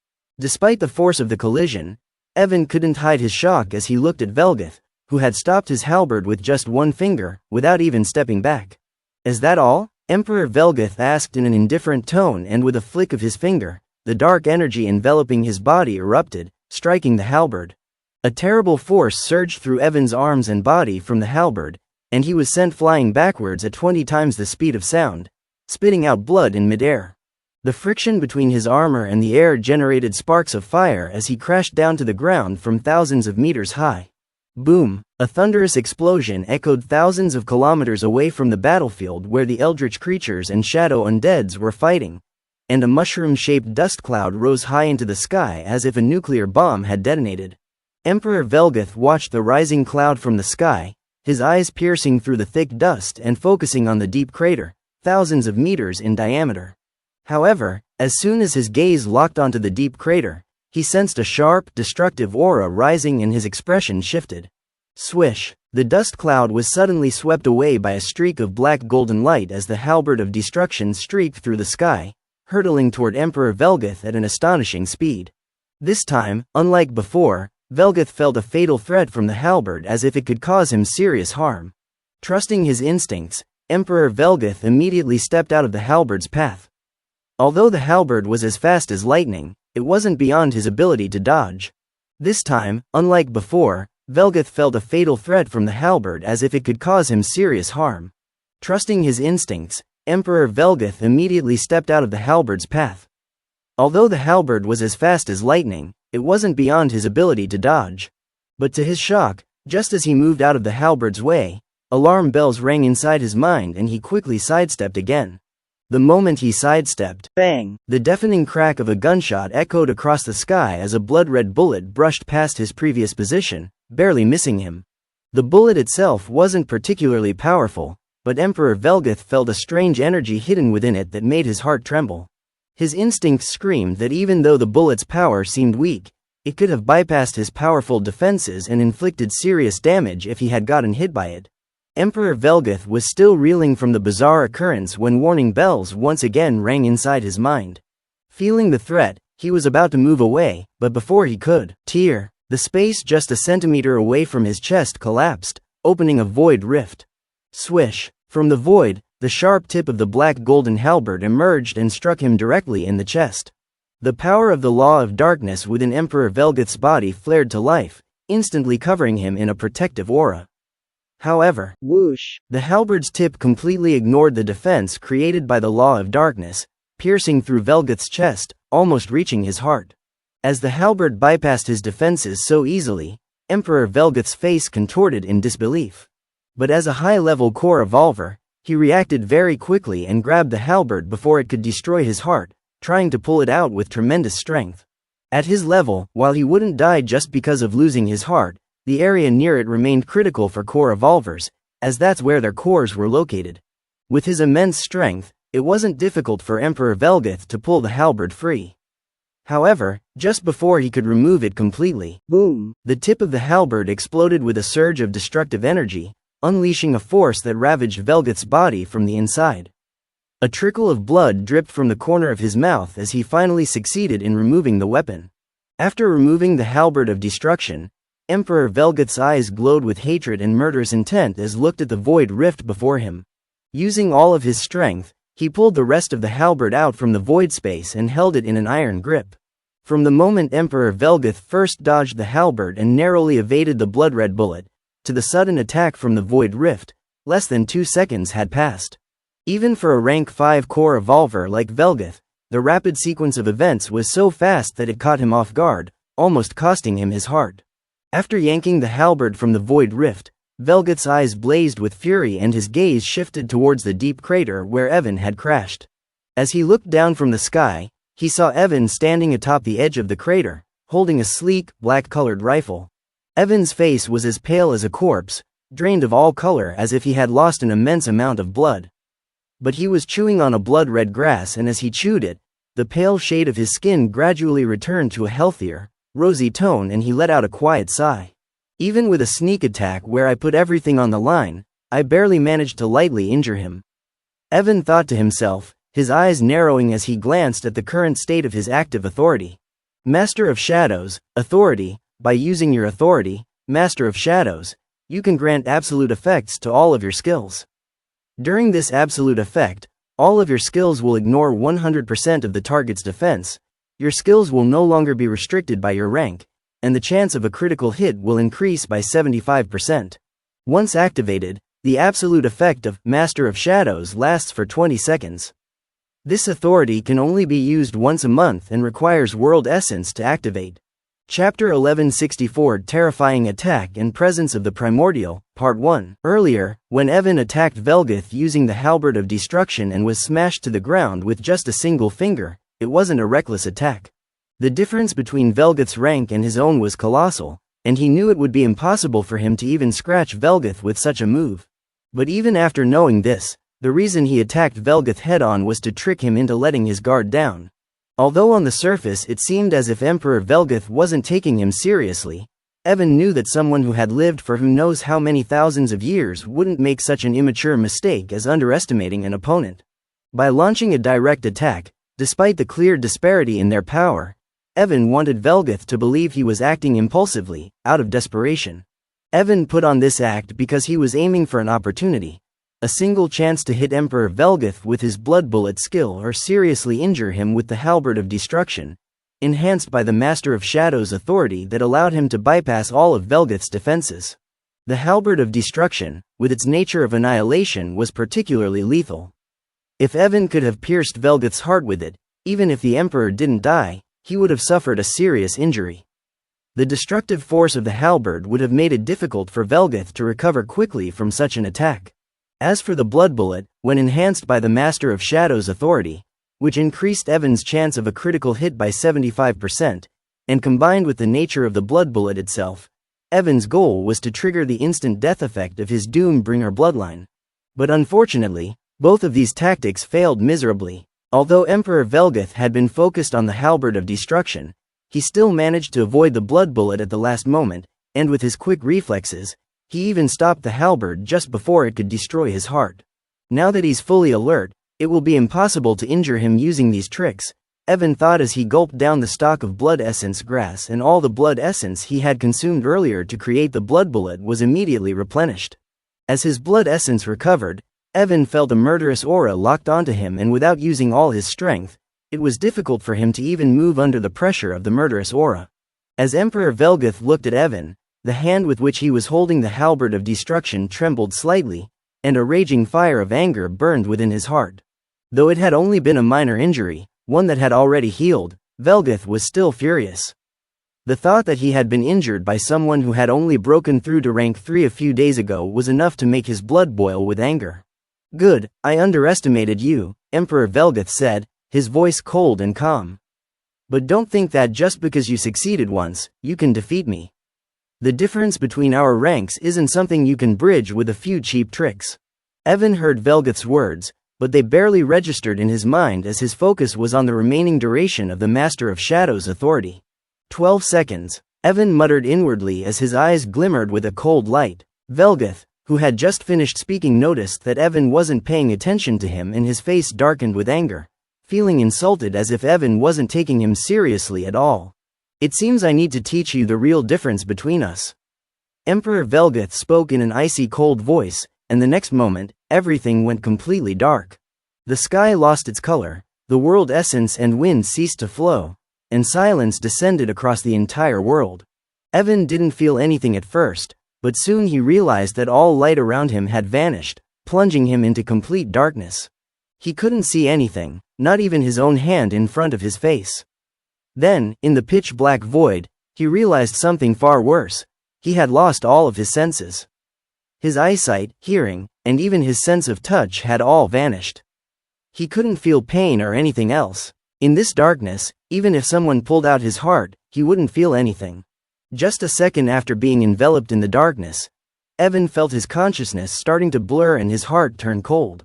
Despite the force of the collision, Evan couldn't hide his shock as he looked at Velgath, who had stopped his halberd with just one finger, without even stepping back. "Is that all?" Emperor Velgath asked in an indifferent tone, and with a flick of his finger, the dark energy enveloping his body erupted, striking the halberd. A terrible force surged through Evan's arms and body from the halberd, and he was sent flying backwards at 20 times the speed of sound, spitting out blood in midair. The friction between his armor and the air generated sparks of fire as he crashed down to the ground from thousands of meters high. Boom! A thunderous explosion echoed thousands of kilometers away from the battlefield where the eldritch creatures and shadow undeads were fighting, and a mushroom-shaped dust cloud rose high into the sky as if a nuclear bomb had detonated. Emperor Velgath watched the rising cloud from the sky, his eyes piercing through the thick dust and focusing on the deep crater, thousands of meters in diameter. However, as soon as his gaze locked onto the deep crater, he sensed a sharp, destructive aura rising and his expression shifted. Swish! The dust cloud was suddenly swept away by a streak of black golden light as the halberd of destruction streaked through the sky, hurtling toward Emperor Velgath at an astonishing speed. This time, unlike before, Velgath felt a fatal threat from the halberd as if it could cause him serious harm. Trusting his instincts, Emperor Velgath immediately stepped out of the halberd's path. Although the halberd was as fast as lightning, it wasn't beyond his ability to dodge. This time, unlike before, Velgath felt a fatal threat from the halberd as if it could cause him serious harm. Trusting his instincts, Emperor Velgath immediately stepped out of the halberd's path. Although the halberd was as fast as lightning, it wasn't beyond his ability to dodge. But to his shock, just as he moved out of the halberd's way, alarm bells rang inside his mind and he quickly sidestepped again. The moment he sidestepped, bang! The deafening crack of a gunshot echoed across the sky as a blood-red bullet brushed past his previous position, barely missing him. The bullet itself wasn't particularly powerful, but Emperor Velgath felt a strange energy hidden within it that made his heart tremble. His instincts screamed that even though the bullet's power seemed weak, it could have bypassed his powerful defenses and inflicted serious damage if he had gotten hit by it. Emperor Velgath was still reeling from the bizarre occurrence when warning bells once again rang inside his mind. Feeling the threat, he was about to move away, but before he could, the space just a centimeter away from his chest collapsed, opening a void rift. Swish! From the void, the sharp tip of the black golden halberd emerged and struck him directly in the chest. The power of the law of darkness within Emperor Velgath's body flared to life, instantly covering him in a protective aura. However, whoosh! The halberd's tip completely ignored the defense created by the law of darkness, piercing through Velgath's chest, almost reaching his heart. As the halberd bypassed his defenses so easily, Emperor Velgath's face contorted in disbelief. But as a high-level core evolver, he reacted very quickly and grabbed the halberd before it could destroy his heart, trying to pull it out with tremendous strength. At his level, while he wouldn't die just because of losing his heart, the area near it remained critical for core evolvers, as that's where their cores were located. With his immense strength, it wasn't difficult for Emperor Velgath to pull the halberd free. However, just before he could remove it completely, boom! The tip of the halberd exploded with a surge of destructive energy, unleashing a force that ravaged Velgath's body from the inside. A trickle of blood dripped from the corner of his mouth as he finally succeeded in removing the weapon. After removing the halberd of destruction, Emperor Velgath's eyes glowed with hatred and murderous intent as looked at the void rift before him. Using all of his strength, he pulled the rest of the halberd out from the void space and held it in an iron grip. From the moment Emperor Velgath first dodged the halberd and narrowly evaded the blood-red bullet, to the sudden attack from the void rift, less than 2 seconds had passed. Even for a rank 5 core evolver like Velgath, the rapid sequence of events was so fast that it caught him off guard, almost costing him his heart. After yanking the halberd from the void rift, Velgath's eyes blazed with fury and his gaze shifted towards the deep crater where Evan had crashed. As he looked down from the sky, he saw Evan standing atop the edge of the crater, holding a sleek, black-colored rifle. Evan's face was as pale as a corpse, drained of all color as if he had lost an immense amount of blood. But he was chewing on a blood-red grass, and as he chewed it, the pale shade of his skin gradually returned to a healthier, rosy tone and he let out a quiet sigh. Even with a sneak attack where I put everything on the line, I barely managed to lightly injure him. Evan thought to himself, his eyes narrowing as he glanced at the current state of his active authority. Master of Shadows, authority. By using your authority, Master of Shadows, you can grant absolute effects to all of your skills. During this absolute effect, all of your skills will ignore 100% of the target's defense. Your skills will no longer be restricted by your rank, and the chance of a critical hit will increase by 75%. Once activated, the absolute effect of Master of Shadows lasts for 20 seconds. This authority can only be used once a month and requires World Essence to activate. Chapter 1164 Terrifying Attack and Presence of the Primordial, Part 1. Earlier, when Evan attacked Velgath using the halberd of destruction and was smashed to the ground with just a single finger, it wasn't a reckless attack. The difference between Velgath's rank and his own was colossal, and he knew it would be impossible for him to even scratch Velgath with such a move. But even after knowing this, the reason he attacked Velgath head-on was to trick him into letting his guard down. Although on the surface it seemed as if Emperor Velgath wasn't taking him seriously, Evan knew that someone who had lived for who knows how many thousands of years wouldn't make such an immature mistake as underestimating an opponent. By launching a direct attack, despite the clear disparity in their power, Evan wanted Velgath to believe he was acting impulsively, out of desperation. Evan put on this act because he was aiming for an opportunity. A single chance to hit Emperor Velgath with his blood bullet skill or seriously injure him with the halberd of destruction, enhanced by the Master of Shadows authority that allowed him to bypass all of Velgath's defenses. The halberd of destruction, with its nature of annihilation, was particularly lethal. If Evan could have pierced Velgath's heart with it, even if the Emperor didn't die, he would have suffered a serious injury. The destructive force of the halberd would have made it difficult for Velgath to recover quickly from such an attack. As for the blood bullet, when enhanced by the Master of Shadows authority, which increased Evan's chance of a critical hit by 75%, and combined with the nature of the blood bullet itself, Evan's goal was to trigger the instant death effect of his Doom-bringer bloodline. But unfortunately, both of these tactics failed miserably. Although Emperor Velgath had been focused on the halberd of destruction, he still managed to avoid the blood bullet at the last moment, and with his quick reflexes, He even stopped the halberd just before it could destroy his heart. Now that he's fully alert, it will be impossible to injure him using these tricks, Evan thought as he gulped down the stock of blood essence grass, and all the blood essence he had consumed earlier to create the blood bullet was immediately replenished. As his blood essence recovered, Evan felt a murderous aura locked onto him, and without using all his strength, it was difficult for him to even move under the pressure of the murderous aura. As Emperor Velgath looked at Evan, the hand with which he was holding the halberd of destruction trembled slightly, and a raging fire of anger burned within his heart. Though it had only been a minor injury, one that had already healed, Velgath was still furious. The thought that he had been injured by someone who had only broken through to rank 3 a few days ago was enough to make his blood boil with anger. "Good, I underestimated you," Emperor Velgath said, his voice cold and calm. "But don't think that just because you succeeded once, you can defeat me. The difference between our ranks isn't something you can bridge with a few cheap tricks." Evan heard Velgath's words, but they barely registered in his mind as his focus was on the remaining duration of the Master of Shadows' authority. 12 seconds, Evan muttered inwardly as his eyes glimmered with a cold light. Velgath, who had just finished speaking, noticed that Evan wasn't paying attention to him, and his face darkened with anger, feeling insulted as if Evan wasn't taking him seriously at all. "It seems I need to teach you the real difference between us." Emperor Velgath spoke in an icy cold voice, and the next moment, everything went completely dark. The sky lost its color, the world essence and wind ceased to flow, and silence descended across the entire world. Evan didn't feel anything at first, but soon he realized that all light around him had vanished, plunging him into complete darkness. He couldn't see anything, not even his own hand in front of his face. Then, in the pitch-black void, he realized something far worse. He had lost all of his senses. His eyesight, hearing, and even his sense of touch had all vanished. He couldn't feel pain or anything else. In this darkness, even if someone pulled out his heart, he wouldn't feel anything. Just a second after being enveloped in the darkness, Evan felt his consciousness starting to blur and his heart turn cold.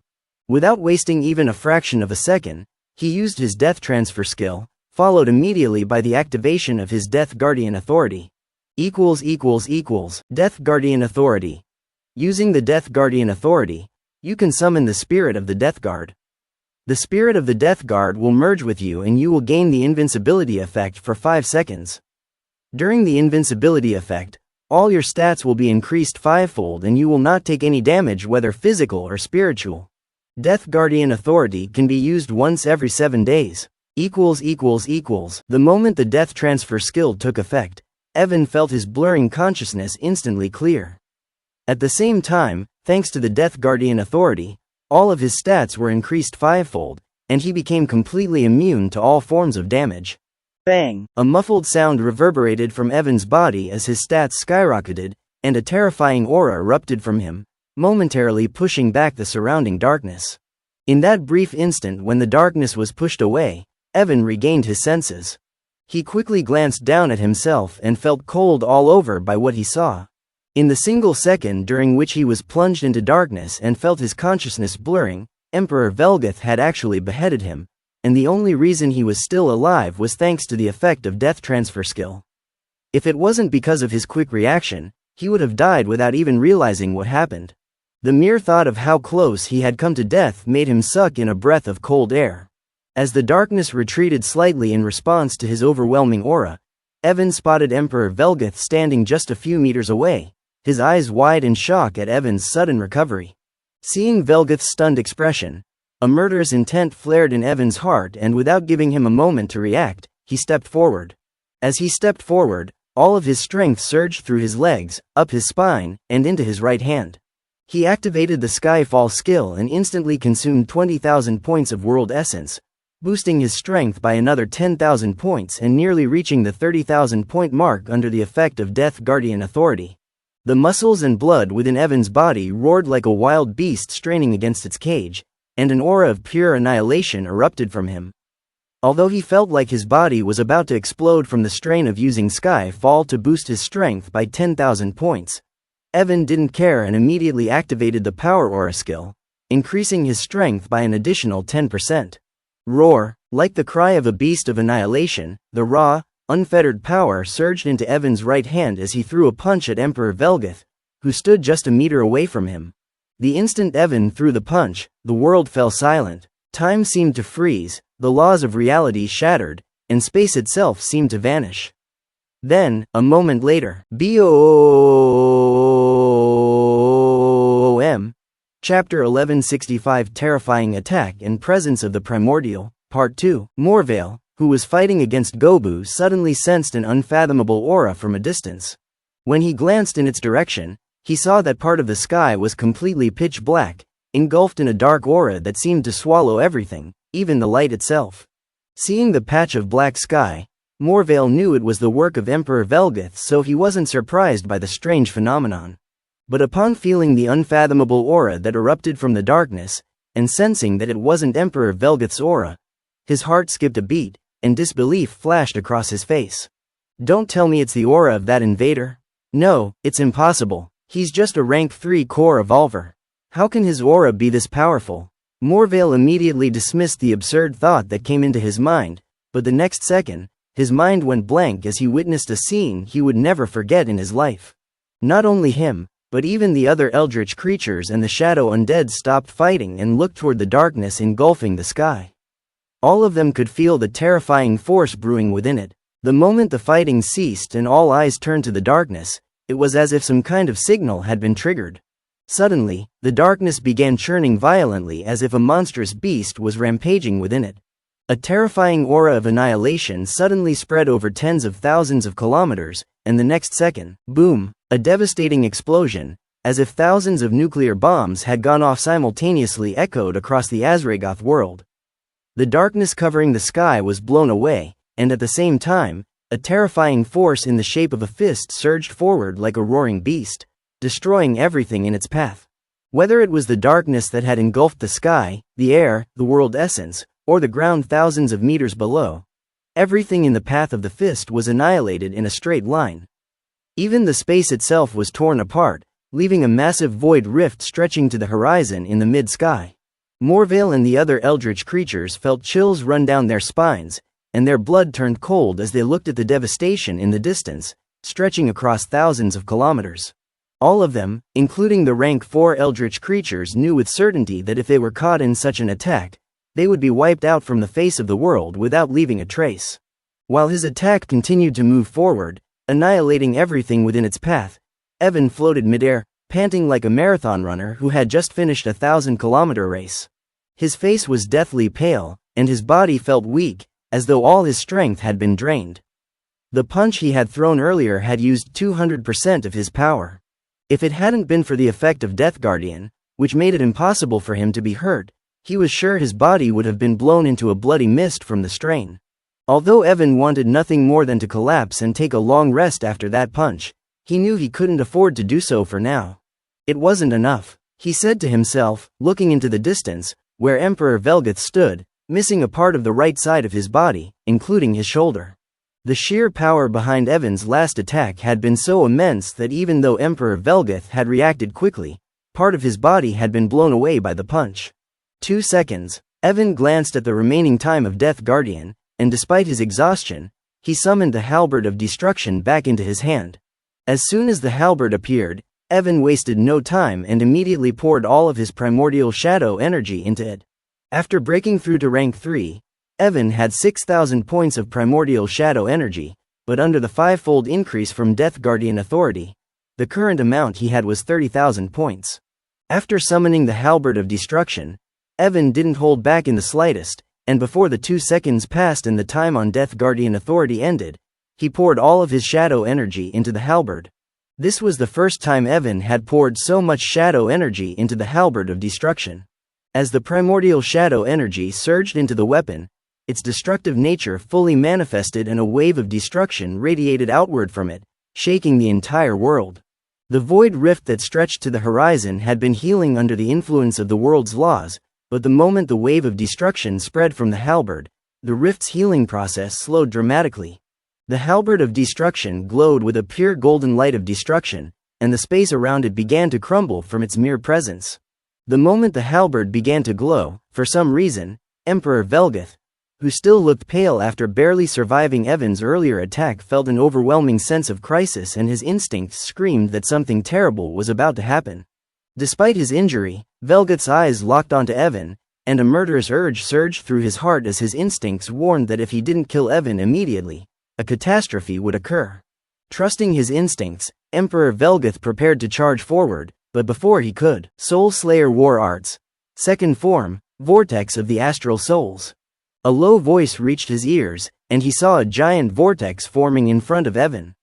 Without wasting even a fraction of a second, he used his death transfer skill, followed immediately by the activation of his Death Guardian authority. Death Guardian authority. Using the Death Guardian authority, you can summon the spirit of the Death Guard. The spirit of the Death Guard will merge with you, and you will gain the invincibility effect for 5 seconds. During the invincibility effect, all your stats will be increased 5-fold, and you will not take any damage, whether physical or spiritual. Death Guardian authority can be used once every 7 days. The moment the death transfer skill took effect, Evan felt his blurring consciousness instantly clear. At the same time, thanks to the Death Guardian authority, all of his stats were increased 5-fold, and he became completely immune to all forms of damage. Bang! A muffled sound reverberated from Evan's body as his stats skyrocketed, and a terrifying aura erupted from him, momentarily pushing back the surrounding darkness. In that brief instant when the darkness was pushed away, Evan regained his senses. He quickly glanced down at himself and felt cold all over by what he saw. In the single second during which he was plunged into darkness and felt his consciousness blurring, Emperor Velgath had actually beheaded him, and the only reason he was still alive was thanks to the effect of death transfer skill. If it wasn't because of his quick reaction, he would have died without even realizing what happened. The mere thought of how close he had come to death made him suck in a breath of cold air. As the darkness retreated slightly in response to his overwhelming aura, Evan spotted Emperor Velgath standing just a few meters away, his eyes wide in shock at Evan's sudden recovery. Seeing Velgath's stunned expression, a murderous intent flared in Evan's heart, and without giving him a moment to react, he stepped forward. As he stepped forward, all of his strength surged through his legs, up his spine, and into his right hand. He activated the Skyfall skill and instantly consumed 20,000 points of world essence, boosting his strength by another 10,000 points and nearly reaching the 30,000 point mark under the effect of Death Guardian authority. The muscles and blood within Evan's body roared like a wild beast straining against its cage, and an aura of pure annihilation erupted from him. Although he felt like his body was about to explode from the strain of using Skyfall to boost his strength by 10,000 points, Evan didn't care and immediately activated the Power Aura skill, increasing his strength by an additional 10%. Roar! Like the cry of a beast of annihilation, the raw, unfettered power surged into Evan's right hand as he threw a punch at Emperor Velgath, who stood just a meter away from him. The instant Evan threw the punch, the world fell silent. Time seemed to freeze, the laws of reality shattered, and space itself seemed to vanish. Then, a moment later, BOOM, Chapter 1165 Terrifying Attack and Presence of the Primordial, Part 2, Morville, who was fighting against Gobu, suddenly sensed an unfathomable aura from a distance. When he glanced in its direction, he saw that part of the sky was completely pitch black, engulfed in a dark aura that seemed to swallow everything, even the light itself. Seeing the patch of black sky, Morville knew it was the work of Emperor Velgath, so he wasn't surprised by the strange phenomenon. But upon feeling the unfathomable aura that erupted from the darkness, and sensing that it wasn't Emperor Velgath's aura, his heart skipped a beat, and disbelief flashed across his face. Don't tell me it's the aura of that invader? No, it's impossible. He's just a rank 3 core evolver. How can his aura be this powerful? Morville immediately dismissed the absurd thought that came into his mind, but the next second, his mind went blank as he witnessed a scene he would never forget in his life. Not only him, but even the other Eldrich creatures and the shadow undead stopped fighting and looked toward the darkness engulfing the sky. All of them could feel the terrifying force brewing within it. The moment the fighting ceased and all eyes turned to the darkness, it was as if some kind of signal had been triggered. Suddenly, the darkness began churning violently as if a monstrous beast was rampaging within it. A terrifying aura of annihilation suddenly spread over tens of thousands of kilometers, and the next second, boom, a devastating explosion, as if thousands of nuclear bombs had gone off simultaneously, echoed across the Azregoth world. The darkness covering the sky was blown away, and at the same time, a terrifying force in the shape of a fist surged forward like a roaring beast, destroying everything in its path. Whether it was the darkness that had engulfed the sky, the air, the world essence, or the ground thousands of meters below, everything in the path of the fist was annihilated in a straight line. Even the space itself was torn apart, leaving a massive void rift stretching to the horizon in the mid-sky. Morville and the other Eldritch creatures felt chills run down their spines, and their blood turned cold as they looked at the devastation in the distance, stretching across thousands of kilometers. All of them, including the rank 4 Eldritch creatures, knew with certainty that if they were caught in such an attack, they would be wiped out from the face of the world without leaving a trace. While his attack continued to move forward, annihilating everything within its path, Evan floated midair, panting like a marathon runner who had just finished a 1,000-kilometer race. His face was deathly pale, and his body felt weak, as though all his strength had been drained. The punch he had thrown earlier had used 200% of his power. If it hadn't been for the effect of Death Guardian, which made it impossible for him to be hurt, he was sure his body would have been blown into a bloody mist from the strain. Although Evan wanted nothing more than to collapse and take a long rest after that punch, he knew he couldn't afford to do so for now. It wasn't enough, he said to himself, looking into the distance, where Emperor Velgath stood, missing a part of the right side of his body, including his shoulder. The sheer power behind Evan's last attack had been so immense that even though Emperor Velgath had reacted quickly, part of his body had been blown away by the punch. 2 seconds. Evan glanced at the remaining time of Death Guardian, and despite his exhaustion, he summoned the halberd of destruction back into his hand. As soon as the halberd appeared, Evan wasted no time and immediately poured all of his primordial shadow energy into it. After breaking through to rank 3, Evan had 6,000 points of primordial shadow energy, but under the 5-fold increase from Death Guardian authority, the current amount he had was 30,000 points. After summoning the halberd of destruction, Evan didn't hold back in the slightest, and before the 2 seconds passed and the time on Death Guardian authority ended, he poured all of his shadow energy into the halberd. This was the first time Evan had poured so much shadow energy into the halberd of destruction. As the primordial shadow energy surged into the weapon, its destructive nature fully manifested and a wave of destruction radiated outward from it, shaking the entire world. The void rift that stretched to the horizon had been healing under the influence of the world's laws, but the moment the wave of destruction spread from the halberd, the rift's healing process slowed dramatically. The halberd of destruction glowed with a pure golden light of destruction, and the space around it began to crumble from its mere presence. The moment the halberd began to glow, for some reason, Emperor Velgath, who still looked pale after barely surviving Evan's earlier attack, felt an overwhelming sense of crisis, and his instincts screamed that something terrible was about to happen. Despite his injury, Velgath's eyes locked onto Evan, and a murderous urge surged through his heart as his instincts warned that if he didn't kill Evan immediately, a catastrophe would occur. Trusting his instincts, Emperor Velgath prepared to charge forward, but before he could, Soul Slayer War Arts. Second form, Vortex of the Astral Souls. A low voice reached his ears, and he saw a giant vortex forming in front of Evan.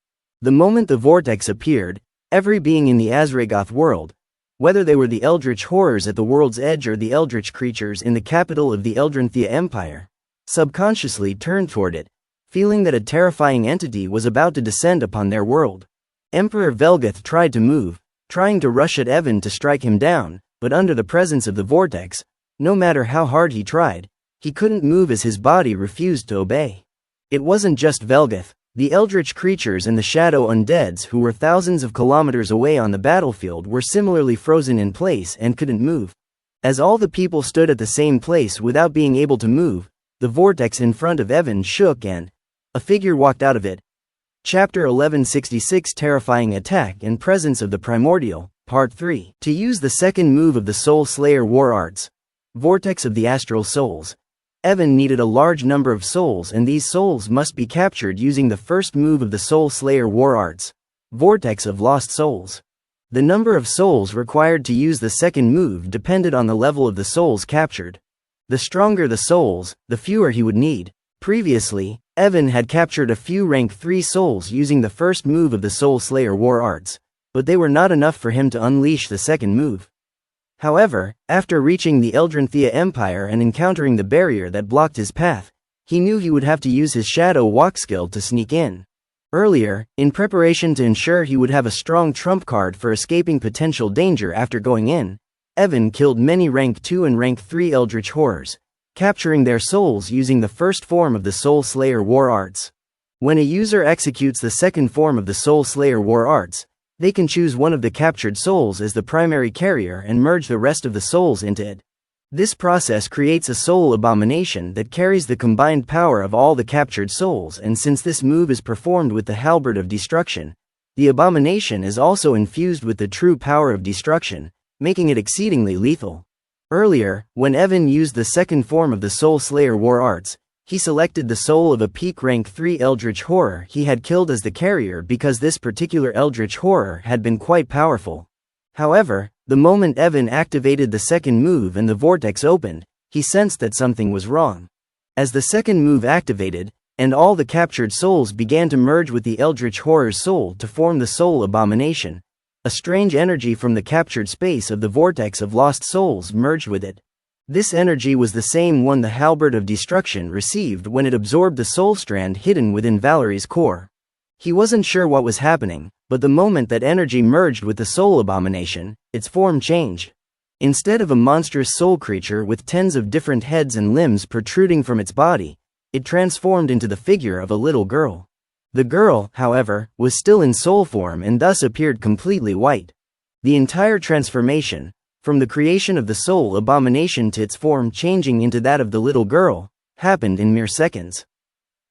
The moment the vortex appeared, every being in the Azregoth world, whether they were the Eldrich horrors at the world's edge or the Eldrich creatures in the capital of the Eldrich Empire, subconsciously turned toward it, feeling that a terrifying entity was about to descend upon their world. Emperor Velgath tried to move, trying to rush at Evan to strike him down, but under the presence of the vortex, no matter how hard he tried, he couldn't move as his body refused to obey. It wasn't just Velgath. The Eldritch creatures and the shadow undeads who were thousands of kilometers away on the battlefield were similarly frozen in place and couldn't move. As all the people stood at the same place without being able to move, the vortex in front of Evan shook and a figure walked out of it. Chapter 1166, Terrifying Attack and Presence of the Primordial, Part 3. To use the second move of the Soul Slayer War Arts, Vortex of the Astral Souls, Evan needed a large number of souls, and these souls must be captured using the first move of the Soul Slayer War Arts, Vortex of Lost Souls. The number of souls required to use the second move depended on the level of the souls captured. The stronger the souls, the fewer he would need. Previously, Evan had captured a few rank 3 souls using the first move of the Soul Slayer War Arts, but they were not enough for him to unleash the second move. However, after reaching the Eldrich Empire and encountering the barrier that blocked his path, he knew he would have to use his shadow walk skill to sneak in. Earlier, in preparation to ensure he would have a strong trump card for escaping potential danger after going in, Evan killed many rank 2 and rank 3 Eldritch horrors, capturing their souls using the first form of the Soul Slayer War Arts. When a user executes the second form of the Soul Slayer War Arts, they can choose one of the captured souls as the primary carrier and merge the rest of the souls into it. This process creates a soul abomination that carries the combined power of all the captured souls, and since this move is performed with the halberd of destruction, the abomination is also infused with the true power of destruction, making it exceedingly lethal. Earlier, when Evan used the second form of the Soul Slayer War Arts, he selected the soul of a peak rank 3 Eldritch horror he had killed as the carrier because this particular Eldritch horror had been quite powerful. However, the moment Evan activated the second move and the vortex opened, he sensed that something was wrong. As the second move activated, and all the captured souls began to merge with the Eldritch horror's soul to form the soul abomination, a strange energy from the captured space of the vortex of lost souls merged with it. This energy was the same one the halberd of destruction received when it absorbed the soul strand hidden within Valerie's core. He wasn't sure what was happening, but the moment that energy merged with the soul abomination, its form changed. Instead of a monstrous soul creature with tens of different heads and limbs protruding from its body, it transformed into the figure of a little girl. The girl, however, was still in soul form and thus appeared completely white. The entire transformation, from the creation of the soul abomination to its form changing into that of the little girl, happened in mere seconds.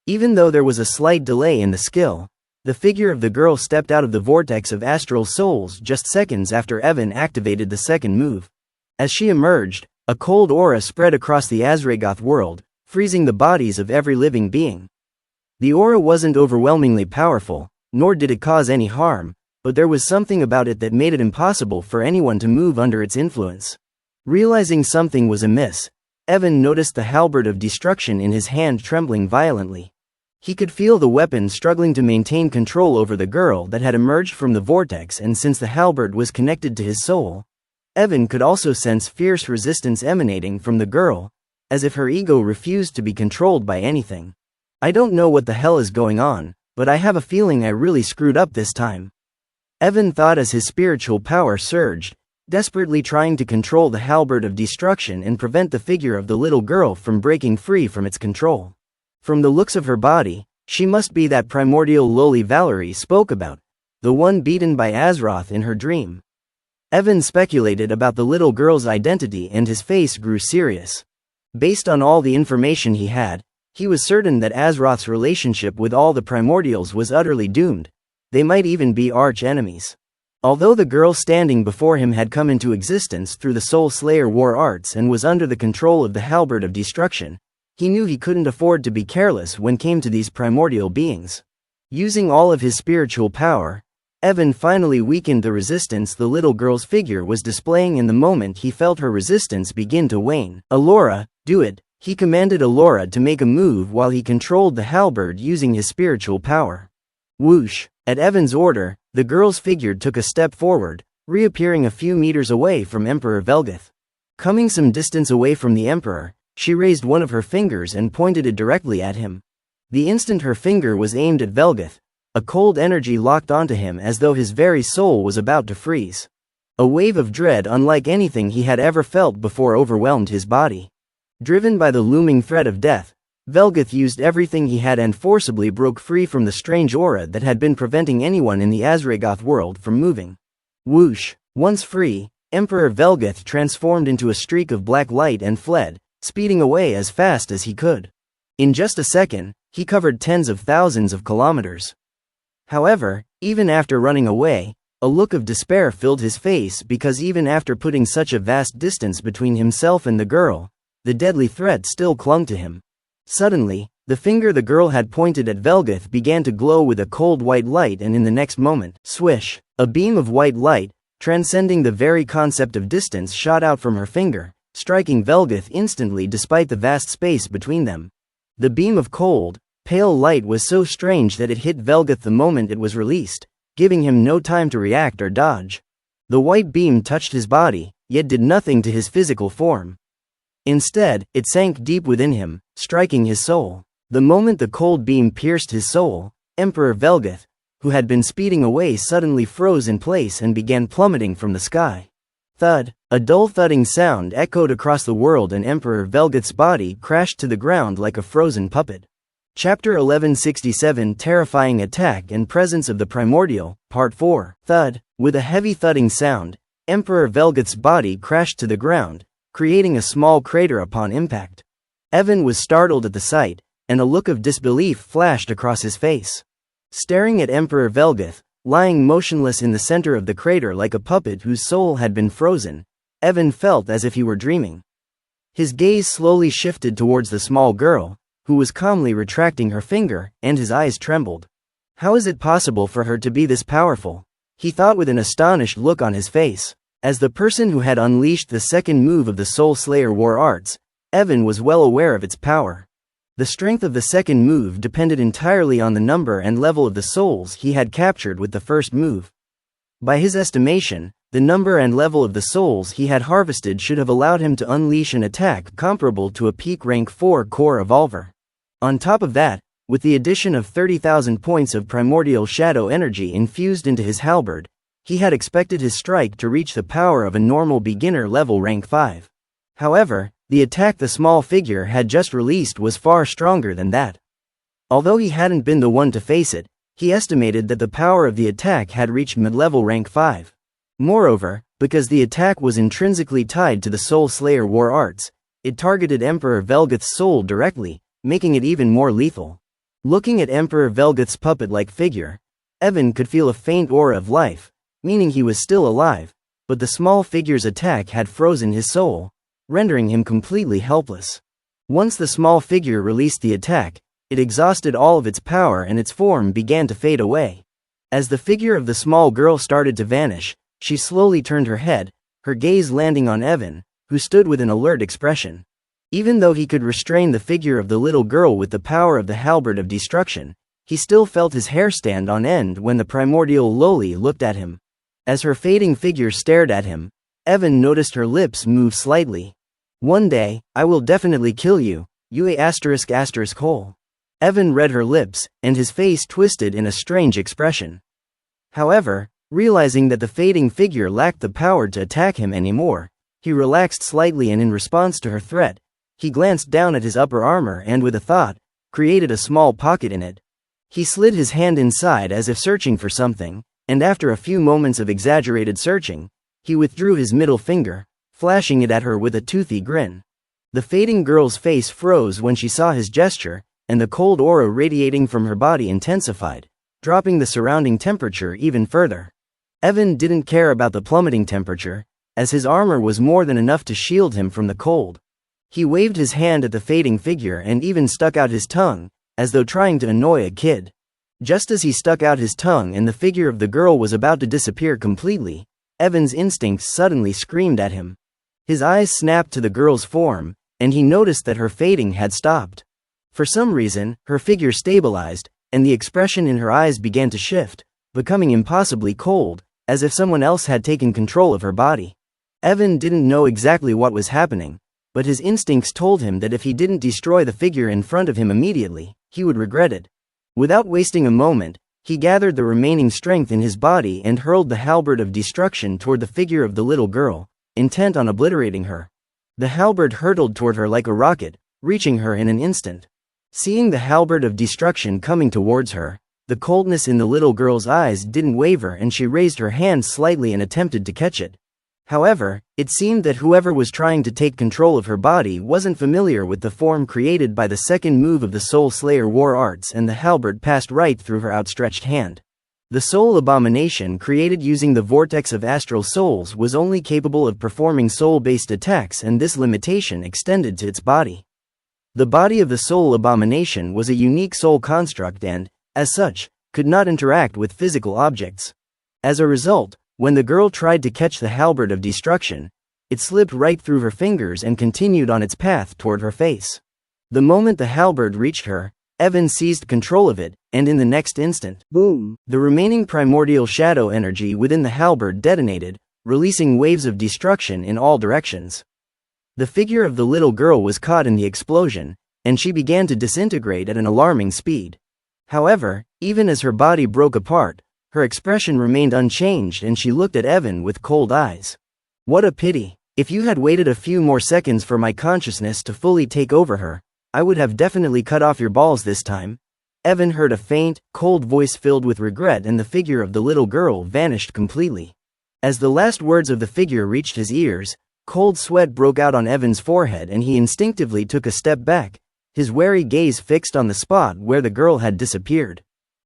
Even though there was a slight delay in the skill, the figure of the girl stepped out of the vortex of astral souls just seconds after Evan activated the second move. As she emerged, a cold aura spread across the Azregoth world, freezing the bodies of every living being. The aura wasn't overwhelmingly powerful, nor did it cause any harm, but there was something about it that made it impossible for anyone to move under its influence. Realizing something was amiss, Evan noticed the halberd of destruction in his hand trembling violently. He could feel the weapon struggling to maintain control over the girl that had emerged from the vortex, and since the halberd was connected to his soul, Evan could also sense fierce resistance emanating from the girl, as if her ego refused to be controlled by anything. "I don't know what the hell is going on, but I have a feeling I really screwed up this time," Evan thought as his spiritual power surged, desperately trying to control the halberd of destruction and prevent the figure of the little girl from breaking free from its control. From the looks of her body, she must be that primordial lowly Valerie spoke about, the one beaten by Azeroth in her dream. Evan speculated about the little girl's identity and his face grew serious. Based on all the information he had, He was certain that Azeroth's relationship with all the primordials was utterly doomed. They might even be arch-enemies. Although the girl standing before him had come into existence through the Soul Slayer war arts and was under the control of the halberd of destruction, he knew he couldn't afford to be careless when came to these primordial beings. Using all of his spiritual power, Evan finally weakened the resistance the little girl's figure was displaying in the moment he felt her resistance begin to wane. "Alora, do it," he commanded Alora to make a move while he controlled the halberd using his spiritual power. Whoosh! At Evan's order, the girl's figure took a step forward, reappearing a few meters away from Emperor Velgath. Coming some distance away from the Emperor, she raised one of her fingers and pointed it directly at him. The instant her finger was aimed at Velgath, a cold energy locked onto him as though his very soul was about to freeze. A wave of dread unlike anything he had ever felt before overwhelmed his body. Driven by the looming threat of death, Velgath used everything he had and forcibly broke free from the strange aura that had been preventing anyone in the Azregoth world from moving. Whoosh! Once free, Emperor Velgath transformed into a streak of black light and fled, speeding away as fast as he could. In just a second, he covered tens of thousands of kilometers. However, even after running away, a look of despair filled his face because even after putting such a vast distance between himself and the girl, the deadly threat still clung to him. Suddenly, the finger the girl had pointed at Velgath began to glow with a cold white light, and in the next moment, swish, a beam of white light, transcending the very concept of distance, shot out from her finger, striking Velgath instantly despite the vast space between them. The beam of cold, pale light was so strange that it hit Velgath the moment it was released, giving him no time to react or dodge. The white beam touched his body, yet did nothing to his physical form. Instead, it sank deep within him, striking his soul. The moment the cold beam pierced his soul, Emperor Velgath, who had been speeding away, suddenly froze in place and began plummeting from the sky. Thud! A dull thudding sound echoed across the world and Emperor Velgath's body crashed to the ground like a frozen puppet. Chapter 1167 Terrifying Attack and Presence of the Primordial, Part 4. Thud! With a heavy thudding sound, Emperor Velgath's body crashed to the ground, creating a small crater upon impact. Evan was startled at the sight, and a look of disbelief flashed across his face. Staring at Emperor Velgath, lying motionless in the center of the crater like a puppet whose soul had been frozen, Evan felt as if he were dreaming. His gaze slowly shifted towards the small girl, who was calmly retracting her finger, and his eyes trembled. How is it possible for her to be this powerful? He thought with an astonished look on his face. As the person who had unleashed the second move of the Soul Slayer war arts, Evan was well aware of its power. The strength of the second move depended entirely on the number and level of the souls he had captured with the first move. By his estimation, the number and level of the souls he had harvested should have allowed him to unleash an attack comparable to a peak rank 4 core evolver. On top of that, with the addition of 30,000 points of primordial shadow energy infused into his halberd, he had expected his strike to reach the power of a normal beginner level rank 5. However, the attack the small figure had just released was far stronger than that. Although he hadn't been the one to face it, he estimated that the power of the attack had reached mid-level rank 5. Moreover, because the attack was intrinsically tied to the Soul Slayer war arts, it targeted Emperor Velgath's soul directly, making it even more lethal. Looking at Emperor Velgath's puppet-like figure, Evan could feel a faint aura of life, meaning he was still alive, but the small figure's attack had frozen his soul, rendering him completely helpless. Once the small figure released the attack, it exhausted all of its power and its form began to fade away. As the figure of the small girl started to vanish, she slowly turned her head, her gaze landing on Evan, who stood with an alert expression. Even though he could restrain the figure of the little girl with the power of the halberd of destruction, he still felt his hair stand on end when the primordial Loli looked at him. As her fading figure stared at him, Evan noticed her lips move slightly. "One day, I will definitely kill you, you ******. Evan read her lips, and his face twisted in a strange expression. However, realizing that the fading figure lacked the power to attack him anymore, he relaxed slightly and in response to her threat, he glanced down at his upper armor and with a thought, created a small pocket in it. He slid his hand inside as if searching for something, and after a few moments of exaggerated searching, he withdrew his middle finger, flashing it at her with a toothy grin. The fading girl's face froze when she saw his gesture, and the cold aura radiating from her body intensified, dropping the surrounding temperature even further. Evan didn't care about the plummeting temperature, as his armor was more than enough to shield him from the cold. He waved his hand at the fading figure and even stuck out his tongue, as though trying to annoy a kid. Just as he stuck out his tongue and the figure of the girl was about to disappear completely, Evan's instincts suddenly screamed at him. His eyes snapped to the girl's form, and he noticed that her fading had stopped. For some reason, her figure stabilized, and the expression in her eyes began to shift, becoming impossibly cold, as if someone else had taken control of her body. Evan didn't know exactly what was happening, but his instincts told him that if he didn't destroy the figure in front of him immediately, he would regret it. Without wasting a moment, he gathered the remaining strength in his body and hurled the halberd of destruction toward the figure of the little girl, intent on obliterating her. The halberd hurtled toward her like a rocket, reaching her in an instant. Seeing the halberd of destruction coming towards her, the coldness in the little girl's eyes didn't waver and she raised her hand slightly and attempted to catch it. However, it seemed that whoever was trying to take control of her body wasn't familiar with the form created by the second move of the Soul Slayer war arts, and the halberd passed right through her outstretched hand. The soul abomination created using the vortex of astral souls was only capable of performing soul-based attacks, and this limitation extended to its body. The body of the soul abomination was a unique soul construct and, as such, could not interact with physical objects. As a result, when the girl tried to catch the halberd of destruction, it slipped right through her fingers and continued on its path toward her face. The moment the halberd reached her, Evan seized control of it, and in the next instant, boom, the remaining primordial shadow energy within the halberd detonated, releasing waves of destruction in all directions. The figure of the little girl was caught in the explosion, and she began to disintegrate at an alarming speed. However, even as her body broke apart, her expression remained unchanged and she looked at Evan with cold eyes. What a pity. If you had waited a few more seconds for my consciousness to fully take over her, I would have definitely cut off your balls this time. Evan heard a faint, cold voice filled with regret, and the figure of the little girl vanished completely. As the last words of the figure reached his ears, cold sweat broke out on Evan's forehead and he instinctively took a step back, his wary gaze fixed on the spot where the girl had disappeared.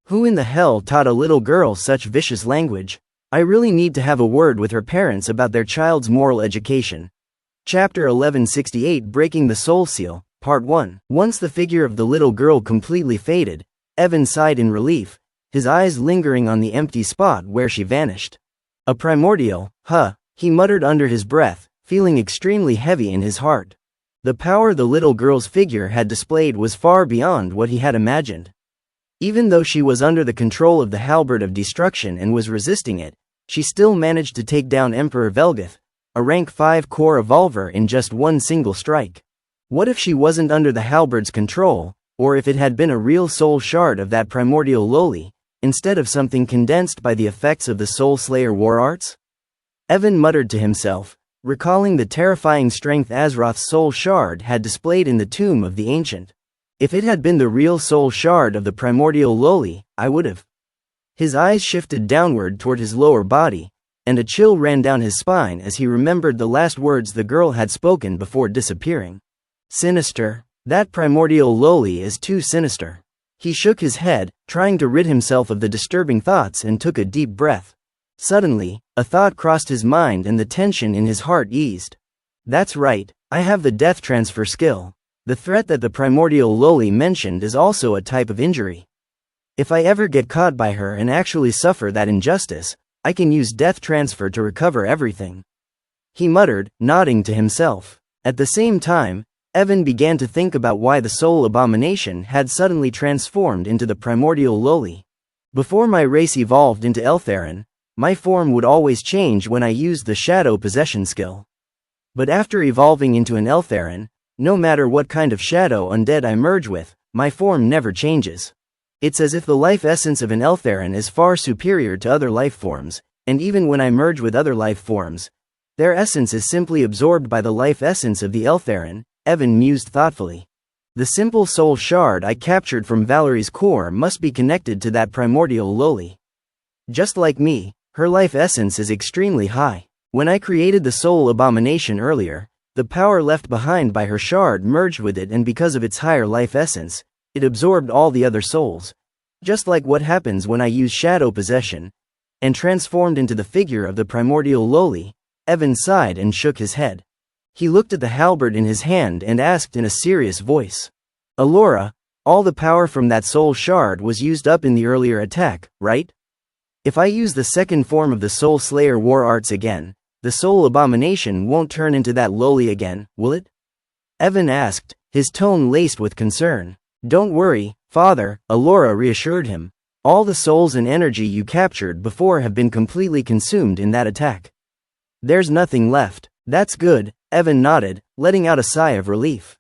Who in the hell taught a little girl such vicious language? I really need to have a word with her parents about their child's moral education. Chapter 1168, Breaking the Soul Seal, Part 1. Once the figure of the little girl completely faded, Evan sighed in relief, his eyes lingering on the empty spot where she vanished. A primordial, he muttered under his breath, feeling extremely heavy in his heart. The power the little girl's figure had displayed was far beyond what he had imagined. Even though she was under the control of the halberd of destruction and was resisting it, she still managed to take down Emperor Velgath, a rank 5 core evolver, in just one single strike. What if she wasn't under the halberd's control, or if it had been a real soul shard of that primordial loli, instead of something condensed by the effects of the Soul Slayer war arts? Evan muttered to himself, recalling the terrifying strength Azeroth's soul shard had displayed in the tomb of the ancient. If it had been the real soul shard of the primordial loli, I would have. His eyes shifted downward toward his lower body, and a chill ran down his spine as he remembered the last words the girl had spoken before disappearing. Sinister. That primordial loli is too sinister. He shook his head, trying to rid himself of the disturbing thoughts, and took a deep breath. Suddenly, a thought crossed his mind and the tension in his heart eased. That's right, I have the death transfer skill. The threat that the primordial loli mentioned is also a type of injury. If I ever get caught by her and actually suffer that injustice, I can use death transfer to recover everything. He muttered, nodding to himself. At the same time, Evan began to think about why the soul abomination had suddenly transformed into the primordial loli. Before my race evolved into Eltherin, my form would always change when I used the shadow possession skill. But after evolving into an Eltherin, no matter what kind of shadow undead I merge with, my form never changes. It's as if the life essence of an Eltherin is far superior to other life forms, and even when I merge with other life forms, their essence is simply absorbed by the life essence of the Eltherin, Evan mused thoughtfully. The simple soul shard I captured from Valerie's core must be connected to that primordial loli. Just like me, her life essence is extremely high. When I created the soul abomination earlier, the power left behind by her shard merged with it, and because of its higher life essence, It absorbed all the other souls. Just like what happens when I use shadow possession, and transformed into the figure of the primordial lowly. Evan sighed and shook his head. He looked at the halberd in his hand and asked in a serious voice. Alora, all the power from that soul shard was used up in the earlier attack, right? If I use the second form of the Soul Slayer war arts again, the soul abomination won't turn into that lowly again, will it? Evan asked, his tone laced with concern. Don't worry, Father, Alora reassured him. All the souls and energy you captured before have been completely consumed in that attack. There's nothing left. That's good, Evan nodded, letting out a sigh of relief.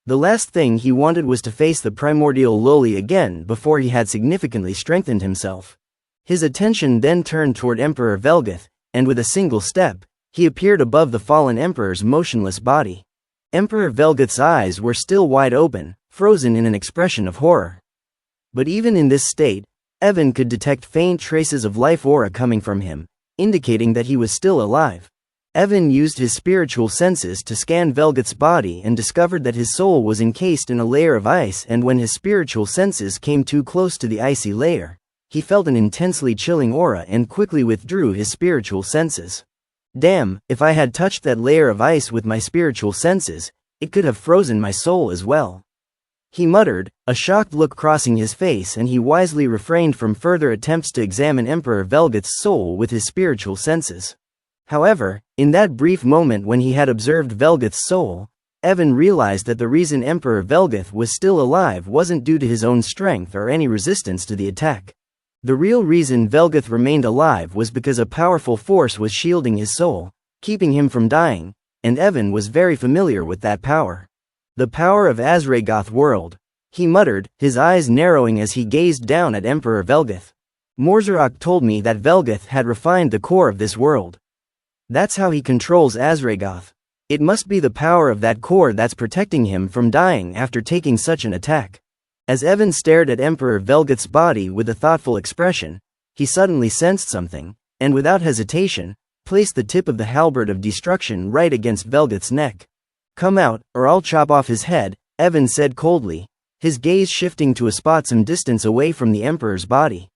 The last thing he wanted was to face the primordial lowly again before he had significantly strengthened himself. His attention then turned toward Emperor Velgath, and with a single step, he appeared above the fallen emperor's motionless body. Emperor Velgath's eyes were still wide open, frozen in an expression of horror. But even in this state, Evan could detect faint traces of life aura coming from him, indicating that he was still alive. Evan used his spiritual senses to scan Velgath's body and discovered that his soul was encased in a layer of ice, and when his spiritual senses came too close to the icy layer, he felt an intensely chilling aura and quickly withdrew his spiritual senses. Damn, if I had touched that layer of ice with my spiritual senses, it could have frozen my soul as well. He muttered, a shocked look crossing his face, and he wisely refrained from further attempts to examine Emperor Velgath's soul with his spiritual senses. However, in that brief moment when he had observed Velgath's soul, Evan realized that the reason Emperor Velgath was still alive wasn't due to his own strength or any resistance to the attack. The real reason Velgath remained alive was because a powerful force was shielding his soul, keeping him from dying, and Evan was very familiar with that power. The power of Azregoth world, he muttered, his eyes narrowing as he gazed down at Emperor Velgath. Morzarok told me that Velgath had refined the core of this world. That's how he controls Azregoth. It must be the power of that core that's protecting him from dying after taking such an attack. As Evan stared at Emperor Velgath's body with a thoughtful expression, he suddenly sensed something, and without hesitation, placed the tip of the halberd of destruction right against Velgath's neck. Come out, or I'll chop off his head, Evan said coldly, his gaze shifting to a spot some distance away from the Emperor's body.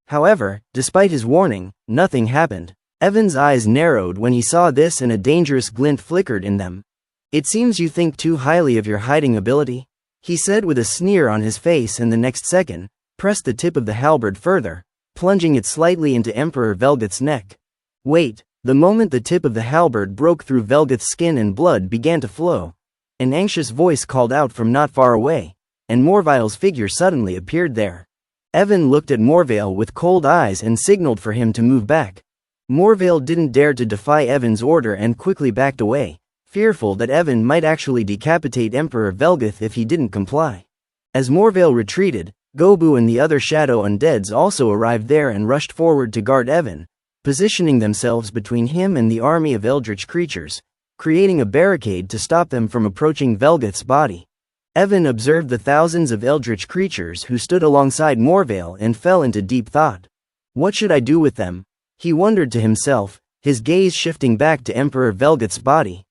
However, despite his warning, nothing happened. Evan's eyes narrowed when he saw this, and a dangerous glint flickered in them. It seems you think too highly of your hiding ability, he said with a sneer on his face, and the next second, pressed the tip of the halberd further, plunging it slightly into Emperor Velgath's neck. Wait. The moment the tip of the halberd broke through Velgath's skin and blood began to flow, an anxious voice called out from not far away, and Morville's figure suddenly appeared there. Evan looked at Morville with cold eyes and signaled for him to move back. Morville didn't dare to defy Evan's order and quickly backed away, fearful that Evan might actually decapitate Emperor Velgath if he didn't comply. As Morville retreated, Gobu and the other shadow undeads also arrived there and rushed forward to guard Evan, positioning themselves between him and the army of Eldrich creatures, creating a barricade to stop them from approaching Velgath's body. Evan observed the thousands of Eldrich creatures who stood alongside Morville and fell into deep thought. What should I do with them? He wondered to himself, his gaze shifting back to Emperor Velgath's body.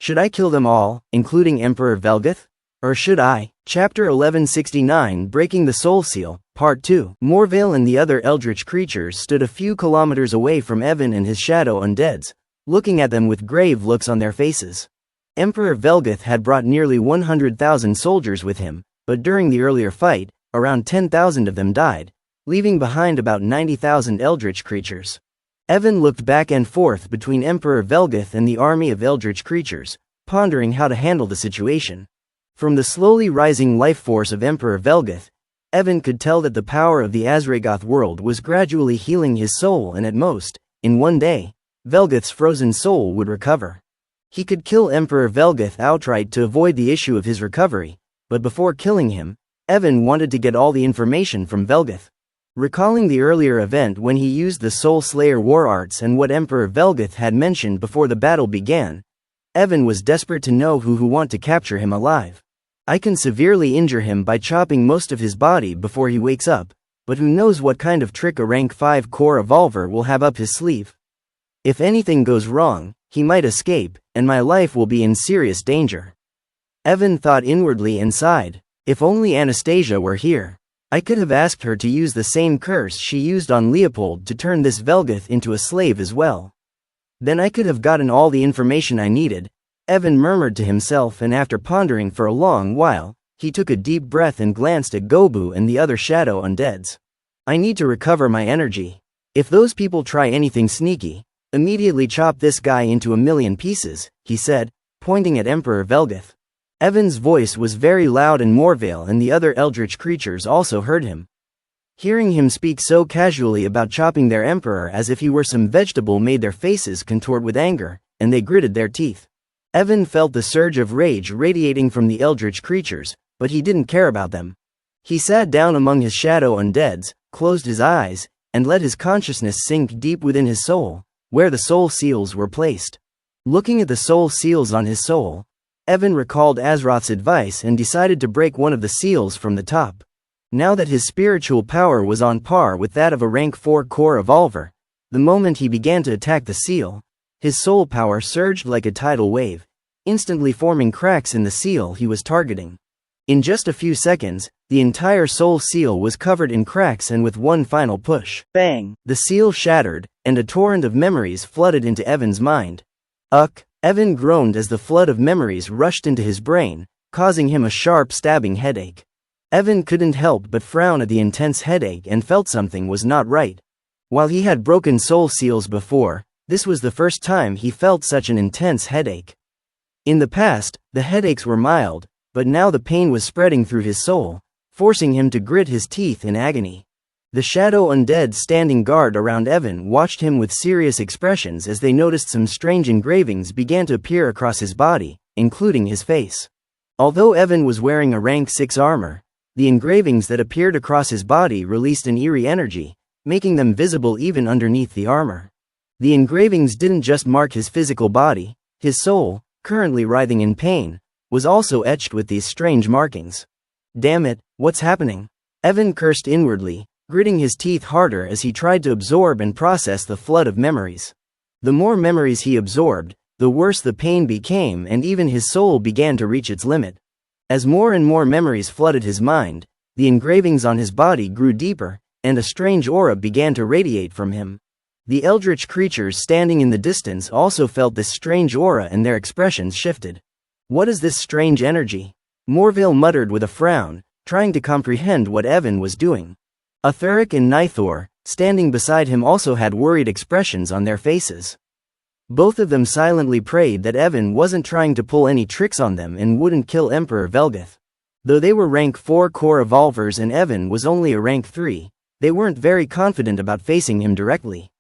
Should I kill them all, including Emperor Velgath? Or should I? Chapter 1169, Breaking the Soul Seal, Part 2. Morville and the other Eldritch creatures stood a few kilometers away from Evan and his shadow undeads, looking at them with grave looks on their faces. Emperor Velgath had brought nearly 100,000 soldiers with him, but during the earlier fight, around 10,000 of them died, leaving behind about 90,000 Eldritch creatures. Evan looked back and forth between Emperor Velgath and the army of Eldritch creatures, pondering how to handle the situation. From the slowly rising life force of Emperor Velgath, Evan could tell that the power of the Azregoth world was gradually healing his soul, and at most, in one day, Velgath's frozen soul would recover. He could kill Emperor Velgath outright to avoid the issue of his recovery, but before killing him, Evan wanted to get all the information from Velgath. Recalling the earlier event when he used the Soul Slayer war arts and what Emperor Velgath had mentioned before the battle began, Evan was desperate to know who want to capture him alive. I can severely injure him by chopping most of his body before he wakes up, but who knows what kind of trick a rank 5 core evolver will have up his sleeve. If anything goes wrong, he might escape, and my life will be in serious danger. Evan thought inwardly and sighed. If only Anastasia were here. I could have asked her to use the same curse she used on Leopold to turn this Velgath into a slave as well. Then I could have gotten all the information I needed, Evan murmured to himself, and after pondering for a long while, he took a deep breath and glanced at Gobu and the other shadow undeads. I need to recover my energy. If those people try anything sneaky, immediately chop this guy into 1,000,000 pieces, he said, pointing at Emperor Velgath. Evan's voice was very loud, and Morville and the other Eldrich creatures also heard him. Hearing him speak so casually about chopping their emperor as if he were some vegetable made their faces contort with anger, and they gritted their teeth. Evan felt the surge of rage radiating from the Eldritch creatures, but he didn't care about them. He sat down among his shadow undeads, closed his eyes, and let his consciousness sink deep within his soul, where the soul seals were placed. Looking at the soul seals on his soul, Evan recalled Azroth's advice and decided to break one of the seals from the top. Now that his spiritual power was on par with that of a rank 4 core evolver, the moment he began to attack the seal, his soul power surged like a tidal wave, instantly forming cracks in the seal he was targeting. In just a few seconds, the entire soul seal was covered in cracks, and with one final push, bang, the seal shattered, and a torrent of memories flooded into Evan's mind. Evan groaned as the flood of memories rushed into his brain, causing him a sharp stabbing headache. Evan couldn't help but frown at the intense headache and felt something was not right. While he had broken soul seals before, this was the first time he felt such an intense headache. In the past, the headaches were mild, but now the pain was spreading through his soul, forcing him to grit his teeth in agony. The shadow undead standing guard around Evan watched him with serious expressions as they noticed some strange engravings began to appear across his body, including his face. Although Evan was wearing a rank 6 armor, the engravings that appeared across his body released an eerie energy, making them visible even underneath the armor. The engravings didn't just mark his physical body, his soul, currently writhing in pain, was also etched with these strange markings. Damn it, what's happening? Evan cursed inwardly, gritting his teeth harder as he tried to absorb and process the flood of memories. The more memories he absorbed, the worse the pain became, and even his soul began to reach its limit. As more and more memories flooded his mind, the engravings on his body grew deeper, and a strange aura began to radiate from him. The Eldritch creatures standing in the distance also felt this strange aura, and their expressions shifted. What is this strange energy? Morville muttered with a frown, trying to comprehend what Evan was doing. Etheric and Nithor, standing beside him, also had worried expressions on their faces. Both of them silently prayed that Evan wasn't trying to pull any tricks on them and wouldn't kill Emperor Velgath. Though they were rank 4 core evolvers and Evan was only a rank 3, they weren't very confident about facing him directly.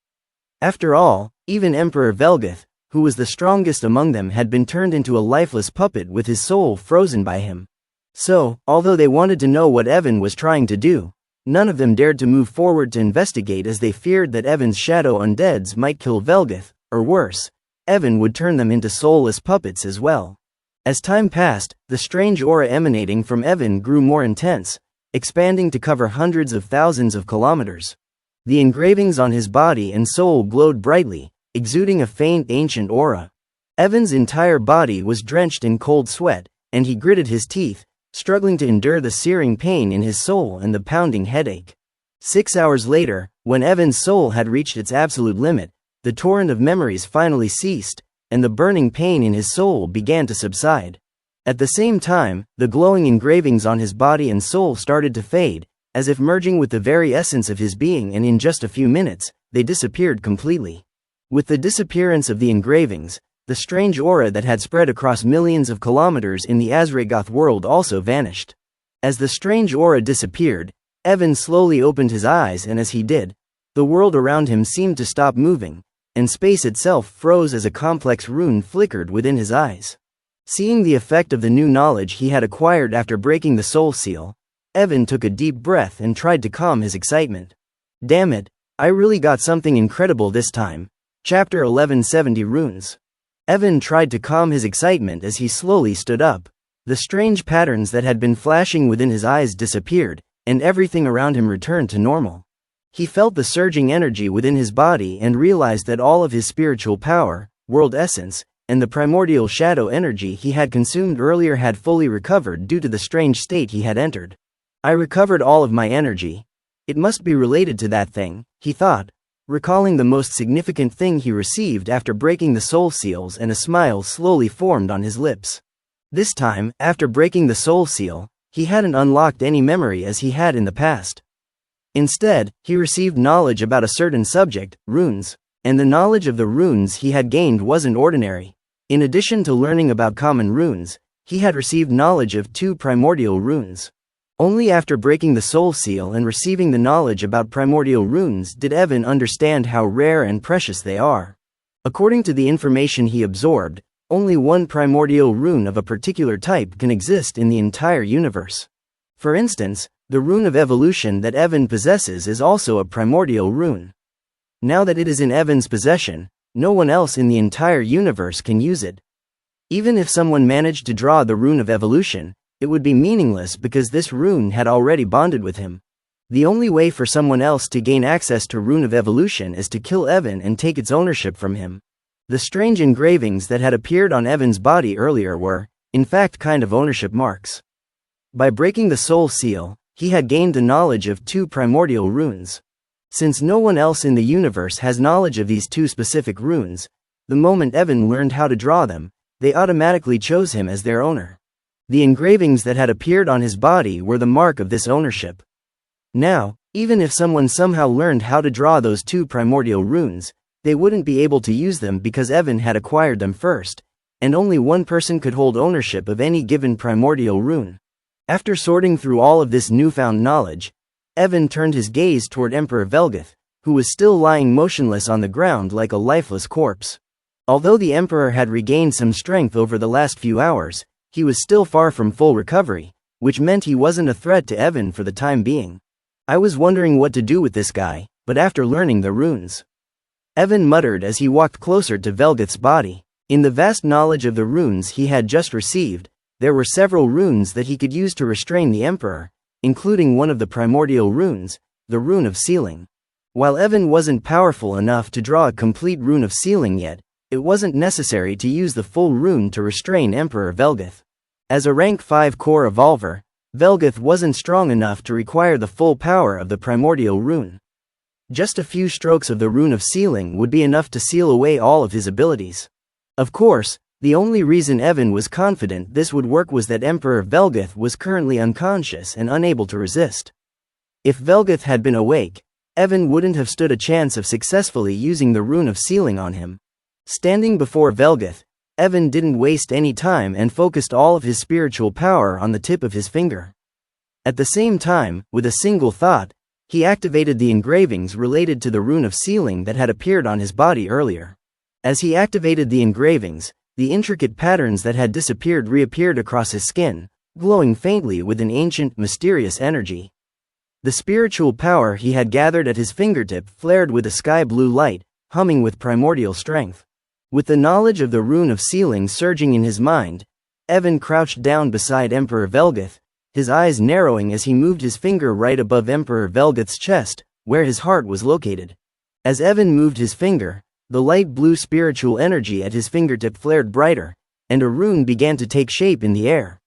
After all, even Emperor Velgath, who was the strongest among them, had been turned into a lifeless puppet with his soul frozen by him. So, although they wanted to know what Evan was trying to do, none of them dared to move forward to investigate, as they feared that Evan's shadow undeads might kill Velgath, or worse, Evan would turn them into soulless puppets as well. As time passed, the strange aura emanating from Evan grew more intense, expanding to cover hundreds of thousands of kilometers. The engravings on his body and soul glowed brightly, exuding a faint ancient aura. Evan's entire body was drenched in cold sweat, and he gritted his teeth, struggling to endure the searing pain in his soul and the pounding headache. 6 hours later, when Evan's soul had reached its absolute limit, the torrent of memories finally ceased, and the burning pain in his soul began to subside. At the same time, the glowing engravings on his body and soul started to fade, as if merging with the very essence of his being, and in just a few minutes, they disappeared completely. With the disappearance of the engravings, the strange aura that had spread across millions of kilometers in the Azregoth world also vanished. As the strange aura disappeared, Evan slowly opened his eyes, and as he did, the world around him seemed to stop moving, and space itself froze as a complex rune flickered within his eyes. Seeing the effect of the new knowledge he had acquired after breaking the soul seal, Evan took a deep breath and tried to calm his excitement. Damn it, I really got something incredible this time. Chapter 1170 Runes. Evan tried to calm his excitement as he slowly stood up. The strange patterns that had been flashing within his eyes disappeared, and everything around him returned to normal. He felt the surging energy within his body and realized that all of his spiritual power, world essence, and the primordial shadow energy he had consumed earlier had fully recovered due to the strange state he had entered. I recovered all of my energy. It must be related to that thing, he thought, recalling the most significant thing he received after breaking the soul seals, and a smile slowly formed on his lips. This time, after breaking the soul seal, he hadn't unlocked any memory as he had in the past. Instead, he received knowledge about a certain subject, runes, and the knowledge of the runes he had gained wasn't ordinary. In addition to learning about common runes, he had received knowledge of 2 primordial runes. Only after breaking the soul seal and receiving the knowledge about primordial runes did Evan understand how rare and precious they are. According to the information he absorbed, only 1 primordial rune of a particular type can exist in the entire universe. For instance, the rune of evolution that Evan possesses is also a primordial rune. Now that it is in Evan's possession, no one else in the entire universe can use it. Even if someone managed to draw the rune of evolution, it would be meaningless because this rune had already bonded with him. The only way for someone else to gain access to rune of evolution is to kill Evan and take its ownership from him. The strange engravings that had appeared on Evan's body earlier were, in fact, kind of ownership marks. By breaking the soul seal, he had gained the knowledge of 2 primordial runes. Since no one else in the universe has knowledge of these 2 specific runes, the moment Evan learned how to draw them, they automatically chose him as their owner. The engravings that had appeared on his body were the mark of this ownership. Now, even if someone somehow learned how to draw those 2 primordial runes, they wouldn't be able to use them because Evan had acquired them first, and only one person could hold ownership of any given primordial rune. After sorting through all of this newfound knowledge, Evan turned his gaze toward Emperor Velgath, who was still lying motionless on the ground like a lifeless corpse. Although the Emperor had regained some strength over the last few hours, he was still far from full recovery, which meant he wasn't a threat to Evan for the time being. I was wondering what to do with this guy, but after learning the runes, Evan muttered as he walked closer to Velgath's body. In the vast knowledge of the runes he had just received, there were several runes that he could use to restrain the Emperor, including one of the primordial runes, the rune of sealing. While Evan wasn't powerful enough to draw a complete rune of sealing yet, it wasn't necessary to use the full rune to restrain Emperor Velgath. As a rank 5 core evolver, Velgath wasn't strong enough to require the full power of the primordial rune. Just a few strokes of the rune of sealing would be enough to seal away all of his abilities. Of course, the only reason Evan was confident this would work was that Emperor Velgath was currently unconscious and unable to resist. If Velgath had been awake, Evan wouldn't have stood a chance of successfully using the rune of sealing on him. Standing before Velgath, Evan didn't waste any time and focused all of his spiritual power on the tip of his finger. At the same time, with a single thought, he activated the engravings related to the rune of sealing that had appeared on his body earlier. As he activated the engravings, the intricate patterns that had disappeared reappeared across his skin, glowing faintly with an ancient, mysterious energy. The spiritual power he had gathered at his fingertip flared with a sky-blue light, humming with primordial strength. With the knowledge of the rune of sealing surging in his mind, Evan crouched down beside Emperor Velgath, his eyes narrowing as he moved his finger right above Emperor Velgath's chest, where his heart was located. As Evan moved his finger, the light blue spiritual energy at his fingertip flared brighter, and a rune began to take shape in the air.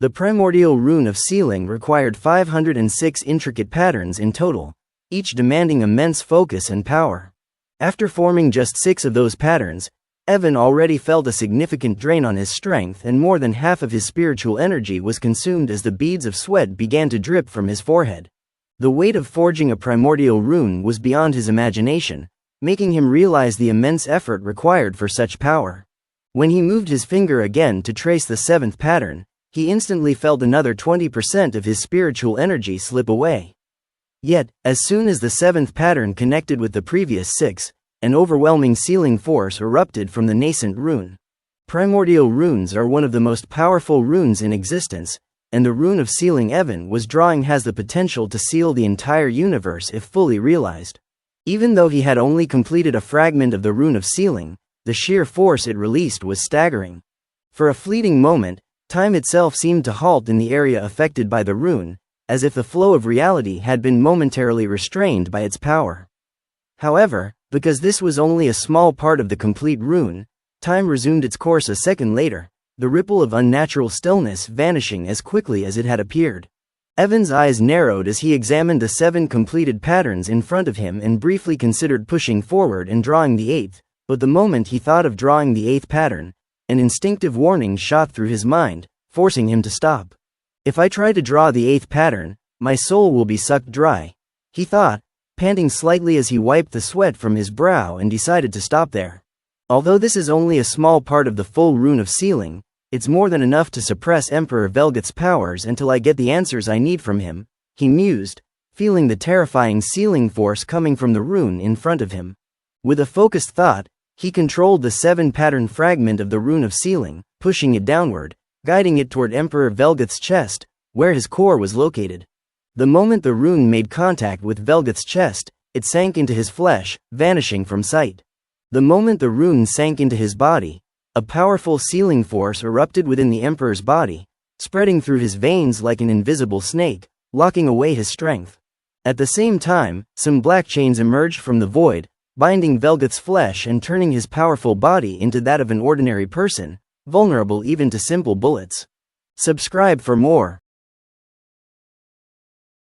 The primordial rune of sealing required 506 intricate patterns in total, each demanding immense focus and power. After forming just 6 of those patterns, Evan already felt a significant drain on his strength, and more than half of his spiritual energy was consumed as the beads of sweat began to drip from his forehead. The weight of forging a primordial rune was beyond his imagination, making him realize the immense effort required for such power. When he moved his finger again to trace the 7th pattern, he instantly felt another 20% of his spiritual energy slip away. Yet, as soon as the 7th pattern connected with the previous 6, an overwhelming sealing force erupted from the nascent rune. Primordial runes are one of the most powerful runes in existence, and the rune of sealing Evan was drawing has the potential to seal the entire universe if fully realized. Even though he had only completed a fragment of the rune of sealing, the sheer force it released was staggering. For a fleeting moment, time itself seemed to halt in the area affected by the rune, as if the flow of reality had been momentarily restrained by its power. However, because this was only a small part of the complete rune, Time resumed its course a second later, the ripple of unnatural stillness vanishing as quickly as it had appeared. Evan's eyes narrowed as he examined the 7 completed patterns in front of him and briefly considered pushing forward and drawing the 8th, but the moment he thought of drawing the 8th pattern, an instinctive warning shot through his mind, forcing him to stop. If I try to draw the 8th pattern, my soul will be sucked dry, he thought, panting slightly as he wiped the sweat from his brow and decided to stop there. Although this is only a small part of the full rune of sealing, it's more than enough to suppress Emperor Velgath's powers until I get the answers I need from him, he mused, feeling the terrifying sealing force coming from the rune in front of him. With a focused thought, he controlled the 7-pattern fragment of the rune of sealing, pushing it downward, guiding it toward Emperor Velgath's chest, where his core was located. The moment the rune made contact with Velgath's chest, it sank into his flesh, vanishing from sight. The moment the rune sank into his body, a powerful sealing force erupted within the Emperor's body, spreading through his veins like an invisible snake, locking away his strength. At the same time, some black chains emerged from the void, binding Velgath's flesh and turning his powerful body into that of an ordinary person, vulnerable even to simple bullets. Subscribe for more.